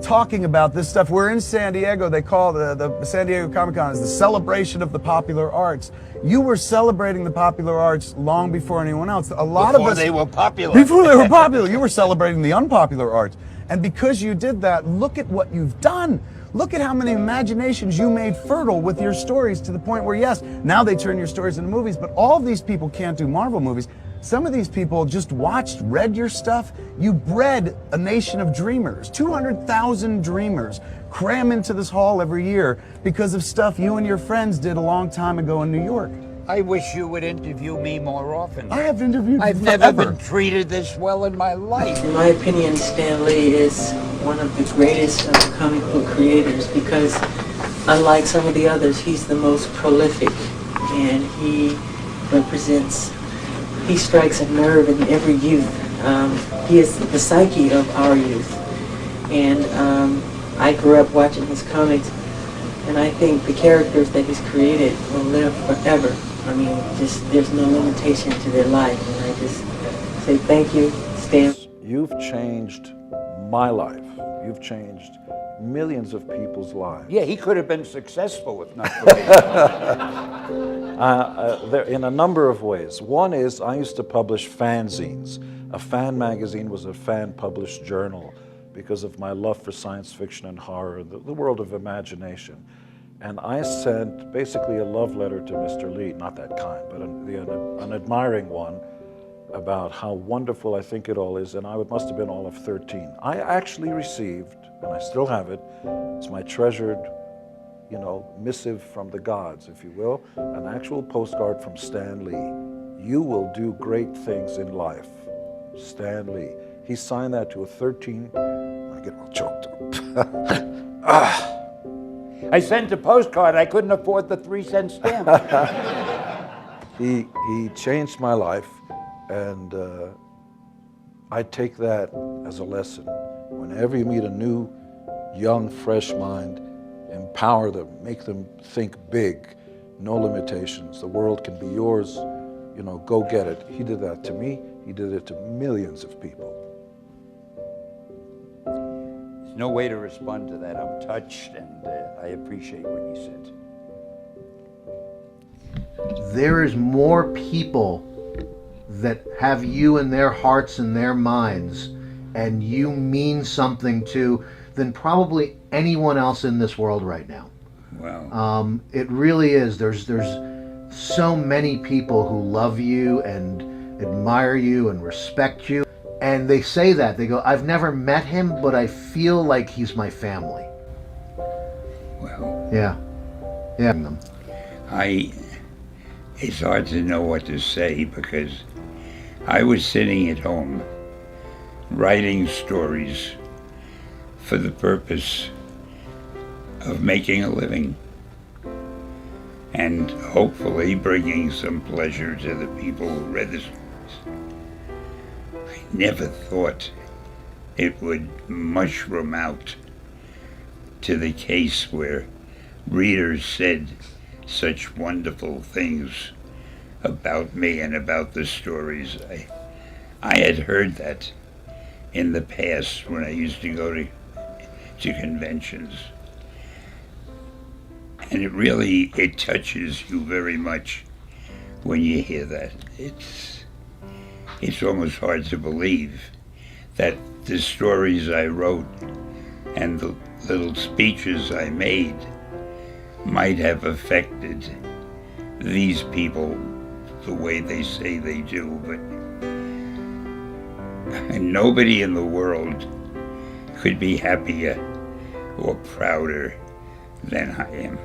talking about this stuff. We're in San Diego. They call the San Diego Comic-Con is the celebration of the popular arts. You were celebrating the popular arts long before anyone else. A lot of us, Before they were popular. Before they were popular, you were celebrating the unpopular arts. And because you did that, look at what you've done. Look at how many imaginations you made fertile with your stories, to the point where, yes, now they turn your stories into movies, but all of these people can't do Marvel movies. Some of these people just watched, read your stuff. You bred a nation of dreamers. 200,000 dreamers cram into this hall every year because of stuff you and your friends did a long time ago in New York. I wish you would interview me more often. I have interviewed I've never been treated this well in my life. In my opinion, Stan Lee is one of the greatest comic book creators, because unlike some of the others, he's the most prolific, and he strikes a nerve in every youth. He is the psyche of our youth. And I grew up watching his comics And I think the characters that he's created will live forever. I mean, just there's no limitation to their life. And I just say thank you, Stan. You've changed my life. You've changed millions of people's lives. Yeah, he could have been successful if not for me. In a number of ways. One is I used to publish fanzines. A fan magazine was a fan-published journal because of my love for science fiction and horror, the world of imagination. And I sent basically a love letter to Mr. Lee, not that kind, but an admiring one, about how wonderful I think it all is, and I must have been all of 13. I actually received, and I still have it, it's my treasured, missive from the gods, if you will, an actual postcard from Stan Lee. You will do great things in life, Stan Lee. He signed that to a 13, I get all choked up. I sent a postcard, I couldn't afford the 3-cent stamp. He changed my life, and I take that as a lesson. Whenever you meet a new, young, fresh mind, empower them, make them think big, no limitations. The world can be yours, go get it. He did that to me, he did it to millions of people. There's no way to respond to that. I'm touched, and I appreciate what you said. There is more people that have you in their hearts and their minds, and you mean something to, than probably anyone else in this world right now. Wow. It really is. There's so many people who love you and admire you and respect you, and they say that. They go, I've never met him, but I feel like he's my family. Well. Yeah. It's hard to know what to say, because I was sitting at home writing stories for the purpose of making a living and hopefully bringing some pleasure to the people who read the stories. I never thought it would mushroom out to the case where readers said such wonderful things about me and about the stories. I had heard that in the past when I used to go to conventions. And it touches you very much when you hear that. It's almost hard to believe that the stories I wrote and the little speeches I made might have affected these people the way they say they do, but nobody in the world could be happier or prouder than I am.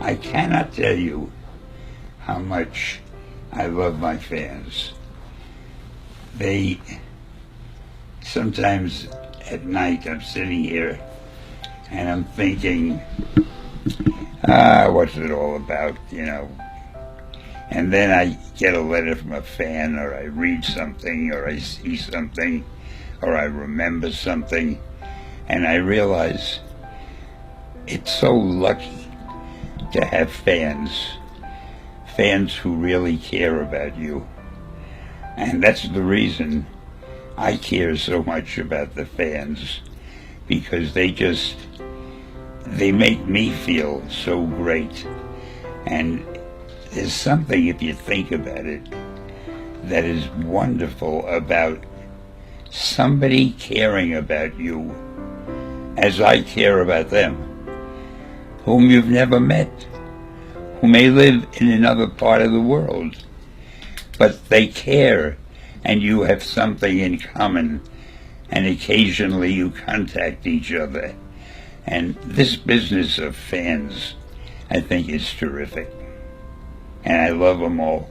I cannot tell you how much I love my fans. They, sometimes at night I'm sitting here and I'm thinking, what's it all about, And then I get a letter from a fan, or I read something, or I see something, or I remember something, and I realize it's so lucky to have fans who really care about you. And that's the reason I care so much about the fans, because they make me feel so great. And there's something, if you think about it, that is wonderful about somebody caring about you as I care about them, whom you've never met, who may live in another part of the world, but they care, and you have something in common, and occasionally you contact each other. And this business of fans, I think, is terrific. And I love them all.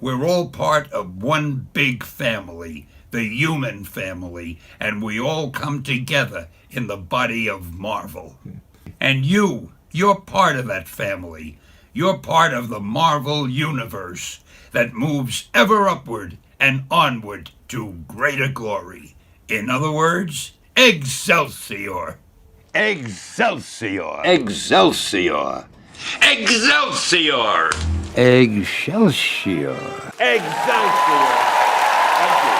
We're all part of one big family, the human family, and we all come together in the body of Marvel. And you're part of that family. You're part of the Marvel universe that moves ever upward and onward to greater glory. In other words, Excelsior. Excelsior. Excelsior. Excelsior. Excelsior. Excelsior. Thank you.